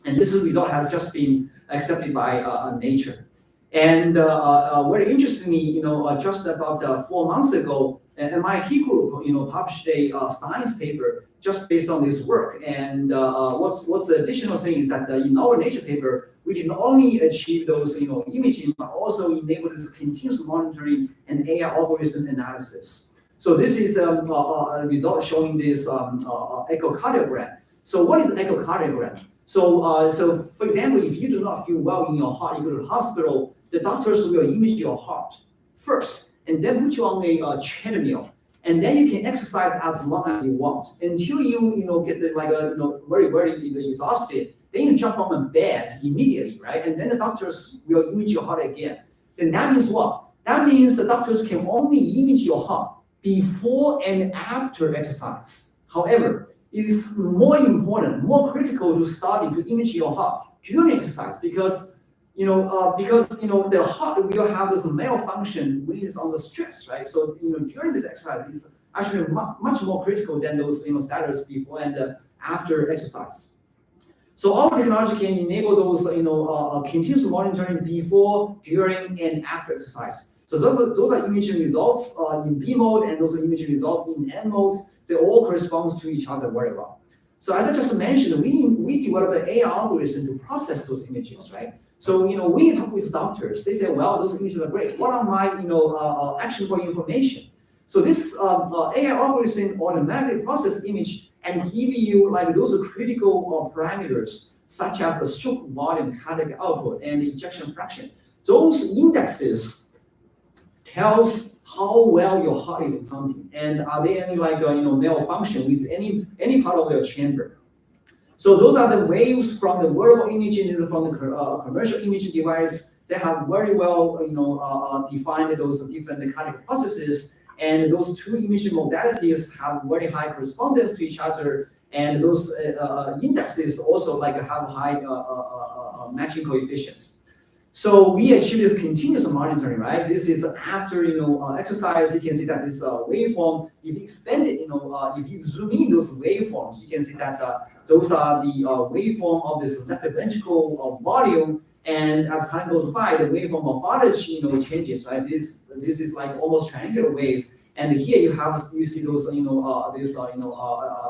and this result has just been accepted by Nature. And very interestingly, just about 4 months ago, an MIT group, published a science paper just based on this work. And what's the additional thing is that in our Nature paper, we can not only achieve those, imaging, but also enable this continuous monitoring and AI algorithm analysis. So this is a result showing this echocardiogram. So what is echocardiogram? So for example, if you do not feel well in your heart, you go to the hospital, the doctors will image your heart first, and then put you on a treadmill. And then you can exercise as long as you want until you get very, very exhausted. Then you jump on the bed immediately, right? And then the doctors will image your heart again. And that means what? That means the doctors can only image your heart before and after exercise. However, it is more important, more critical to study to image your heart during exercise because the heart will have this malfunction when it's under stress, right? So during this exercise is actually much more critical than those status before and after exercise. So our technology can enable those continuous monitoring before, during, and after exercise. So those are imaging results in B mode, and those are imaging results in N mode. They all correspond to each other very well. So as I just mentioned, we developed an AI algorithm to process those images, right? So when you talk with doctors, they say, well, those images are great. What are my actionable information? So this AI algorithm automatically processes image and give you those critical parameters such as the stroke volume, cardiac output, and the ejection fraction. Those indexes tells how well your heart is pumping, and are there any malfunction with any part of your chamber. So those are the waves from the wearable imaging and from the commercial imaging device. They have very well defined those different cardiac processes, and those two imaging modalities have very high correspondence to each other, and those indexes also have high matching coefficients. So we achieve this continuous monitoring, right? This is after exercise. You can see that this waveform, if you expand it, if you zoom in those waveforms, you can see that those are the waveform of this left ventricle volume. And as time goes by, the waveform morphology changes, right? This is almost triangular wave, and here you see those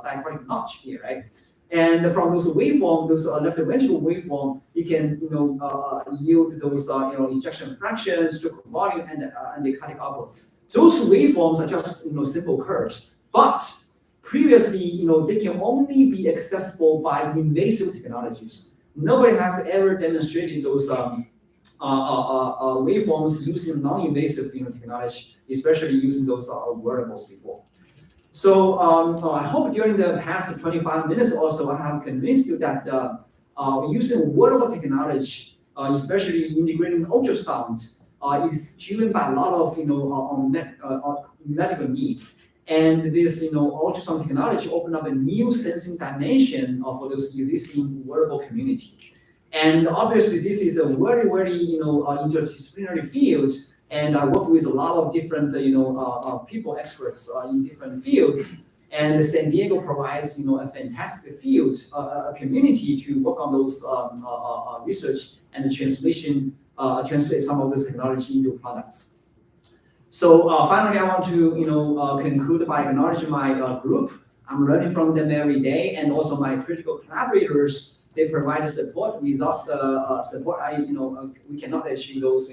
diachromatic notch here, right? And from those waveform, those left ventricle waveform, you can yield those ejection fractions, stroke volume, and the cardiac output. Those waveforms are just simple curves, but previously they can only be accessible by invasive technologies. Nobody has ever demonstrated those waveforms using non-invasive technology, especially using those wearables before. So I hope during the past 25 minutes or so, I have convinced you that using wearable technology, especially integrating ultrasound, is driven by a lot of medical needs. And this ultrasound technology opened up a new sensing dimension for those existing wearable community. And obviously, this is a very, very interdisciplinary field. And I work with a lot of different, people, experts in different fields. And San Diego provides, a fantastic field, a community to work on those research and translate some of this technology into products. So finally, I want to, conclude by acknowledging my group. I'm learning from them every day, and also my critical collaborators. They provide support. Without the support, we cannot achieve those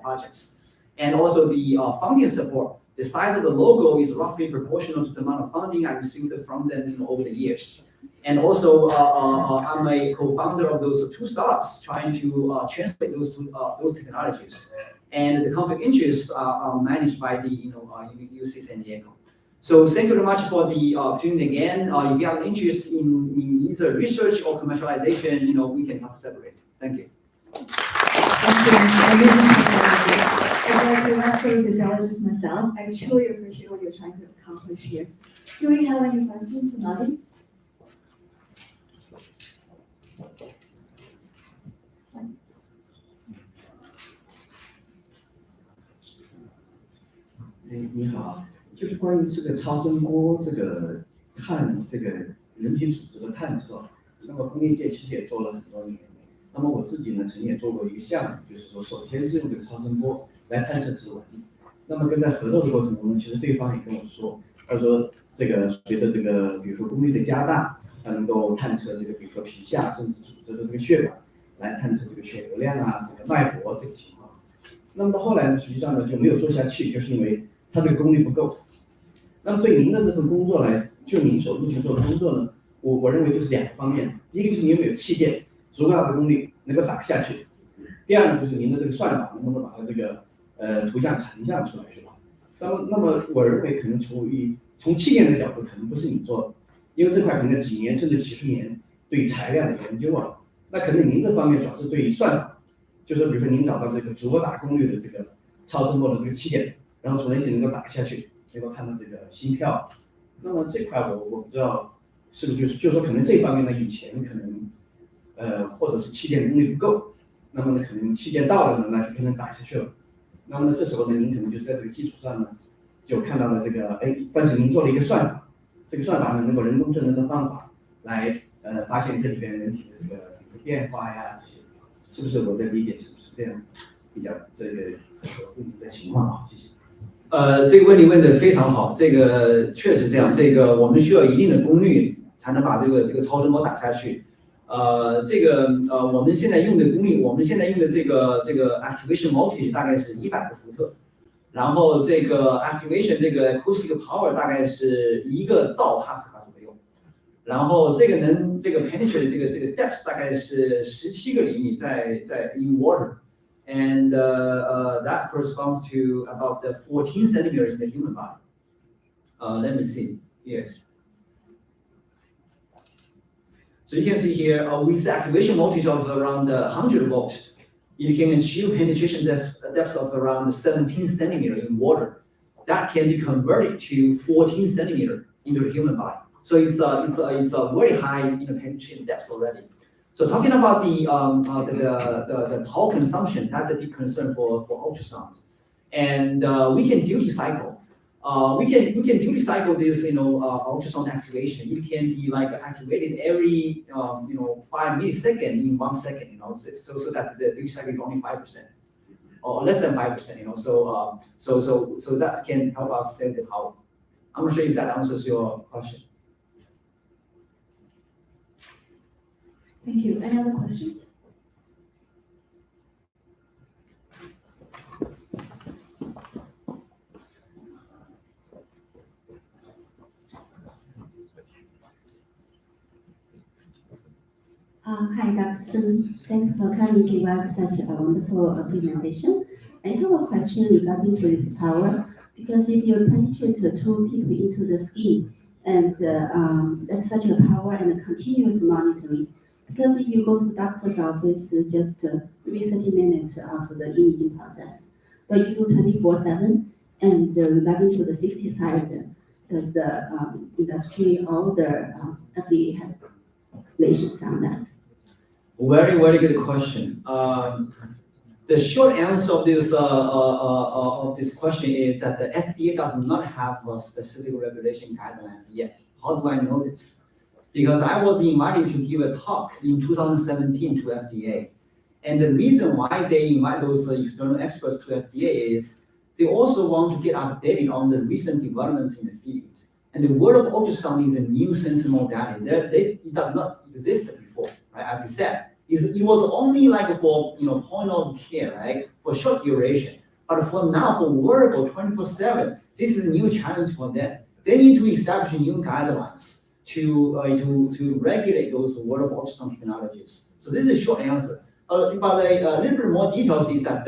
projects. And also the funding support. The size of the logo is roughly proportional to the amount of funding I received from them over the years. And also, I'm a co-founder of those two startups trying to translate those technologies. And the conflict interests are managed by the UC San Diego. So thank you very much for the opportunity again. If you have interest in either research or commercialization, we can talk separately. Thank you. Thank you. As a vascular physiologist myself, I truly appreciate what you're trying to accomplish here. Do we have any questions from the audience?你好，就是关于这个超声波看人体组织的探测，那么工业界其实也做了很多年。那么我自己呢，曾经也做过一个项目，就是说，首先是用这个超声波来探测指纹。那么跟在合作的过程中呢，其实对方也跟我说，他说这个随着这个比如说功率的加大，它能够探测这个比如说皮下甚至组织的这个血管，来探测这个血流量啊，这个脉搏这个情况。那么到后来呢，实际上呢就没有做下去，就是因为它这个功率不够。那么对您的这份工作来，就您所目前做的工作呢，我认为就是2个方面，一个就是您有没有器件足够大的功率能够打下去，第二呢就是您的这个算法能不能把它这个图像呈现出来，是吧？那么我认为可能从器件的角度可能不是你做的，因为这块可能几年甚至几十年对材料的研究啊，那可能您这方面主要是对于算法，就是比如说您找到这个足够大功率的这个超声波的这个器件，然后从人体能够打下去，能够看到这个心跳，那么这块我不知道是不是就是说可能这方面呢以前可能或者是器件功率不够，那么呢可能器件到了呢那就可能打下去了，那么这时候呢您可能就是在这个基础上呢就看到了这个但是您做了一个算法，这个算法呢能够人工智能的方法来发现这里边人体的这个变化呀这些，是不是我的理解是不是这样比较这个合乎您的情况啊？谢谢。这个问题问得非常好，这个确实这样，这个我们需要一定的功率才能把这个超声波打下去。我们现在用的功率，我们现在用的这个 activation voltage 大概是100个伏特，然后这个 activation 这个 acoustic power 大概是1个兆帕斯卡左右，然后这个 penetrate 这个 depth 大概是17个厘米在 in water。And that corresponds to about the 14 centimeter in the human body. Let me see here. So you can see here with the activation voltage of around 100 volt, you can achieve penetration depth of around 17 centimeter in water. That can be converted to 14 centimeter into the human body. So it's a very high penetration depth already. So talking about the power consumption, that's a big concern for ultrasound. And we can duty cycle. We can duty cycle this ultrasound activation. It can be like activated every 5 milliseconds in 1 second. So that the duty cycle is only 5% or less than 5%. So that can help us save the power. I'm not sure if that answers your question. Thank you. Any other questions? Hi, Dr. Sun. Thanks for coming to give us such a wonderful presentation. I have a question regarding to this power, because if you penetrate too deeply into the skin, and that's such a power and continuous monitoring, because if you go to doctor's office, just maybe 30 minutes of the imaging process, but you do 24/7, and regarding to the safety side, does the industry or the FDA have regulations on that? Very, very good question. The short answer of this question is that the FDA does not have a specific regulation guidelines yet. How do I know this? Because I was invited to give a talk in 2017 to FDA. And the reason why they invite those external experts to FDA is they also want to get updated on the recent developments in the field. And the world of ultrasound is a new sensing modality. It does not exist before, right? As you said, it was only like for point of care, right? For short duration. But for now, for wearable 24/7, this is a new challenge for them. They need to establish new guidelines to regulate those wearable ultrasound technologies. So this is a short answer. But a little bit more details is that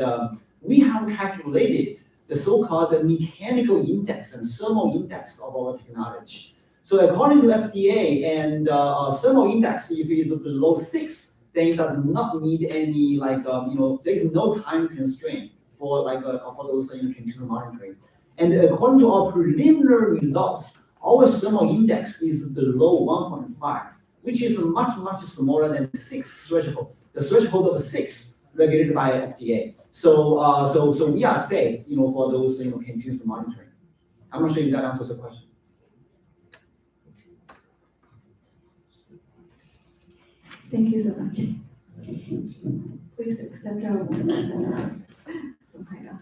we have calculated the so-called mechanical index and thermal index of our technology. So according to FDA and thermal index, if it is below 6, then it does not need any there is no time constraint for those continuous monitoring. And according to our preliminary results, our thermal index is below 1.5, which is much, much smaller than the 6 threshold. The threshold of 6 regulated by FDA. So we are safe, for those continuous monitoring. I'm not sure if that answers the question. Thank you so much. Please accept our award from Haida.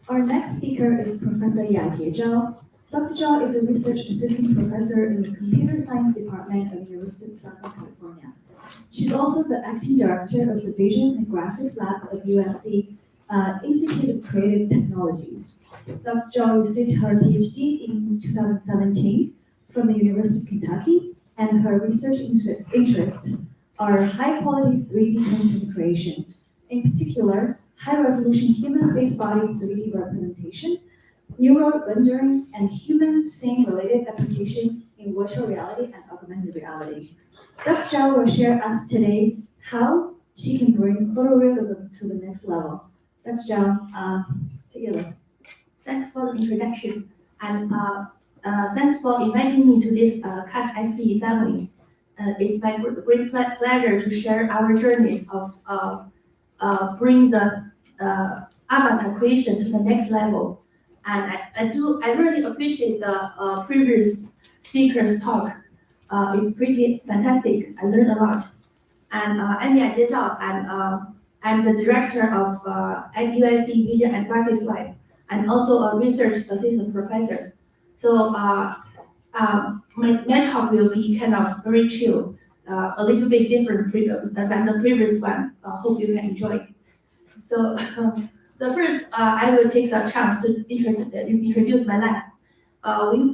Our next speaker is Professor Yajie Zhao. Dr. Zhao is a research assistant professor in the Computer Science Department of University of Southern California. She's also the acting director of the Vision and Graphics Lab of USC Institute of Creative Technologies. Dr. Zhao received her PhD in 2017 from the University of Kentucky, and her research interests are high-quality 3D content creation, in particular, high-resolution human face-body 3D representation, neural rendering, and human scene-related application in virtual reality and augmented reality. Dr. Zhao will share us today how she can bring photorealism to the next level. Dr. Zhao, take it away. Thanks for the introduction, and thanks for inviting me to this CAST-SD family. It's my great pleasure to share our journeys of bring the avatar creation to the next level. And I really appreciate the previous speaker's talk. It's pretty fantastic. I learned a lot. And I'm Yajie Zhao, and I'm the director of USC Vision and Graphics Lab, and also a research assistant professor. So my talk will be kind of very chill, a little bit different than the previous one. Hope you can enjoy. So the first, I will take the chance to introduce my lab.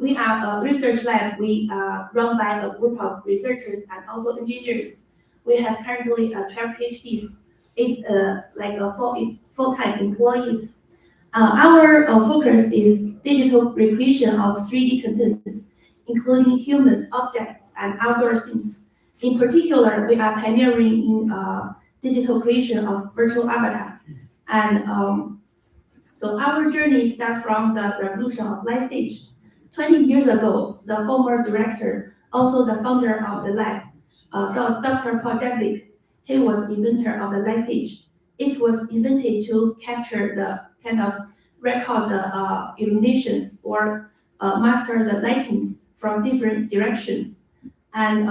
We are a research lab. We run by a group of researchers and also engineers. We have currently 12 PhDs, 8 full-time employees. Our focus is digital recreation of 3D contents, including humans, objects, and outdoor scenes. In particular, we are pioneering in digital creation of virtual avatar. And so our journey starts from the revolution of light stage. 20 years ago, the former director, also the founder of the lab, Dr. Paul Deblich, he was inventor of the light stage. It was invented to capture the kind of record the illuminations or master the lightings from different directions. And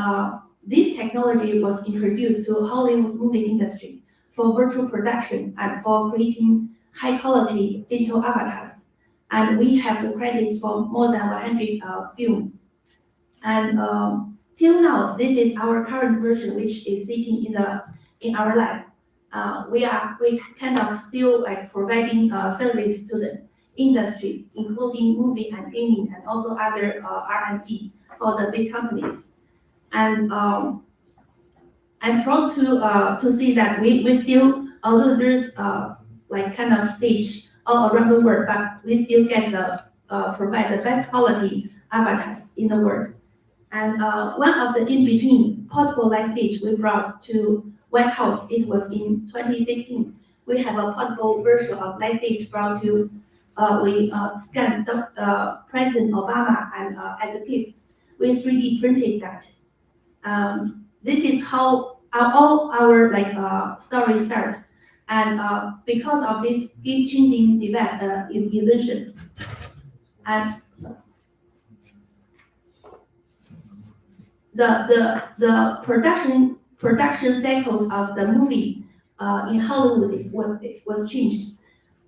this technology was introduced to Hollywood movie industry for virtual production and for creating high quality digital avatars. And we have the credits for more than 100 films. And till now, this is our current version, which is sitting in our lab. We kind of still like providing service to the industry, including movie and gaming, and also other R&D for the big companies. And I'm proud to see that we still, although there's like kind of stage all around the world, but we still get the provide the best quality avatars in the world. And one of the in-between portable light stage we brought to White House, it was in 2016. We have a portable version of light stage brought to, we scanned President Obama and as a gift, we 3D printed that. This is how all our story start. And because of this game-changing invention, and the production cycles of the movie in Hollywood is what was changed.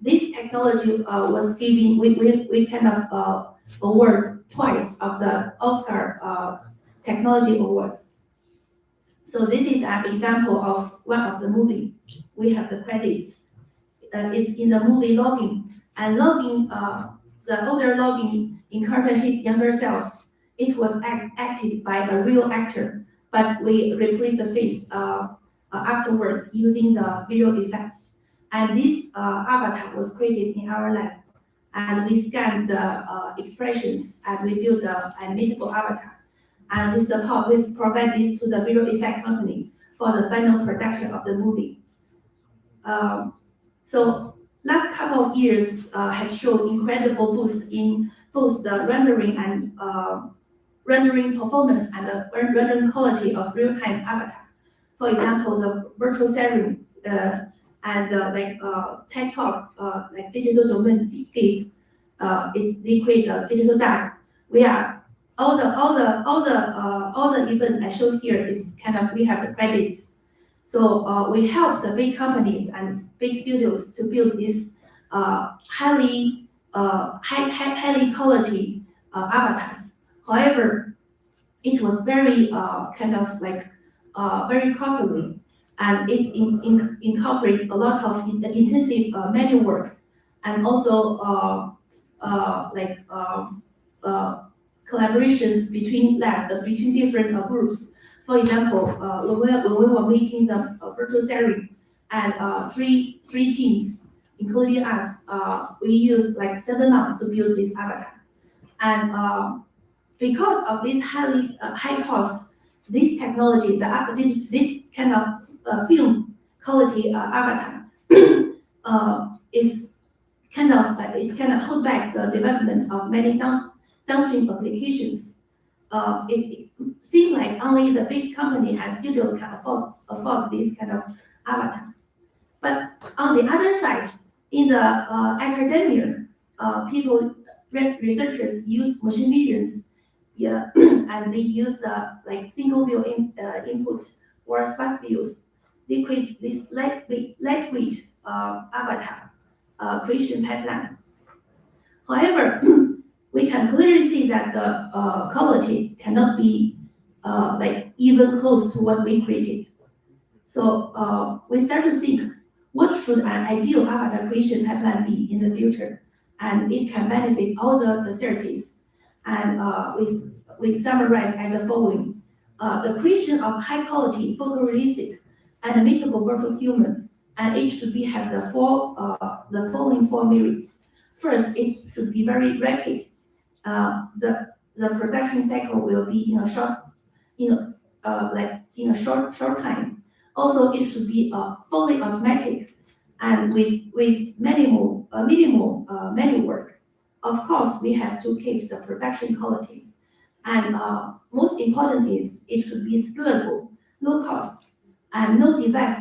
This technology was giving, we kind of award twice of the Oscar technology awards. So this is an example of one of the movie. We have the credits. It's in the movie Logging. And Logging, the older Logging incarnated his younger self. It was acted by a real actor, but we replaced the face afterwards using the visual effects. And this avatar was created in our lab. And we scanned the expressions and we built the animatable avatar. And we provide this to the visual effect company for the final production of the movie. So last couple of years has shown incredible boost in both the rendering and rendering performance and the rendering quality of real-time avatar. For example, the virtual setting and TikTok, like digital domain gave, they create a digital dark. We are all the event I showed here is kind of we have the credits. So we help the big companies and big studios to build this highly quality avatars. However, it was very kind of like very costly, and it incorporated a lot of intensive manual work, and also collaborations between between different groups. For example, when we were making the virtual series, and three teams, including us, we used like 7 months to build this avatar. And because of this high cost, this technology, this kind of film quality avatar is kind of hold back the development of many downstream applications. It seems like only the big company and studio can afford this kind of avatar. But on the other side, in the academia, researchers use machine visions, and they use like single view input or sparse views. They create this lightweight avatar creation pipeline. However, we can clearly see that the quality cannot be like even close to what we created. So we start to think, what should an ideal avatar creation pipeline be in the future? And it can benefit all the societies. And we summarize as the following. The creation of high quality, photorealistic, animatable virtual human, and it should have the following 4 merits. First, it should be very rapid. The production cycle will be in a short time. Also, it should be fully automatic and with minimal manual work. Of course, we have to keep the production quality. And most important is it should be scalable, low cost, and no device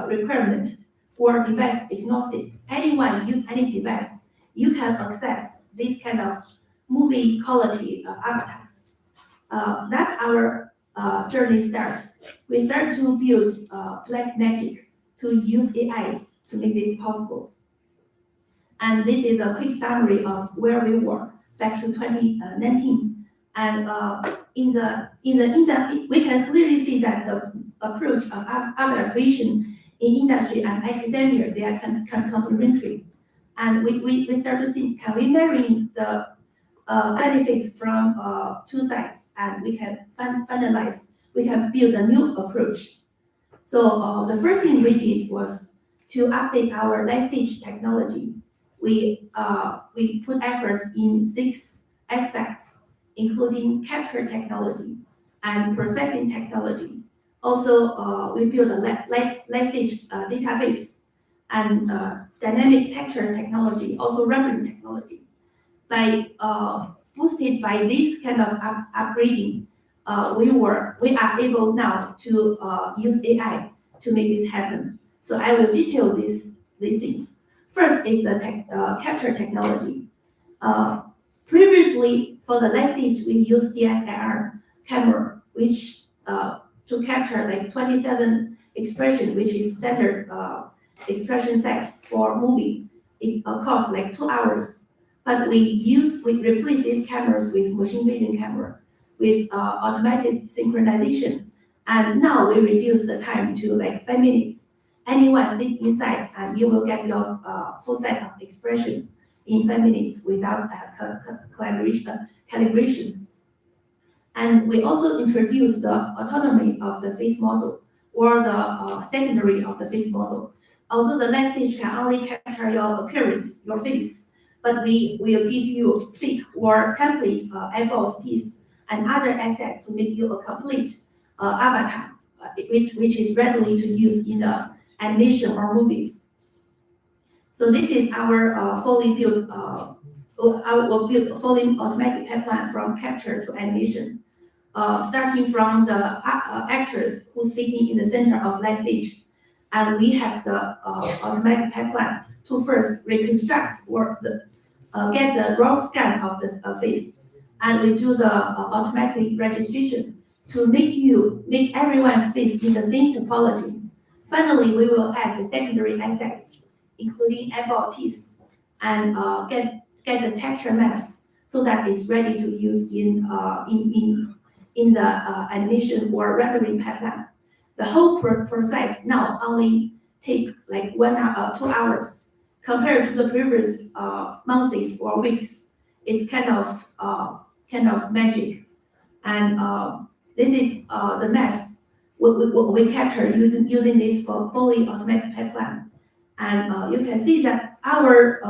requirement or device agnostic. Anyone use any device, you can access this kind of movie quality avatar. That's our journey start. We start to build Black Magic to use AI to make this possible. And this is a quick summary of where we were back to 2019. And we can clearly see that the approach of avatar creation in industry and academia, they are complementary. And we start to see, can we marry the benefits from 2 sides, and we can finalize, we can build a new approach. So the first thing we did was to update our light stage technology. We put efforts in 6 aspects, including capture technology and processing technology. Also, we built a light stage database and dynamic texture technology, also rendering technology. Boosted by this kind of upgrading, we are able now to use AI to make this happen. So I will detail these things. First is the capture technology. Previously, for the light stage, we used DSLR camera, which to capture like 27 expression, which is standard expression set for movie. It costs like 2 hours. But we replace these cameras with machine vision camera with automatic synchronization. And now we reduce the time to like 5 minutes. Anyone sit inside and you will get your full set of expressions in 5 minutes without calibration. And we also introduced the autonomy of the face model or the secondary of the face model. Although the light stage can only capture your appearance, your face, but we will give you fake or template eyeballs, teeth, and other assets to make you a complete avatar, which is readily to use in the animation or movies. So this is our fully built, fully automatic pipeline from capture to animation, starting from the actors who's sitting in the center of light stage. And we have the automatic pipeline to first reconstruct or get the raw scan of the face. And we do the automatic registration to make everyone's face in the same topology. Finally, we will add the secondary assets, including eyeball teeth, and get the texture maps so that it's ready to use in the animation or rendering pipeline. The whole process now only take like 1 hour, 2 hours, compared to the previous months or weeks. It's kind of magic, and this is the maps we captured using this fully automatic pipeline, and you can see that our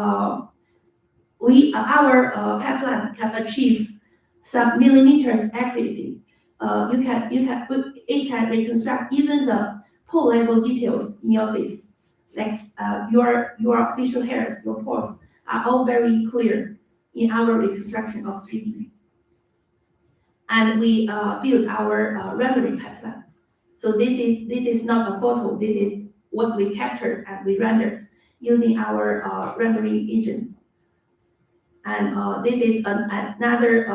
pipeline can achieve some millimeters accuracy. It can reconstruct even the pore level details in your face, like your facial hairs, your pores are all very clear in our reconstruction of 3D. And we build our rendering pipeline. So this is not a photo. This is what we captured and we rendered using our rendering engine. And this is another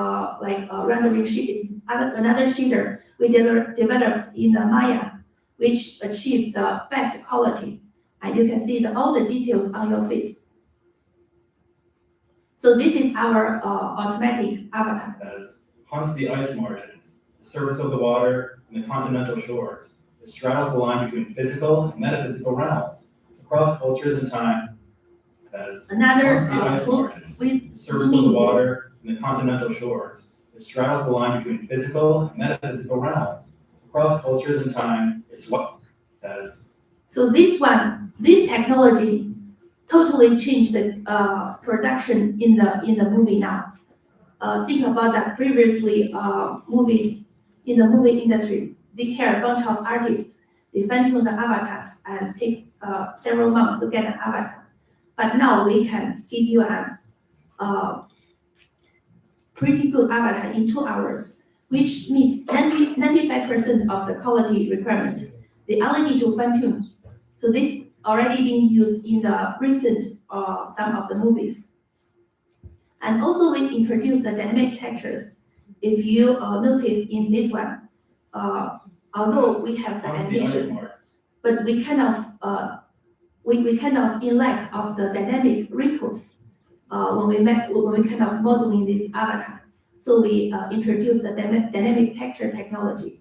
rendering sheet, another shader we developed in the Maya, which achieved the best quality. And you can see all the details on your face. So this is our automatic avatar. Haunts the ice margins, the surface of the water, and the continental shores. It straddles the line between physical and metaphysical realms, across cultures and time. Another haunts the ice margins, the surface of the water, and the continental shores. It straddles the line between physical and metaphysical realms, across cultures and time. It's what does. So this technology totally changed the production in the movie now. Think about that. Previously, movies in the movie industry, they hire a bunch of artists, they fine-tune the avatars, and takes several months to get an avatar. But now we can give you a pretty good avatar in 2 hours, which meets 95% of the quality requirement. They only need to fine-tune. So this already being used in the recent some of the movies. And also we introduced the dynamic textures. If you notice in this one, although we have the animations, but we kind of in lack of the dynamic wrinkles when we kind of modeling this avatar. So we introduced the dynamic texture technology,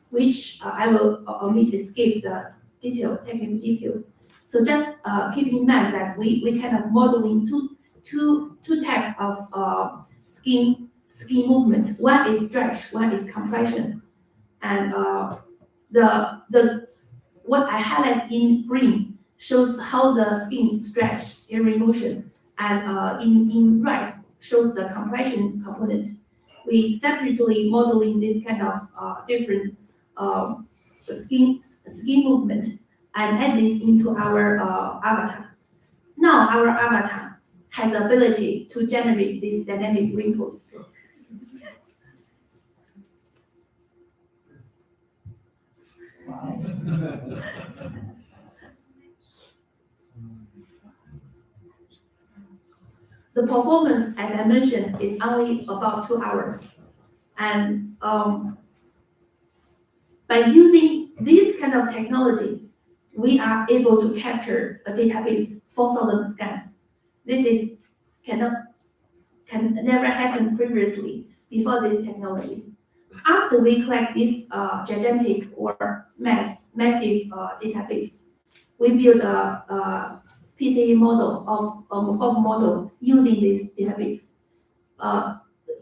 which I will immediately skip the technical detail. So just keep in mind that we kind of modeling two types of skin movement. One is stretch, one is compression, and what I highlight in green shows how the skin stretch during motion, and in red shows the compression component. We separately modeling this kind of different skin movement and add this into our avatar. Now our avatar has the ability to generate these dynamic wrinkles. The performance, as I mentioned, is only about 2 hours. And by using this kind of technology, we are able to capture a database 4,000 scans. This can never happen previously before this technology. After we collect this gigantic or massive database, we build a PCA model or fog model using this database.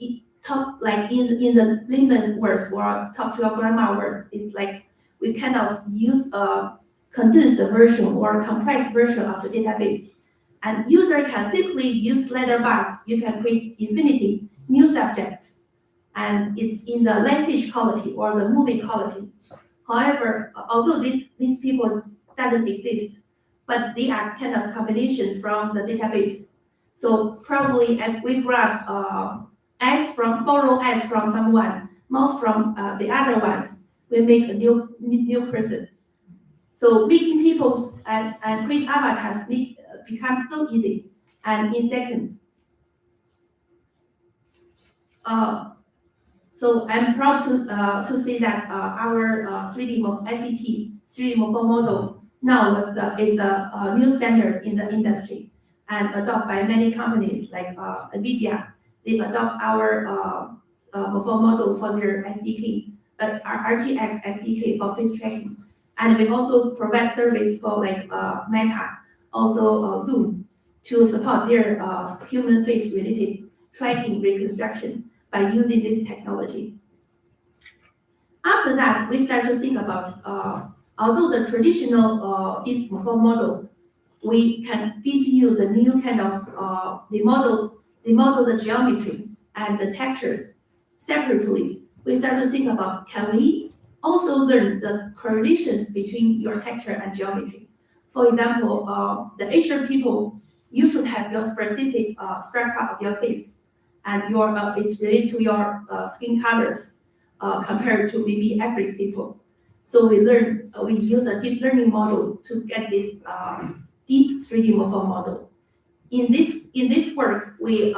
In the layman words or talk to your grandma word, it's like we kind of use a condensed version or a compressed version of the database. And user can simply use letter bars. You can create infinity new subjects. And it's in the language quality or the movie quality. However, although these people doesn't exist, but they are kind of combination from the database. So probably we grab borrow ads from someone, mouth from the other ones, we make a new person. So making people and create avatars becomes so easy So I'm proud to say that our 3D ICT 3D morpho model now is a new standard in the industry and adopted by many companies like NVIDIA. They adopt our morpho model for their SDK, RTX SDK for face tracking. And we also provide service for like Meta, also Zoom, to support their human face related tracking reconstruction by using this technology. After that, we start to think about, although the traditional deep morpho model, we can give you the new kind of, they model the geometry and the textures separately. We start to think about, can we also learn the correlations between your texture and geometry? For example, the Asian people, you should have your specific structure of your face, and your it's related to your skin colors compared to maybe African people. So we use a deep learning model to get this deep 3D morpho model. In this work, we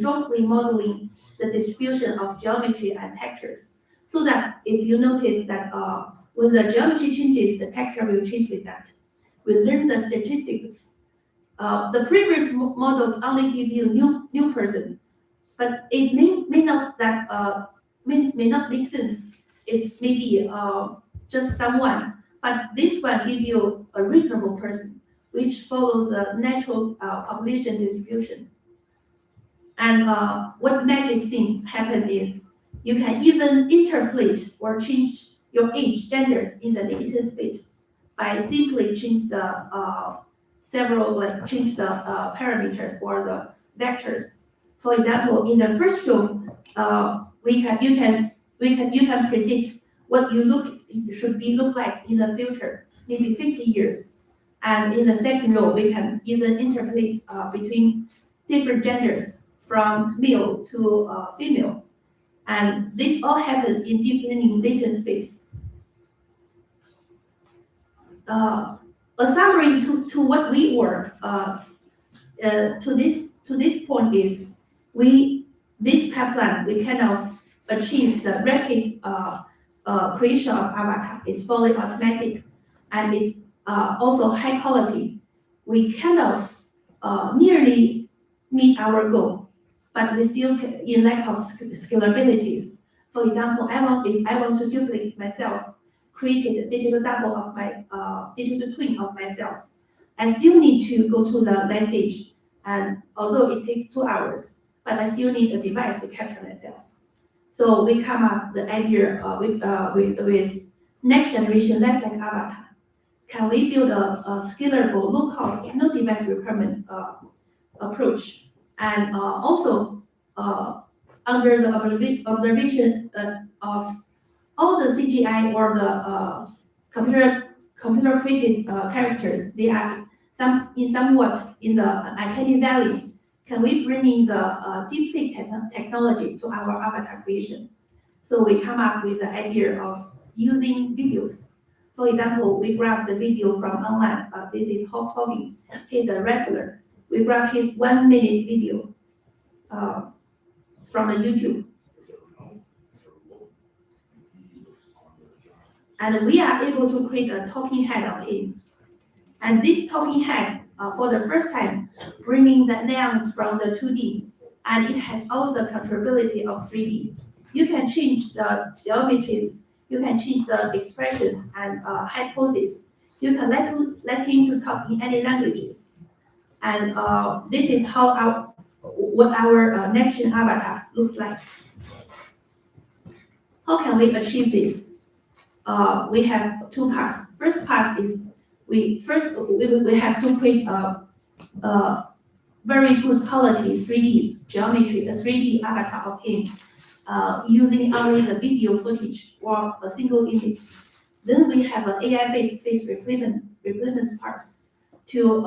jointly modeling the distribution of geometry and textures, so that if you notice that when the geometry changes, the texture will change with that. We learn the statistics. The previous models only give you new person, but it may not make sense. It's maybe just someone, but this one give you a reasonable person, which follows the natural population distribution. And what magic thing happen is you can even interpolate or change your age genders in the latent space by simply change the parameters or the vectors. For example, in the first row, you can predict what you look like in the future, maybe 50 years. And in the second row, we can even interpolate between different genders from male to female. And this all happens in deep learning latent space. A summary to what we were to this point is this pipeline we kind of achieve the rapid creation of avatar. It's fully automatic and it's also high quality. We kind of nearly meet our goal, but we still in lack of scalabilities. For example, if I want to duplicate myself, created a digital double of my digital twin of myself, I still need to go to the last stage. And although it takes 2 hours, but I still need a device to capture myself. So we come up the idea with next generation lifelike avatar. Can we build a scalable, low cost, no device requirement approach? And also under the observation of all the CGI or the computer created characters, they are somewhat in the uncanny valley. Can we bring in the deepfake technology to our avatar creation? So we come up with the idea of using videos. For example, we grab the video from online. This is Hulk Hogan. He's a wrestler. We grab his 1 minute video from the YouTube. And we are able to create a talking head of him. And this talking head, for the first time, bringing the nouns from the 2D, and it has all the controllability of 3D. You can change the geometries, you can change the expressions and head poses. You can let him to talk in any languages. And this is how what our next gen avatar looks like. How can we achieve this? We have 2 paths. First path is we have to create a very good quality 3D geometry, a 3D avatar of him, using only the video footage or a single image. Then we have an AI-based face replacement parts to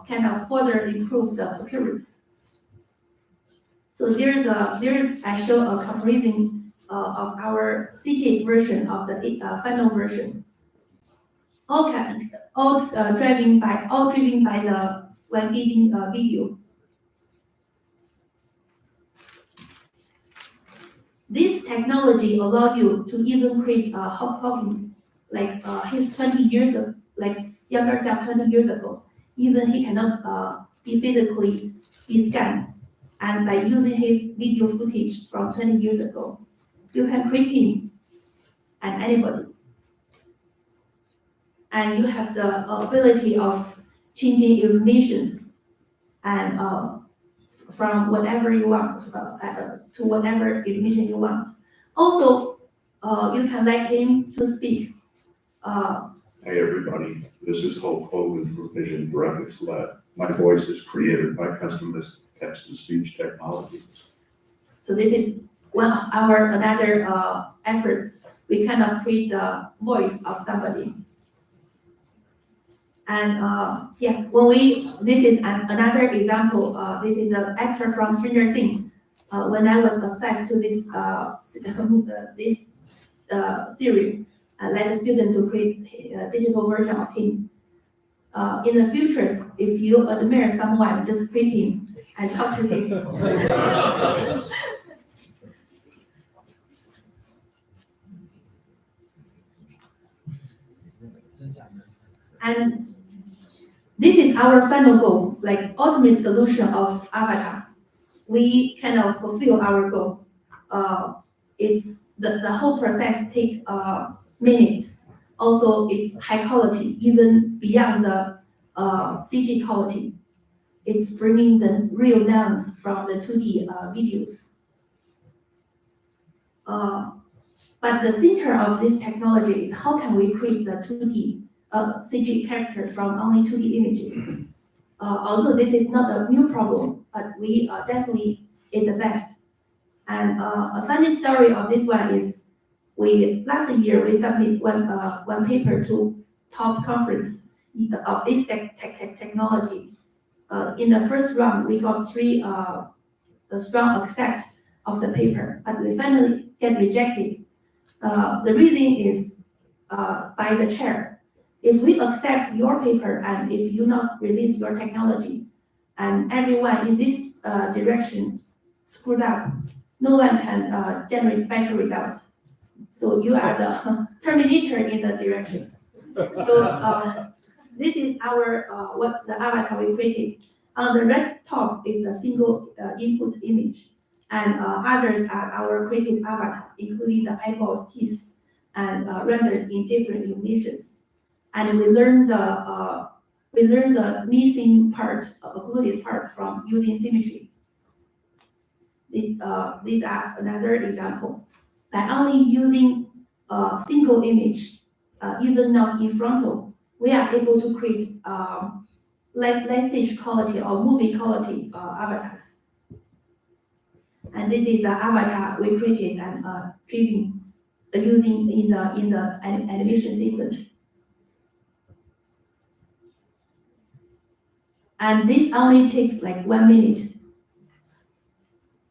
kind of further improve the appearance. So I show a comparison of our CJ version of the final version. All driven by the when giving video. this technology allow you to even create a Hawking, like his 20 years ago, like younger self 20 years ago. Even he cannot be physically be scanned. And by using his video footage from 20 years ago, you can create him and anybody. And you have the ability of changing illuminations and from whatever you want to whatever illumination you want. Also, you can let him to speak. Hey everybody, this is Hulk Hogan for Vision Graphics Lab. My voice is created by custom text-to-speech technology. So this is one of our another efforts. We kind of create the voice of somebody. And yeah, this is another example. This is the actor from Stranger Things. When I was obsessed to this series, I let the student to create a digital version of him. In the future, if you admire someone, just create him and talk to him. And this is our final goal, like ultimate solution of avatar. We kind of fulfill our goal. It's the whole process take minutes. Also, it's high quality, even beyond the CG quality. It's bringing the real nuance from the 2D videos. But the center of this technology is how can we create the 2D CG character from only 2D images. Although this is not a new problem, but we definitely is the best. And a funny story of this one is last year we submit one paper to top conference of this technology. In the first round, we got 3 strong accept of the paper, but we finally get rejected. The reason is by the chair. If we accept your paper and if you not release your technology, and everyone in this direction screwed up, no one can generate better results. So you are the terminator in the direction. So this is our what the avatar we created. On the right top is a single input image, and others are our created avatar, including the eyeballs, teeth, and rendered in different illuminations. And we learn the missing part, occluded part from using symmetry. These are another example. By only using a single image, even not in frontal, we are able to create late stage quality or movie quality avatars. And this is the avatar we created and driven using in the animation sequence. And this only takes like 1 minute.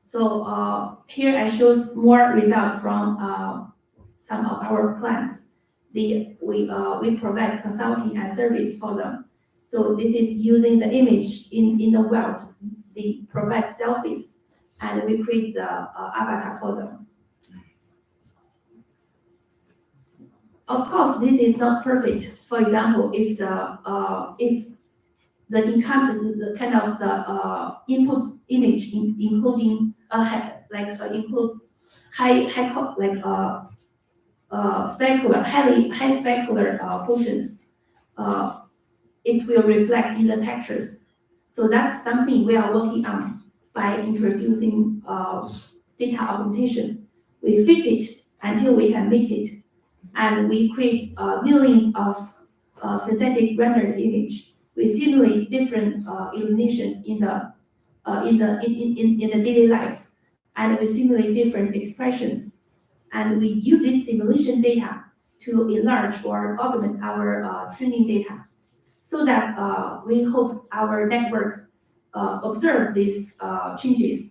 So here I show more results from some of our clients. We provide consulting and service for them. So this is using the image in the world. They provide selfies, and we create the avatar for them. Of course, this is not perfect. For example, if the kind of the input image including include high specular, high specular portions, it will reflect in the textures. So that's something we are working on by introducing data augmentation. We fix it until we can make it, and we create millions of synthetic rendered image. We simulate different illuminations in the daily life, and we simulate different expressions, and we use this simulation data to enlarge or augment our training data, so that we hope our network observe these changes,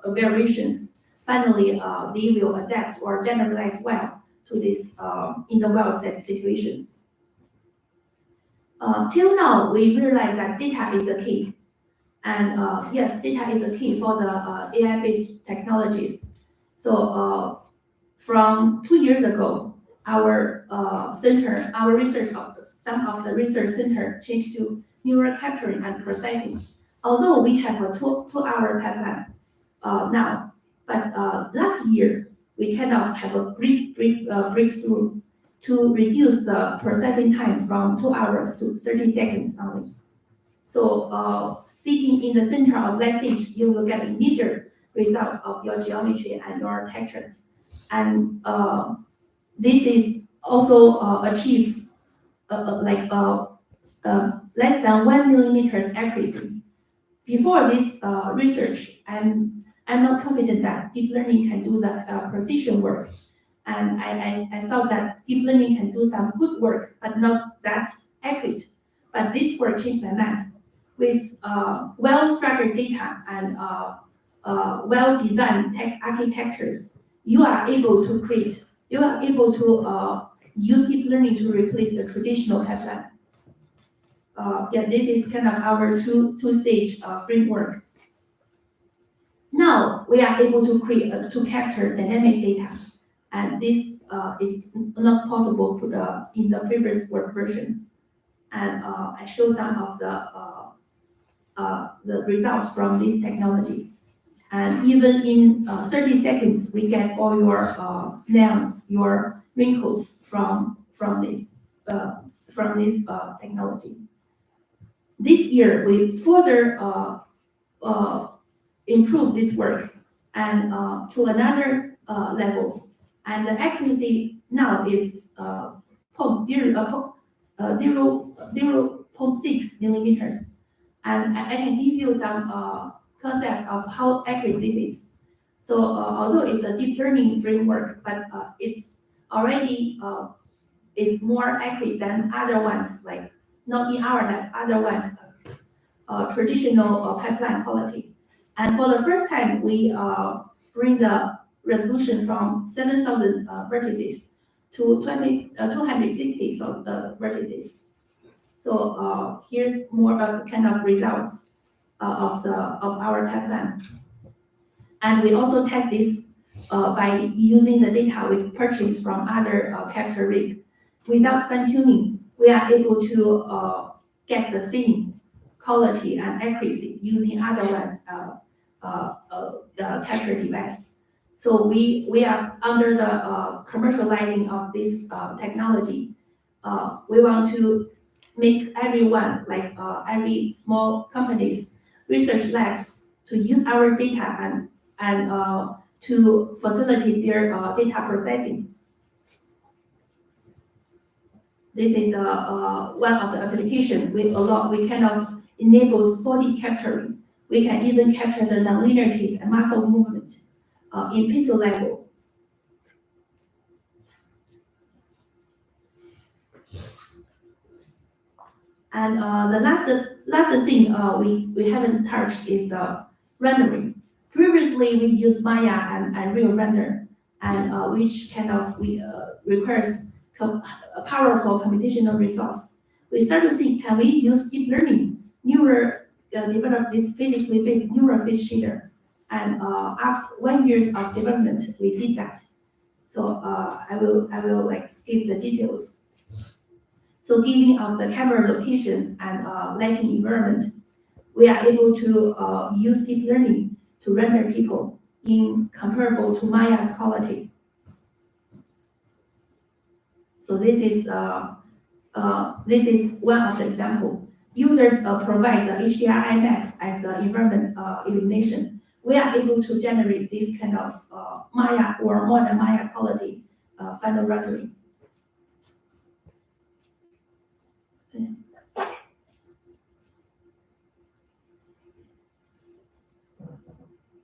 variations. Finally, they will adapt or generalize well to this in the well-set situations. Till now, we realize that data is the key. And yes, data is the key for the AI-based technologies. So from 2 years ago, our center, our research of some of the research center changed to neural capturing and processing. Although we have a two-hour pipeline now, but last year we kind of have a breakthrough to reduce the processing time from 2 hours to 30 seconds only. So sitting in the center of that stage, you will get immediate result of your geometry and your texture. And this is also achieved less than 1 millimeters accuracy. Before this research, I'm not confident that deep learning can do the precision work. And I thought that deep learning can do some good work, but not that accurate. But this work changed my mind. With well-structured data and well-designed architectures, you are able to use deep learning to replace the traditional pipeline. This is kind of our two-stage framework. Now we are able to capture dynamic data, and this is not possible in the previous version. And I show some of the results from this technology. And even in 30 seconds, we get all your lines, your wrinkles from this technology. This year, we further improve this work and to another level. And the accuracy now is 0.6 millimeters. And I can give you some concept of how accurate this is. So although it's a deep learning framework, but it's already is more accurate than other ones, like not in our lab, other ones, traditional pipeline quality. And for the first time, we bring the resolution from 7,000 vertices to 260 vertices. So here's more kind of results of our pipeline. And we also test this by using the data we purchased from other capture rig. Without fine-tuning, we are able to get the same quality and accuracy using other ones capture device. So we are under the commercializing of this technology. We want to make everyone, like every small companies, research labs, to use our data and to facilitate their data processing. This is one of the application. We kind of enables 4D capturing. We can even capture the nonlinearities and muscle movement in pixel level. And the last thing we haven't touched is rendering. Previously, we used Maya and Real Render, and which kind of requires a powerful computational resource. We start to think, can we use deep learning, develop this physically based neural face shader? And after 1 year of development, we did that. So I will like skip the details. So giving of the camera locations and lighting environment, we are able to use deep learning to render people in comparable to Maya's quality. So this is one of the example. User provides the HDRI map as the environment illumination. We are able to generate this kind of Maya or more than Maya quality final rendering.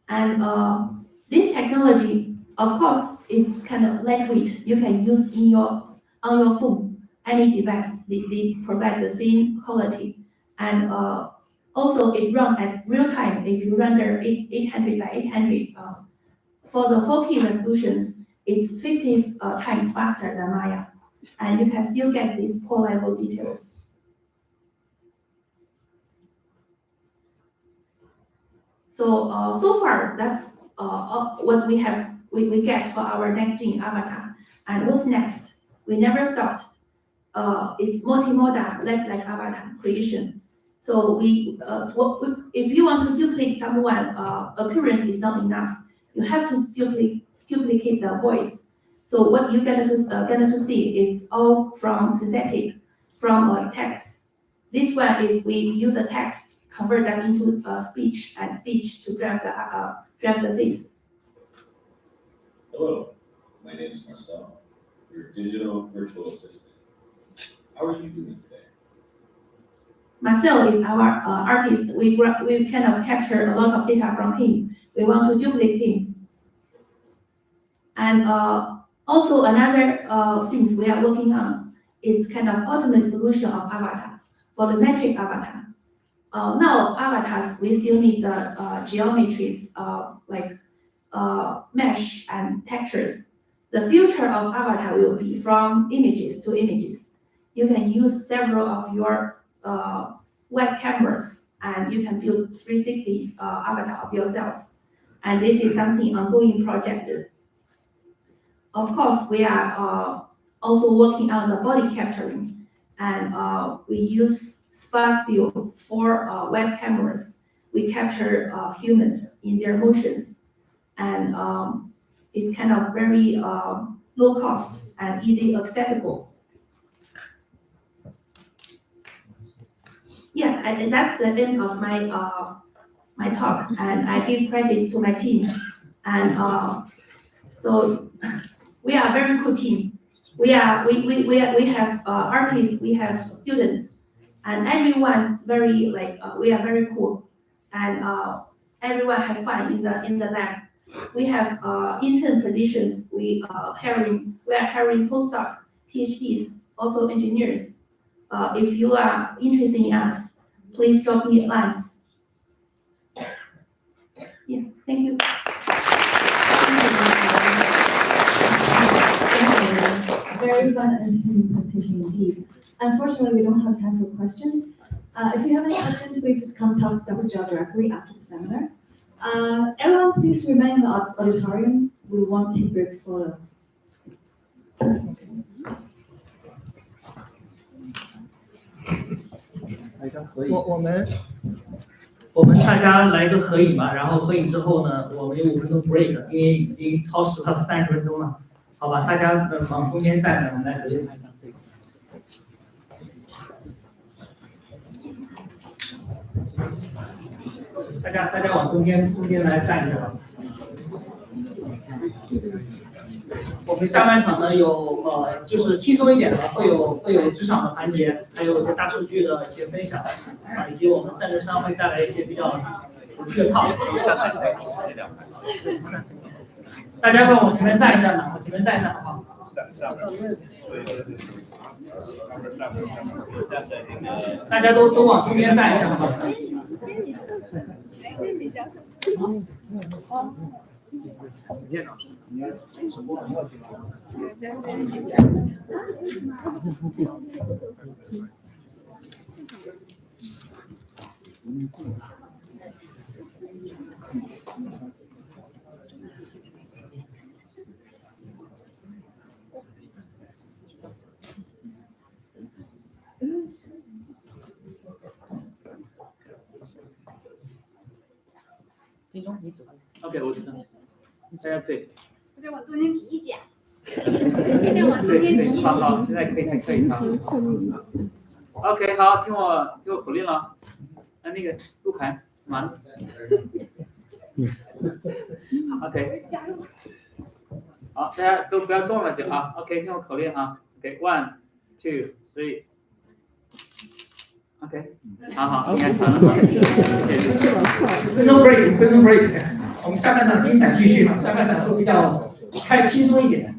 And this technology, of course, it's kind of lightweight. You can use on your phone, any device. They provide the same quality, and also it runs at real time. If you render 800 by 800, for the 4K resolutions, it's 50 times faster than Maya, and you can still get these pore level details. So so far, that's what we have we get for our next gen avatar. And what's next? We never stopped. It's multimodal lifelike avatar creation. So if you want to duplicate someone, appearance is not enough. You have to duplicate the voice. So what you're going to see is all from synthetic, from text. This one is we use a text, convert that into speech, and speech to draft the face. Hello, my name is Marcel, your digital virtual assistant. How are you doing today? Marcel is our artist. We kind of capture a lot of data from him. We want to duplicate him. And also another things we are working on is kind of ultimate solution of avatar, volumetric avatar. Now avatars, we still need the geometries like mesh and textures. The future of avatar will be from images to images. You can use several of your web cameras and you can build 360 avatar of yourself. And this is something ongoing project. Of course, we are also working on the body capturing, and we use sparse view for web cameras. We capture humans in their motions, and it's kind of very low cost and easy accessible. Yeah, and that's the end of my my talk, and I give credit to my team. And so we are a very cool team. We have artists, we have students, and everyone's very we are very cool, and everyone have fun in the lab. We have intern positions. We are hiring postdoc, PhDs, also engineers. If you are interested in us, please drop me lines. Yeah, thank you. Very fun and entertaining presentation indeed. Unfortunately, we don't have time for questions. If you have any questions, please just come talk to Dr. Zhao directly after the seminar. Everyone, please remain in the auditorium. We want to take a break for我们大家来个合影吧，然后合影之后呢，我们有5分钟 break， 因为已经超时了30分钟了，好吧？大家往中间站着，我们来合影拍一张这个。大家往中间来站一下吧。我们下半场呢有就是轻松一点的，会有职场的环节，还有一些大数据的一些分享啊，以及我们战略商会带来一些比较有趣的套路。大家帮我前面站一站吧，往前面站一站好不好？大家都往中间站一下好不好？电脑OK， 我知道。大家对。再往中间挤一挤。再往中间挤一挤。好，现在可以好。OK， 好，听我口令了。那个陆凯，完了。OK。好，大家都不要动了就啊。OK， 听我口令啊。OK，1 2 3。OK， 好，你看好了。5分钟 break。我们下半场精彩继续哈，下半场会比较轻松一点。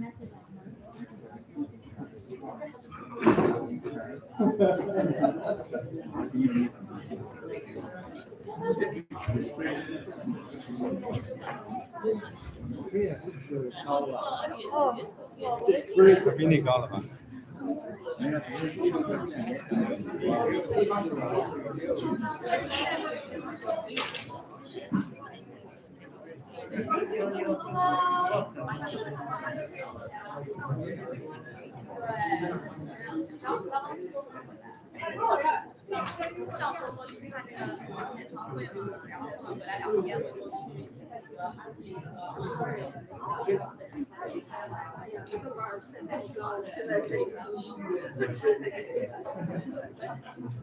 不是可比你高了吧？上周末去看那个演唱会嘛，然后我们回来2天我就去。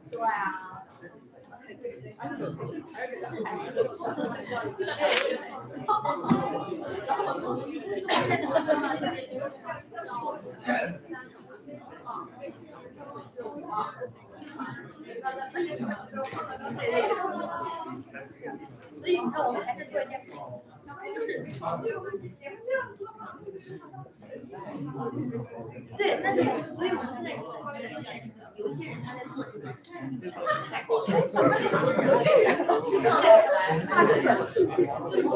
对啊。所以你看，我们还是做一件，就是对，但是所以我们现在有一些人他在做这个，他这个细节，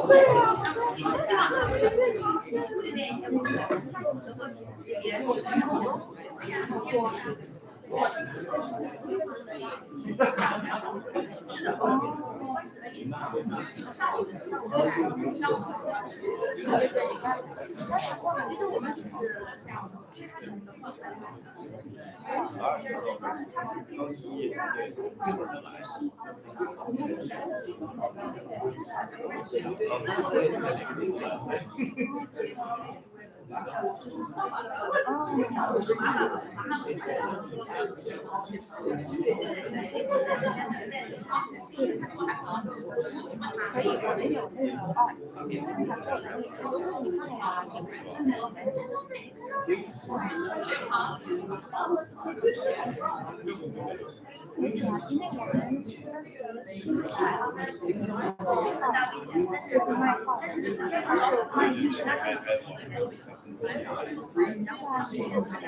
对啊，我希望他们训练一些我们能够也其实我们只是可以，我们有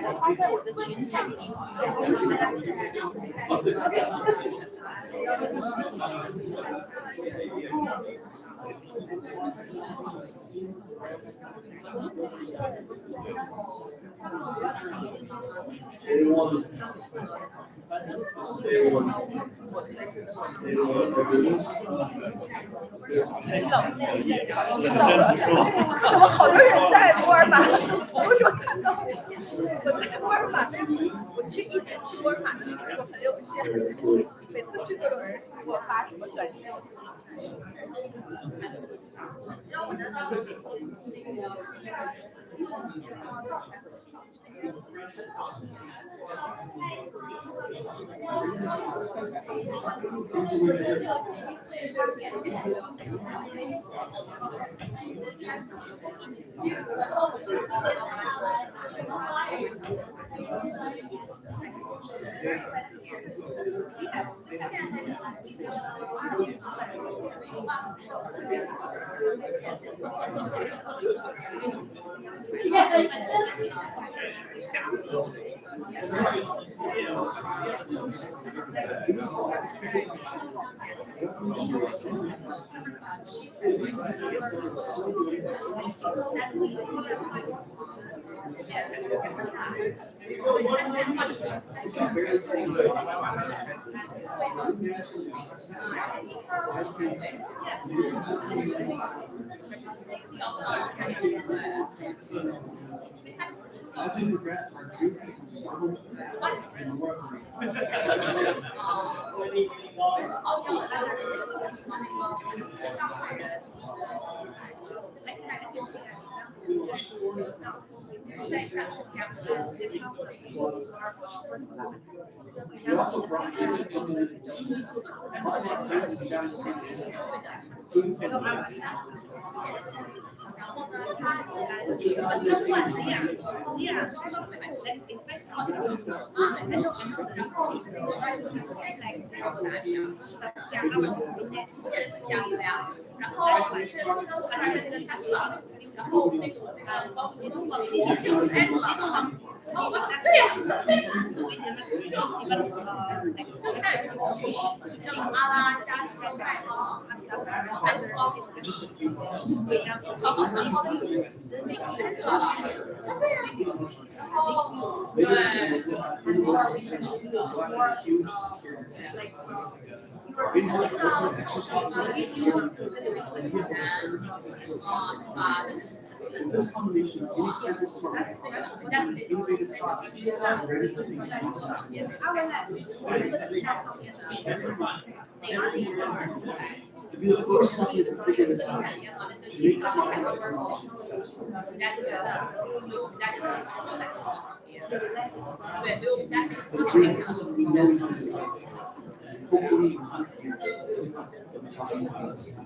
那他在我的群项里，怎么好多人在沃尔玛？我为什么看到我在沃尔玛那里？我去一年去沃尔玛的次数很有限，每次去都有人给我发什么短信。As we progress, our group can struggle to advance and work. We also brought in including some of the 然后呢，它就是换的呀，对呀，它都是买起来 especially 啊，然后也是一样的呀。然后反正它这个它少，然后那个包括就是哎老哦，对呀，就它有一个东西叫阿拉加州带包，孩子包，超好吃，超好吃，那个是对呀，然后对。Reinforcement exercise. This combination of inexpensive smartphones and innovative services ready to be smart. To be the first company to figure this out, to make smart technology accessible. The dreamers, we know we can do it. Hopefully in 100 years, we'll be talking about this.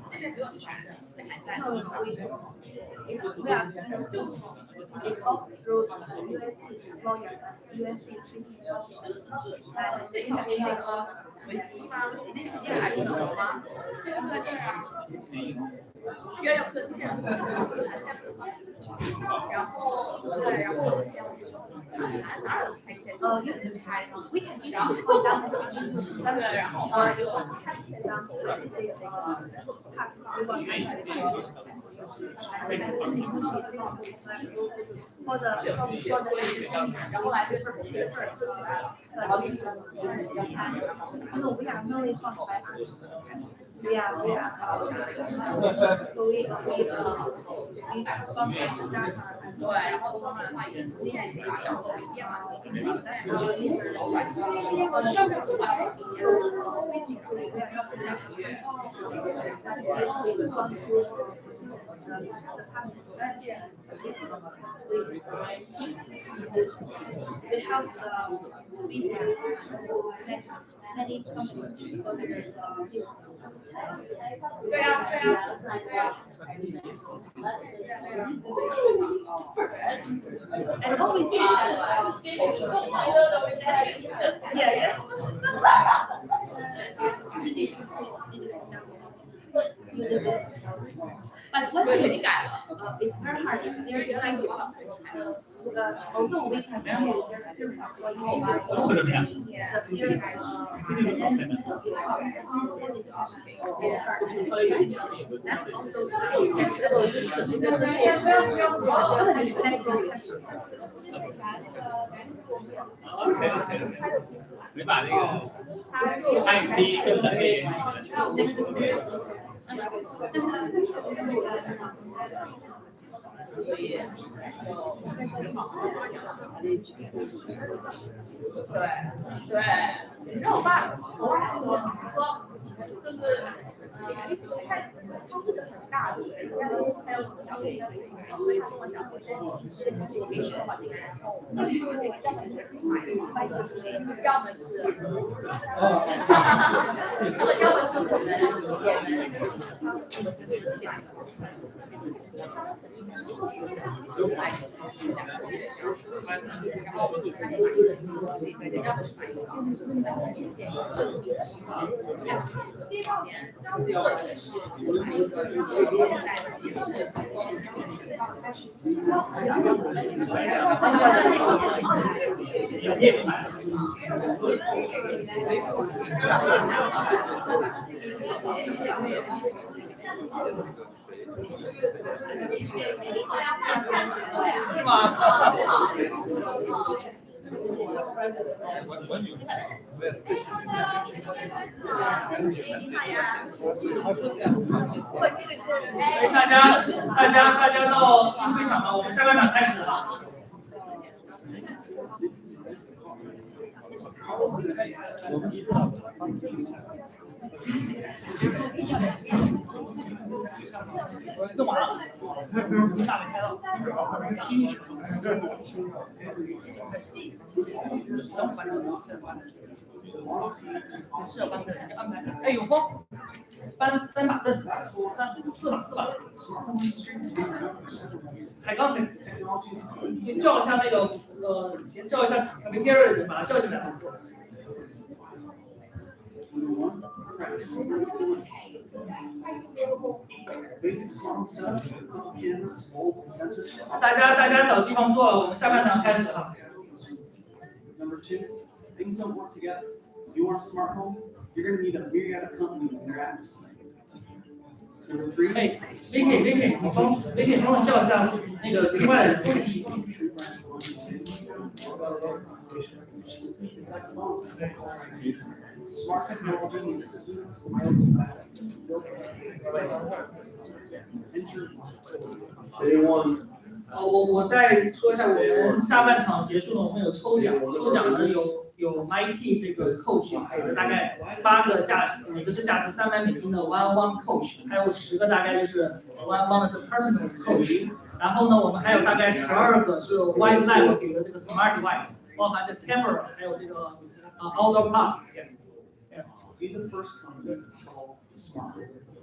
为期吗？这个店还是什么吗？对啊，需要要科技线，然后对，然后哪儿拆迁？拆，然后对，然后看签单，或者然后来就是5月份就来了，然后就是we are really fun we are so we对，然后装的话也不建议小水电嘛，we help the media many companies for their对呀对呀对呀。And always But one thing, it's very hard. They're trying to although we can use没把那个IP 跟本地对，让我爸说，就是他是个很大的人，还有我们了解所以他跟我讲过，我给你说话这个人，要么是，要么是我是吗？大家到进会场了，我们下半场开始了。弄完了，大没开了。是要搬个人安排。哎，有风，搬3把凳，4把。海刚，你叫一下那个叫一下明天的人，把他叫进来。大家找地方坐，我们下半场开始了。Number 2, things don't work together. You want a smart home? You're going to need a myriad of companies in your atmosphere. Number 3, 哎 ，Vicky， 帮我叫一下那个另外的人。Smart technology means a seamless IoT platform built enter Anyone? 我再说一下，我们下半场结束了，我们有抽奖，抽奖呢有 MIT 这个 coach 给了大概8个每个是价值$300的 one-on-one coach， 还有10个大概就是 one-on-one 的 personal coach。然后呢，我们还有大概12个是 Wise Lab 给的这个 smart device， 包含着 camera， 还有这个outdoor park。Be the first company to solve the smart.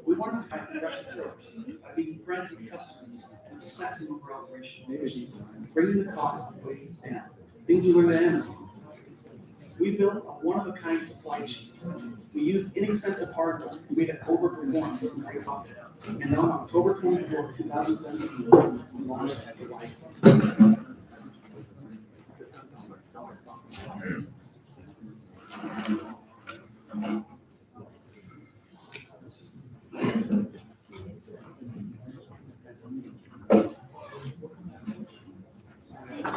We want to have a fresh approach by being friends with customers and obsessing over operational efficiency, bringing the cost way down. Things we learned at Amazon. We built a one-of-a-kind supply chain. We used inexpensive hardware to make it overperform some great software. And on October 24, 2017, we launched the Wise Lab.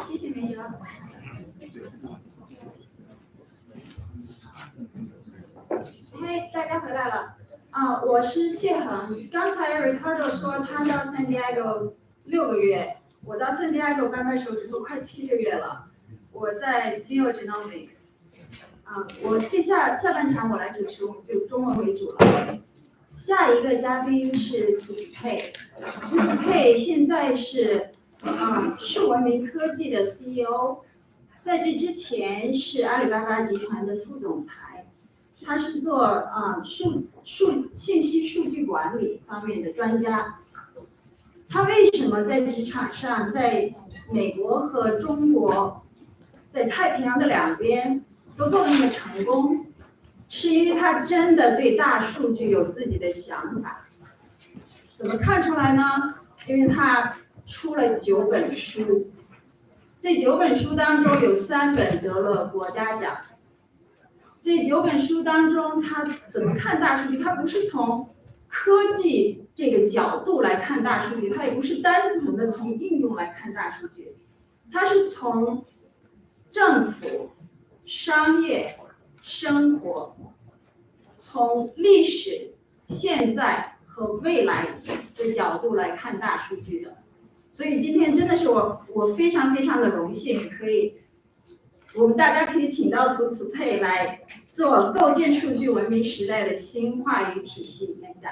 谢谢美哲。嘿，大家回来了。我是谢恒。刚才 Ricardo 说他到 San Diego 6个月，我到 San Diego 掰掰手指头快7个月了。我在 NeoGenomics。我下半场我来主持，我们就中文为主了。下一个嘉宾是涂子佩，涂子佩现在是数文明科技的 CEO， 在这之前是阿里巴巴集团的副总裁，他是做信息数据管理方面的专家。他为什么在职场上，在美国和中国，在太平洋的两边都做得那么成功？是因为他真的对大数据有自己的想法。怎么看出来呢？因为他出了9本书，这9本书当中有3本得了国家奖。这9本书当中，他怎么看大数据？他不是从科技这个角度来看大数据，他也不是单纯的从应用来看大数据，他是从政府、商业、生活，从历史、现在和未来的角度来看大数据的。所以今天真的是我非常非常的荣幸，我们大家可以请到涂子佩来做构建数据文明时代的新话语体系演讲。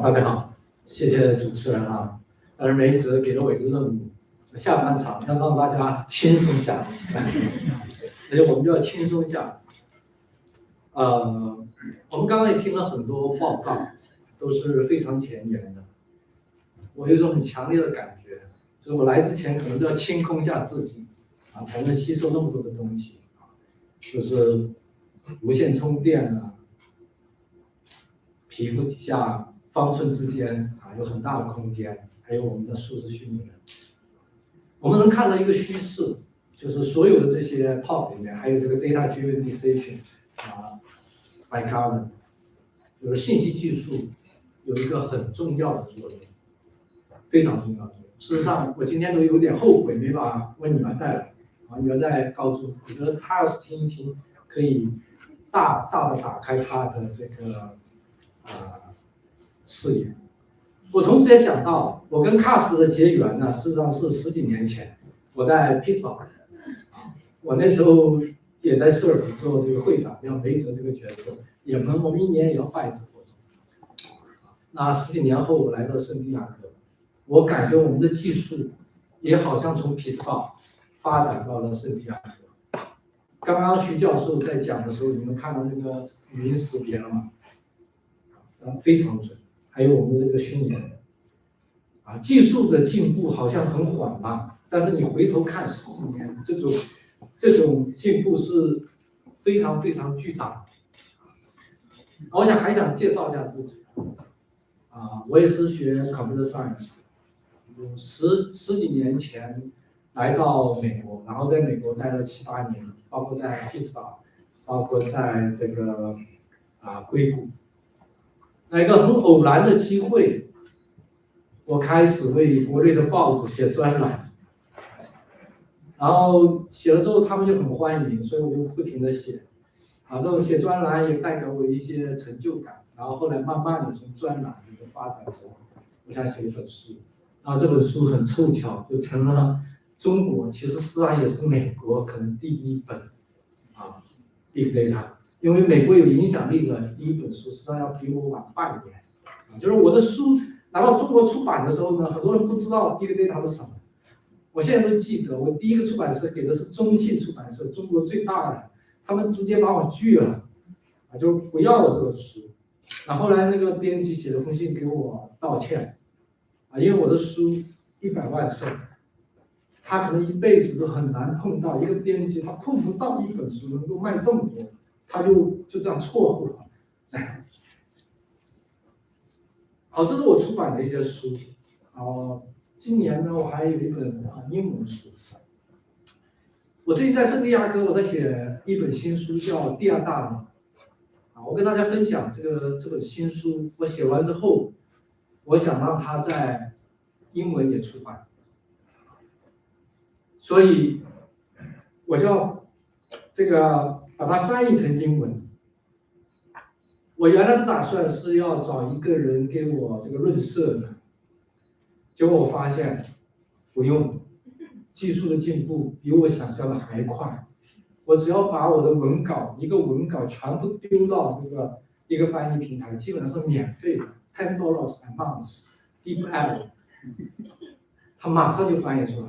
大家好，谢谢主持人啊。但是梅子给了我一个任务，下半场要让大家轻松下来，而且我们就要轻松下来。我们刚刚也听了很多报告，都是非常前沿的。我有一种很强烈的感觉，就是我来之前可能都要清空一下自己啊，才能吸收那么多的东西啊，就是无线充电啊，皮肤底下方寸之间啊有很大的空间，还有我们的数字虚拟人。我们能看到一个趋势，就是所有的这些 talk 里面，还有这个 data driven decision by Kevin， 就是信息技术有一个很重要的作用，非常重要的作用。事实上，我今天都有点后悔没把我女儿带来啊，女儿在高中，我觉得她要是听一听，可以大大的打开她的这个视野。我同时也想到，我跟 Cast 的结缘呢，事实上是10几年前，我在 Pittsburgh， 我那时候也在 Surf 做这个会长，像梅泽这个角色，我们1年也要办一次活动。那10几年后，我来到圣地亚哥，我感觉我们的技术也好像从 Pittsburgh 发展到了圣地亚哥。刚刚徐教授在讲的时候，你们看到那个语音识别了吗？非常准。还有我们的这个虚拟人啊，技术的进步好像很缓慢，但是你回头看10几年，这种进步是非常非常巨大的。我还想介绍一下自己啊，我也是学 Computer Science， 十几年前来到美国，然后在美国待了7、8年，包括在 Pittsburgh， 包括在这个硅谷。那一个很偶然的机会，我开始为国内的报纸写专栏，然后写了之后他们就很欢迎，所以我就不停的写，这种写专栏也带给我一些成就感，然后后来慢慢的从专栏就发展成我想写一本书，然后这本书很凑巧就成了中国，其实实际上也是美国可能第一本Big Data， 因为美国有影响力的第一本书实际上要比我晚半年，就是我的书拿到中国出版的时候呢，很多人不知道 Big Data 是什么，我现在都记得，我第一个出版社给的是中信出版社，中国最大的，他们直接把我拒了，就不要我这个书。然后后来那个编辑写了封信给我道歉，因为我的书100万册，他可能一辈子都很难碰到一个编辑，他碰不到一本书能够卖这么多，他就这样错过了。好，这是我出版的一些书。今年呢，我还有一本英文书。我最近在圣地亚哥，我在写一本新书，叫《第二大脑》。我跟大家分享这本新书，我写完之后，我想让它在英文也出版，所以我就要把它翻译成英文。我原来的打算是要找一个人给我润色的，结果我发现不用，技术的进步比我想象的还快。我只要把我的一个文稿全部丢到一个翻译平台，基本上是免费的，$10 a month DeepL， 它马上就翻译出来，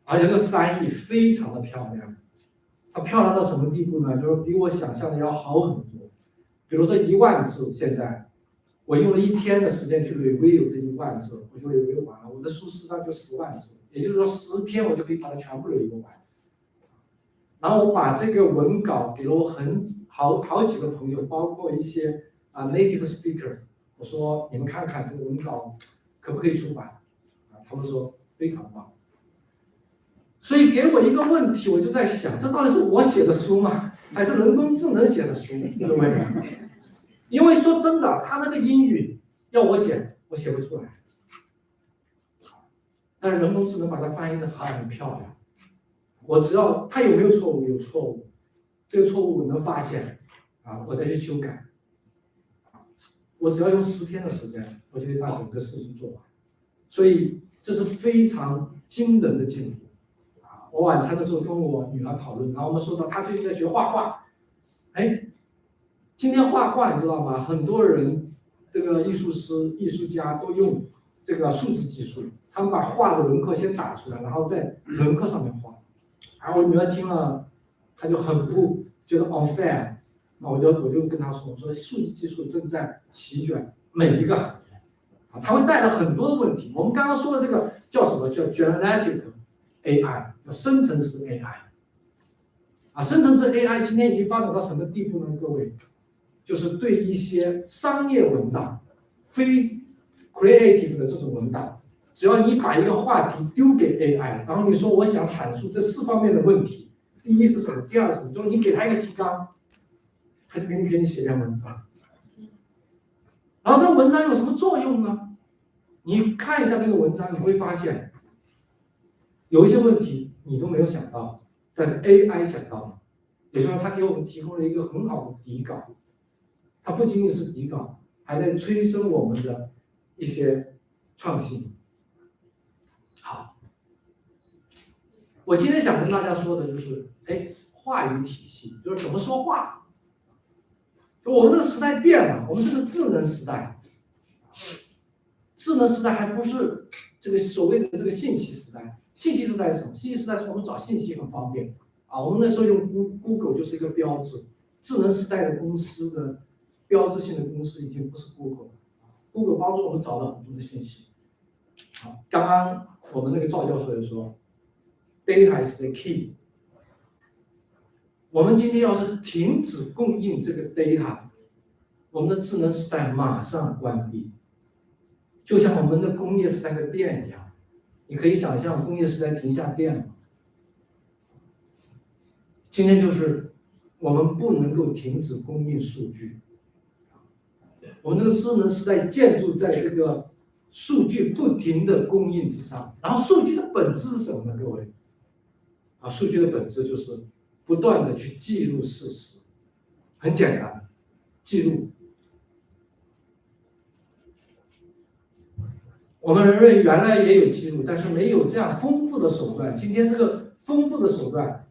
而且这个翻译非常的漂亮。它漂亮到什么地步呢？就是比我想象的要好很多。比如说1万字，现在我用了1天的时间去 review 这1万字，我就 review 完了。我的书实际上就10万字，也就是说10天我就可以把它全部 review 完。然后我把这个文稿给了我好几个朋友，包括一些native speaker， 我说你们看看这个文稿可不可以出版？他们说非常棒。所以给我一个问题，我就在想，这到底是我写的书吗？还是人工智能写的书？对不对？因为说真的，他那个英语要我写，我写不出来。但是人工智能把它翻译的很漂亮。我只要他有没有错误，有错误，这个错误我能发现，我再去修改。我只要用10天的时间，我就可以把整个事情做完。所以这是非常惊人的进步。我晚餐的时候跟我女儿讨论，然后我们说到她最近在学画画。今天画画你知道吗？很多人艺术师、艺术家都用这个数字技术，他们把画的轮廓先打出来，然后在轮廓上面画。然后我女儿听了，她就很不觉得 unfair， 那我就跟她说，我说数字技术正在席卷每一个行业，它会带来很多的问题。我们刚刚说的这个叫什么？叫 generative AI， 叫生成式 AI。生成式 AI 今天已经发展到什么地步呢？各位，就是对一些商业文档、非 creative 的这种文档。只要你把一个话题丢给 AI， 然后你说我想阐述这4方面的问题，第一是什么？第二是什么？就是你给他一个提纲，他就给你写篇文章。然后这个文章有什么作用呢？你看一下这个文章，你会发现有一些问题你都没有想到，但是 AI 想到了，也就是说它给我们提供了一个很好的底稿。它不仅仅是底稿，还在催生我们的一些创新。好，我今天想跟大家说的就是，话语体系，就是怎么说话。就我们这个时代变了，我们是个智能时代，智能时代还不是这个所谓的这个信息时代。信息时代是什么？信息时代是我们找信息很方便我们那时候用 Google 就是一个标志。智能时代的公司的标志性的公司已经不是 Google 帮助我们找到很多的信息。刚刚我们那个赵教授也说 ，data is the key。我们今天要是停止供应这个 data， 我们的智能时代马上关闭，就像我们的工业时代的电一样。你可以想象工业时代停下电吗？今天就是我们不能够停止供应数据。我们这个智能时代建筑在这个数据不停的供应之上。然后数据的本质是什么呢？各位，数据的本质就是不断的去记录事实，很简单，记录。我们人类原来也有记录，但是没有这样丰富的手段。今天这个丰富的手段，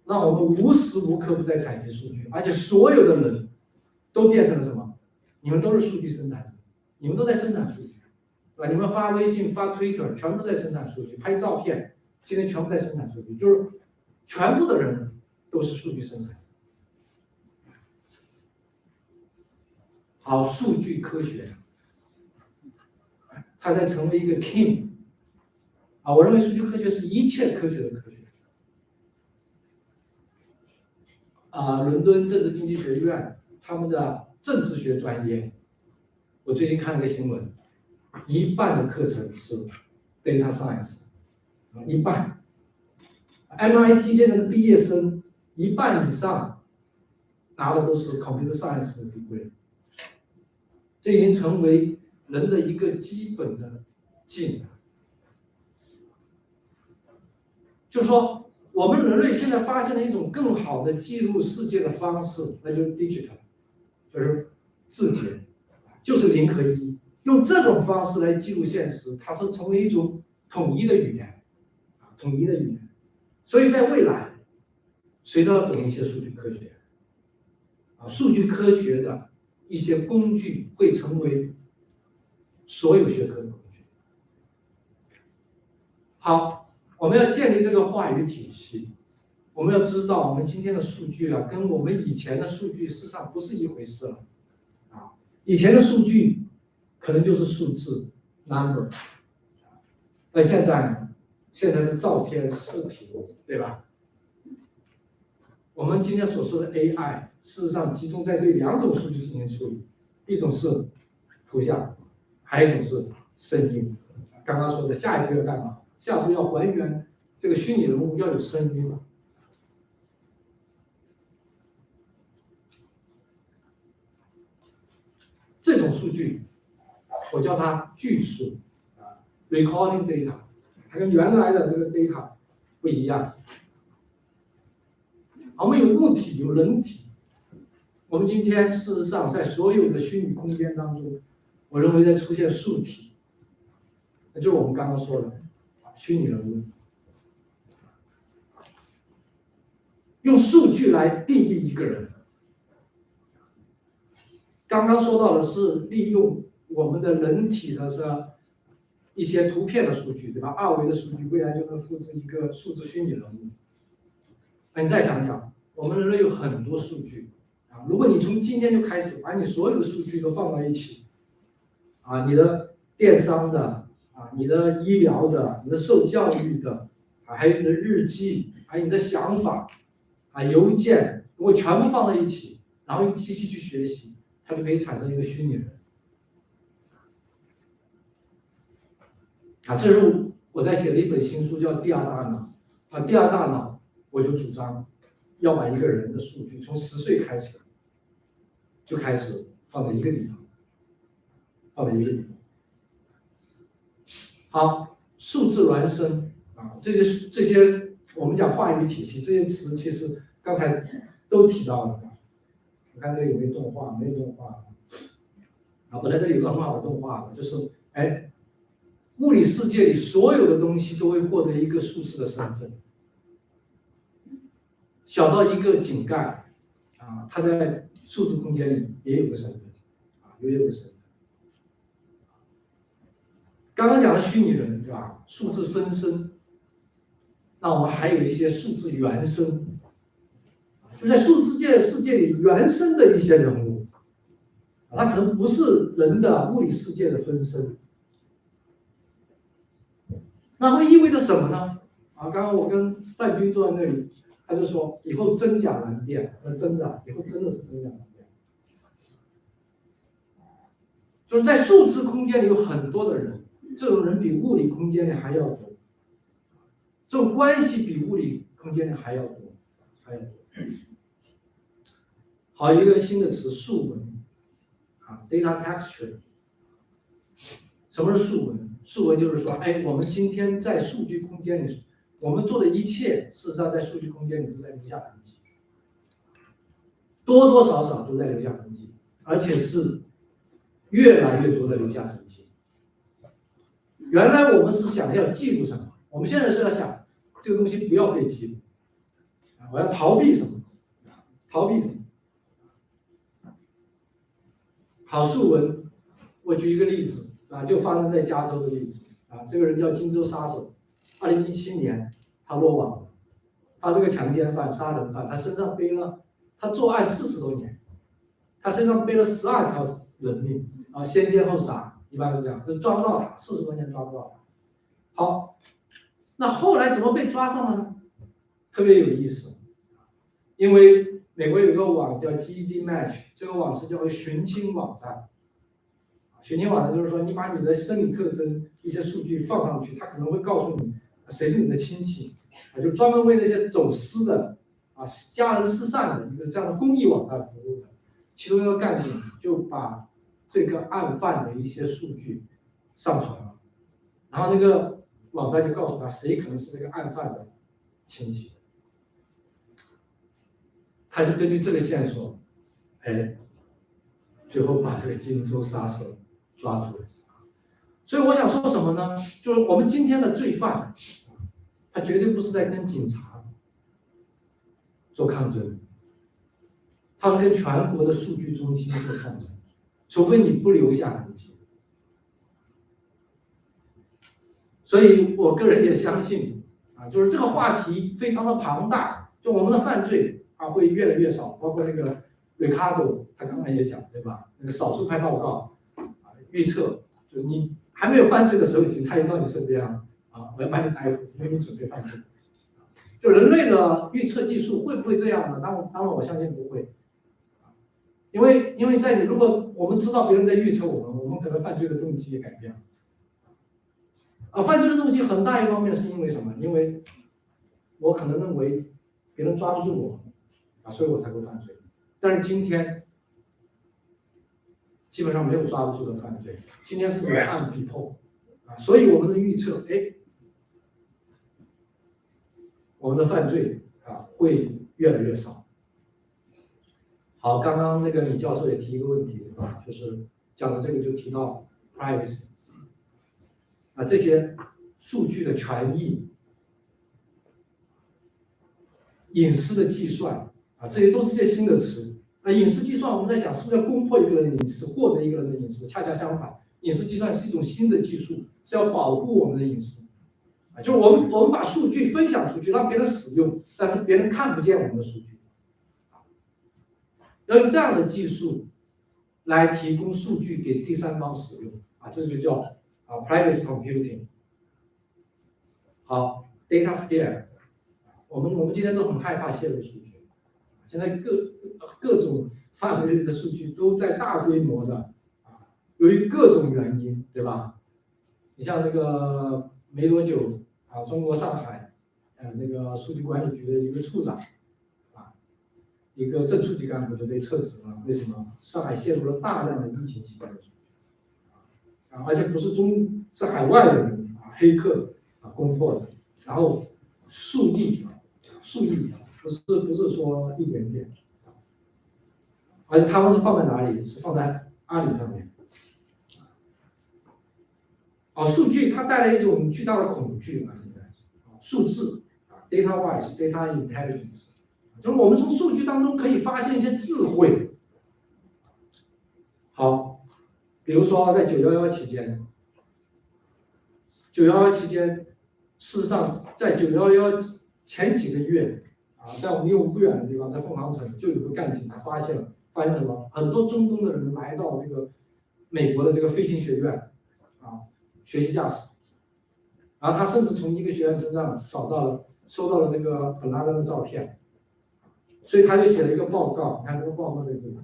让我们无时无刻不在采集数据，而且所有的人都变成了什么？你们都是数据生产者，你们都在生产数据，对吧？你们发微信、发 Twitter， 全部在生产数据，拍照片，今天全部在生产数据，就是全部的人都是数据生产者。好，数据科学。它在成为一个 king 我认为数据科学是一切科学的科学。伦敦政治经济学院他们的政治学专业，我最近看了个新闻，一半的课程是 data science， 一半。MIT 现在的毕业生一半以上拿的都是 computer science 的 degree， 这已经成为人的一个基本的技能。就是说，我们人类现在发现了一种更好的记录世界的方式，那就是 digital， 就是字节，就是0和1，用这种方式来记录现实，它是成为一种统一的语言，统一的语言。所以在未来，谁都要懂一些数据科学，数据科学的一些工具会成为所有学科的工具。好，我们要建立这个话语体系。我们要知道，我们今天的数据跟我们以前的数据事实上不是一回事了。以前的数据可能就是数字 number， 那现在呢？现在是照片、视频，对吧？我们今天所说的 AI， 事实上集中在对2种数据进行处理，一种是图像，还有一种是声音。刚刚说的下一步要干嘛？下一步要还原这个虚拟人物要有声音了。这种数据，我叫它句数，recording data， 它跟原来的这个 data 不一样。我们有物体，有人体。我们今天事实上在所有的虚拟空间当中，我认为在出现数体，那就是我们刚刚说的虚拟人物。用数据来定义一个人。刚刚说到的是利用我们的人体的一些图片的数据，对吧？2维的数据，未来就能复制一个数字虚拟人物。那你再想想，我们人类有很多数据如果你从今天就开始把你所有的数据都放在一起你的电商的你的医疗的，你的受教育的还有你的日记，还有你的想法邮件，如果全部放在一起，然后用机器去学习，它就可以产生一个虚拟人。这是我在写的一本新书，叫《第二大脑》第二大脑，我就主张要把一个人的数据从10岁开始就开始放在一个地方，好，数字孪生这些我们讲话语体系，这些词其实刚才都提到了。我看这里有没有动画？没有动画本来这里有个很好的动画就是物理世界里所有的东西都会获得一个数字的身份，小到一个井盖它在数字空间里也有个身份刚刚讲的虚拟人，对吧？数字分身，那我们还有一些数字原生，就在数字世界里原生的一些人物，它可能不是人的物理世界的分身。那会意味着什么呢？刚刚我跟范军坐在那里，他就说以后真假难辨，那真的以后真的是真假难辨。就是在数字空间里有很多的人，这种人比物理空间里还要多，这种关系比物理空间里还要多。好，一个新的词，数文data texture。什么是数文？数文就是说，哎，我们今天在数据空间里，我们做的一切，事实上在数据空间里都在留下痕迹，多多少少都在留下痕迹，而且是越来越多的留下痕迹。原来我们是想要记录什么，我们现在是要想这个东西不要被记录，我要逃避什么？逃避什么？好，数文，我举一个例子啊，就发生在加州的例子啊，这个人叫金州杀手，2017年他落网了，他这个强奸犯、杀人犯，他身上背了，他作案40多年，他身上背了12条人命啊，先奸后杀，一般是这样，就抓不到他，40多年抓不到他。好，那后来怎么被抓上了呢？特别有意思，因为美国有一个网叫 GED Match， 这个网是叫寻亲网站。寻亲网站就是说，你把你的生理特征一些数据放上去，它可能会告诉你谁是你的亲戚，就专门为那些走失的家人失散的一个这样的公益网站服务的。其中一个干部就把这个案犯的一些数据上传了，然后那个网站就告诉他谁可能是这个案犯的亲戚。他就根据这个线索，哎，最后把这个金州杀手抓住了。所以我想说什么呢？就是我们今天的罪犯，他绝对不是在跟警察做抗争，他是跟全国的数据中心做抗争，除非你不留下痕迹。所以我个人也相信就是这个话题非常的庞大，就我们的犯罪会越来越少，包括那个 Ricardo 他刚才也讲，对吧？那个少数派报告预测，就是你还没有犯罪的时候，警察已经到你身边了我要把你逮捕，因为你准备犯罪。就人类的预测技术会不会这样呢？当然我相信不会，因为在你如果我们知道别人在预测我们可能犯罪的动机也改变了。犯罪的动机很大一方面是因为什么？因为我可能认为别人抓不住我所以我才会犯罪。但是今天基本上没有抓不住的犯罪，今天是原案必破所以我们的预测，我们的犯罪会越来越少。好，刚刚那个李教授也提一个问题就是讲的这个就提到 privacy。这些数据的权益、隐私的计算这些都是些新的词。隐私计算我们在想是不是要攻破一个人的隐私，获得一个人的隐私？恰恰相反，隐私计算是一种新的技术，是要保护我们的隐私。就是我们把数据分享出去，让别人使用，但是别人看不见我们的数据。要用这样的技术来提供数据给第三方使用这就叫privacy computing。好 ，data scale， 我们今天都很害怕泄露数据，现在各种范围的数据都在大规模的由于各种原因，对吧？你像那个没多久中国上海那个数据管理局的一个处长一个正处级干部就被撤职了。为什么？上海泄露了大量的疫情期间的数据而且不是是海外的人黑客攻破的，然后数亿条，不是说一点点，而且他们是放在哪里？是放在阿里上面。数据它带来一种巨大的恐惧现在数字data wise data intelligence， 就是我们从数据当中可以发现一些智慧。好，比如说在911期间，911期间，事实上在911前几个月在我们离我们不远的地方，在凤凰城就有个干警，他发现什么？很多中东的人来到这个美国的这个飞行学院学习驾驶，然后他甚至从一个学员身上收到了这个本拉登的照片，所以他就写了一个报告，你看这个报告在这里，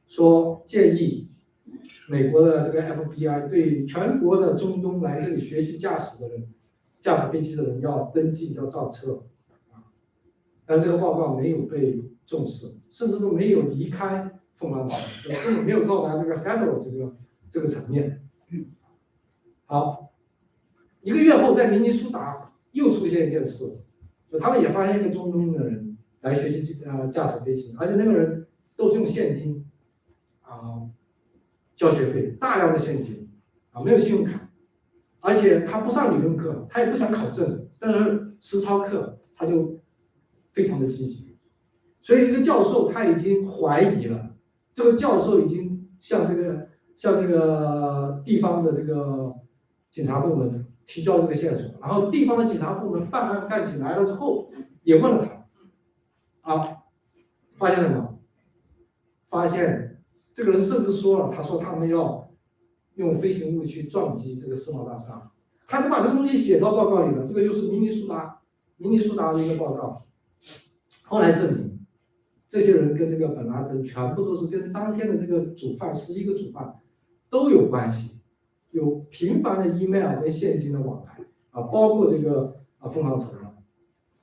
说建议美国的这个 FBI 对全国的中东来这里学习驾驶飞机的人要登记要造车但这个报告没有被重视，甚至都没有离开凤凰城，根本没有到达这个 federal 这个层面好，1个月后，在明尼苏达又出现一件事，就他们也发现一个中东的人来学习驾驶飞行，而且那个人都是用现金交学费，大量的现金没有信用卡，而且他不上理论课，他也不想考证，但是实操课他就非常的积极，所以一个教授他已经怀疑了，这个教授已经向这个地方的这个警察部门提交这个线索，然后地方的警察部门办案干警来了之后也问了他，发现什么？发现这个人甚至说了，他说他们要用飞行物去撞击这个世贸大厦，他就把这个东西写到报告里了。这个就是明尼苏达的一个报告。后来证明，这些人跟这个本拉登全部都是跟当天的这个主犯11个主犯都有关系，有频繁的 email 跟现金的往来包括这个凤凰城了。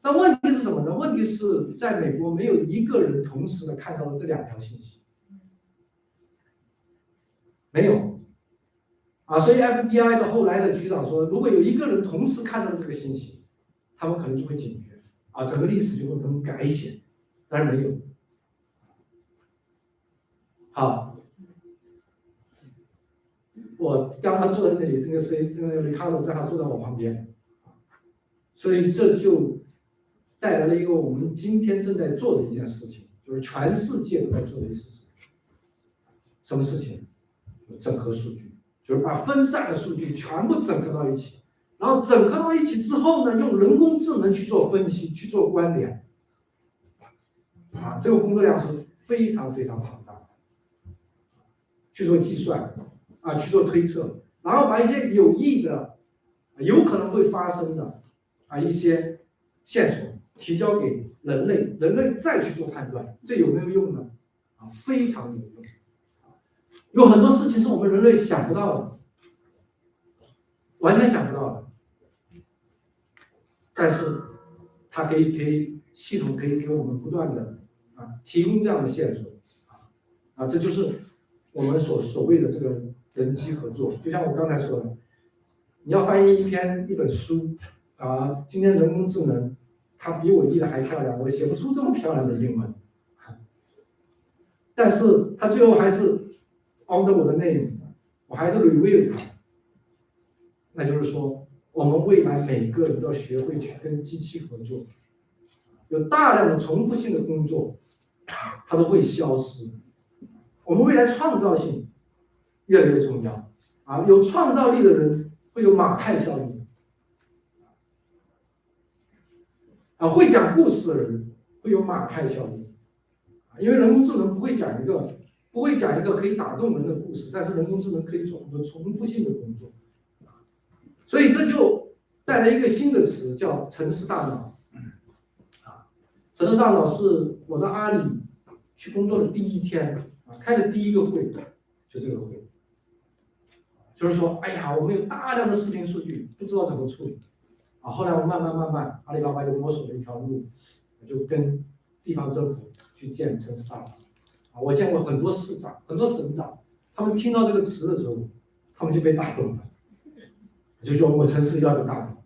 但问题是什么呢？问题是在美国没有一个人同时的看到了这2条信息，没有所以 FBI 的后来的局长说，如果有一个人同时看到了这个信息，他们可能就会警觉整个历史就会更改写，但是没有。好，我刚刚坐在那里，那个里卡罗正好坐在我旁边，所以这就带来了一个我们今天正在做的一件事情，就是全世界都在做的一件事情。什么事情？整合数据，就是把分散的数据全部整合到一起，然后整合到一起之后呢，用人工智能去做分析，去做关联。这个工作量是非常非常庞大的，去做计算去做推测，然后把一些有益的、有可能会发生的一些线索提交给人类，人类再去做判断，这有没有用呢？非常有用。有很多事情是我们人类想不到的，完全想不到的，但是它可以系统可以给我们不断的提供这样的线索这就是我们所谓的这个人机合作。就像我刚才说的，你要翻译一本书今天人工智能它比我译的还漂亮，我写不出这么漂亮的英文，但是它最后还是 under 我的 name， 我还是 review 它。那就是说，我们未来每个人都要学会去跟机器合作，有大量的重复性的工作，它都会消失。我们未来创造性越来越重要有创造力的人会有马太效应会讲故事的人会有马太效应因为人工智能不会讲一个可以打动人的故事，但是人工智能可以做很多重复性的工作，所以这就带来一个新的词，叫城市大脑。城市大脑是我到阿里去工作的第1天开的第1个会，就这个会，就是说，哎呀，我们有大量的视频数据，不知道怎么处理后来我慢慢，阿里巴巴就摸索了一条路，就跟地方政府去建城市大脑。我见过很多市长、很多省长，他们听到这个词的时候，他们就被打动了，就说我城市要有大脑。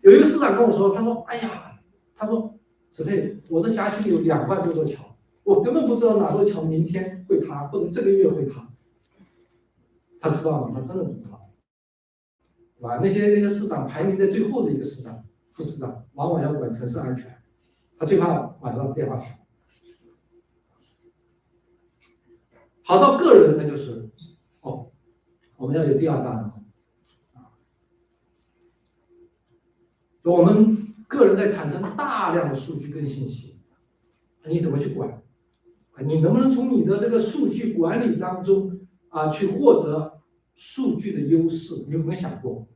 有一个市长跟我说，他说：“哎呀，子佩，我的辖区有2万多座桥，我根本不知道哪座桥明天会塌，或者这个月会塌。”他知道吗？他真的不知道，对吧？那些市长排名在最后的一个市长、副市长，往往要管城市安全，他最怕晚上电话响。好到个人，那就是我们要有第2大脑我们个人在产生大量的数据跟信息，你怎么去管？你能不能从你的这个数据管理当中去获得数据的优势？你有没有想过？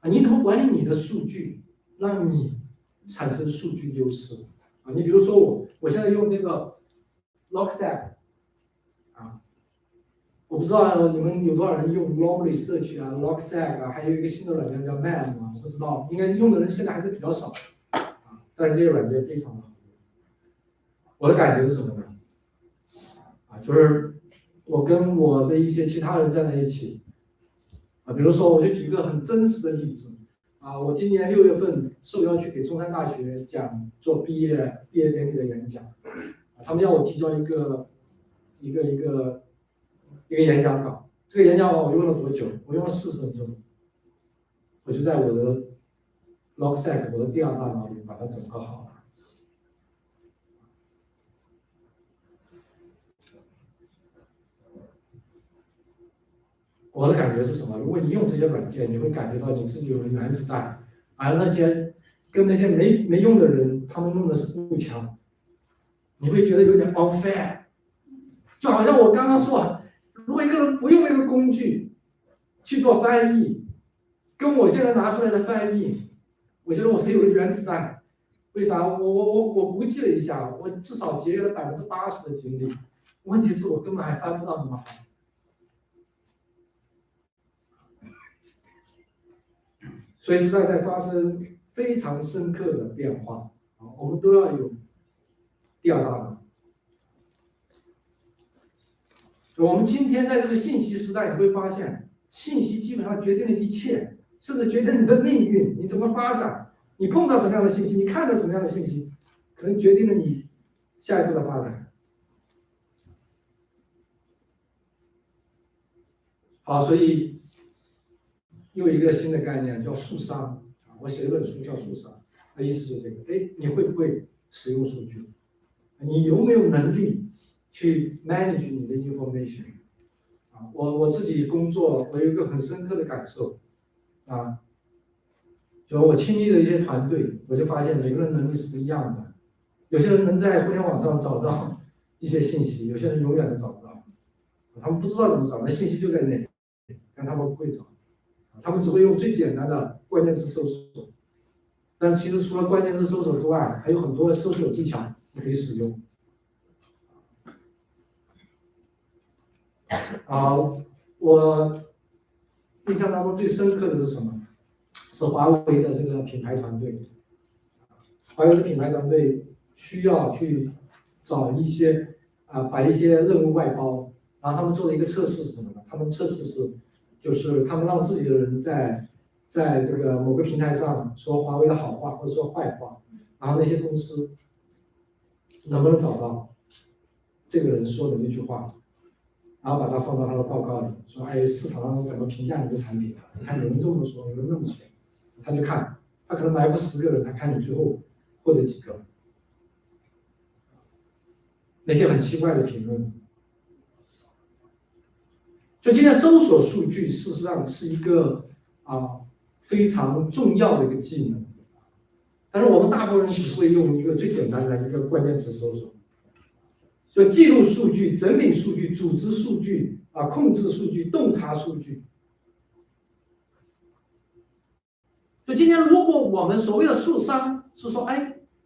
你怎么管理你的数据，让你产生数据优势？你比如说我现在用这个 Logstash。我不知道你们有多少人用 Long Research Logstash 还有一个新的软件叫 MAM 我不知道，应该用的人现在还是比较少但是这个软件非常的好。我的感觉是什么呢？就是我跟我的一些其他人站在一起，比如说我就举个很真实的例子，我今年6月份受邀去给中山大学做毕业典礼的演讲，他们要我提交一个演讲稿，这个演讲稿我用了多久？我用了4分钟，我就在我的 logstack 我的第二大脑里把它整合好了。我的感觉是什么？如果你用这些软件，你会感觉到你自己有了原子弹，而那些没用的人，他们用的是步枪，你会觉得有点 unfair。就好像我刚刚说，如果一个人不用那个工具去做翻译，跟我现在拿出来的翻译，我觉得我是有了原子弹。为啥？我估计了一下，我至少节约了80%的精力。问题是我根本还翻不到那么好。所以时代在发生非常深刻的变化，我们都要有第二大脑。我们今天在这个信息时代，你会发现，信息基本上决定了一切，甚至决定你的命运，你怎么发展，你碰到什么样的信息，你看到什么样的信息，可能决定了你下一步的发展。好，所以又一个新的概念叫数商，我写了一本书叫数商，意思就是这个，你会不会使用数据？你有没有能力去 manage 你的 information？ 我自己工作，我有一个很深刻的感受，就我亲历的一些团队，我就发现每个人能力是不一样的，有些人能在互联网上找到一些信息，有些人永远都找不到，他们不知道怎么找，那信息就在那里，但他们不会找。他们只会用最简单的关键词搜索，但其实除了关键词搜索之外，还有很多的搜索技巧你可以使用。我印象当中最深刻的是什么？是华为的这个品牌团队。华为的品牌团队需要去找一些把一些任务外包，然后他们做了一个测试是什么呢？他们测试就是他们让自己的人在这个某个平台上说华为的好话或者说坏话，然后那些公司能不能找到这个人说的那句话，然后把它放到他的报告里，说市场上是怎么评价你的产品的？你看有人这么说，有人那么说，他去看，他可能埋伏10个人，他看你最后获得几个，那些很奇怪的评论。就今天搜索数据，事实上是一个非常重要的一个技能，但是我们大部分人只会用一个最简单的一个关键词搜索，就记录数据、整理数据、组织数据控制数据、洞察数据。就今天如果我们所谓的数商是说，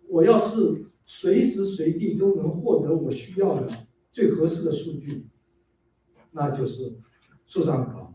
我要是随时随地都能获得我需要的最合适的数据，那就是数商高。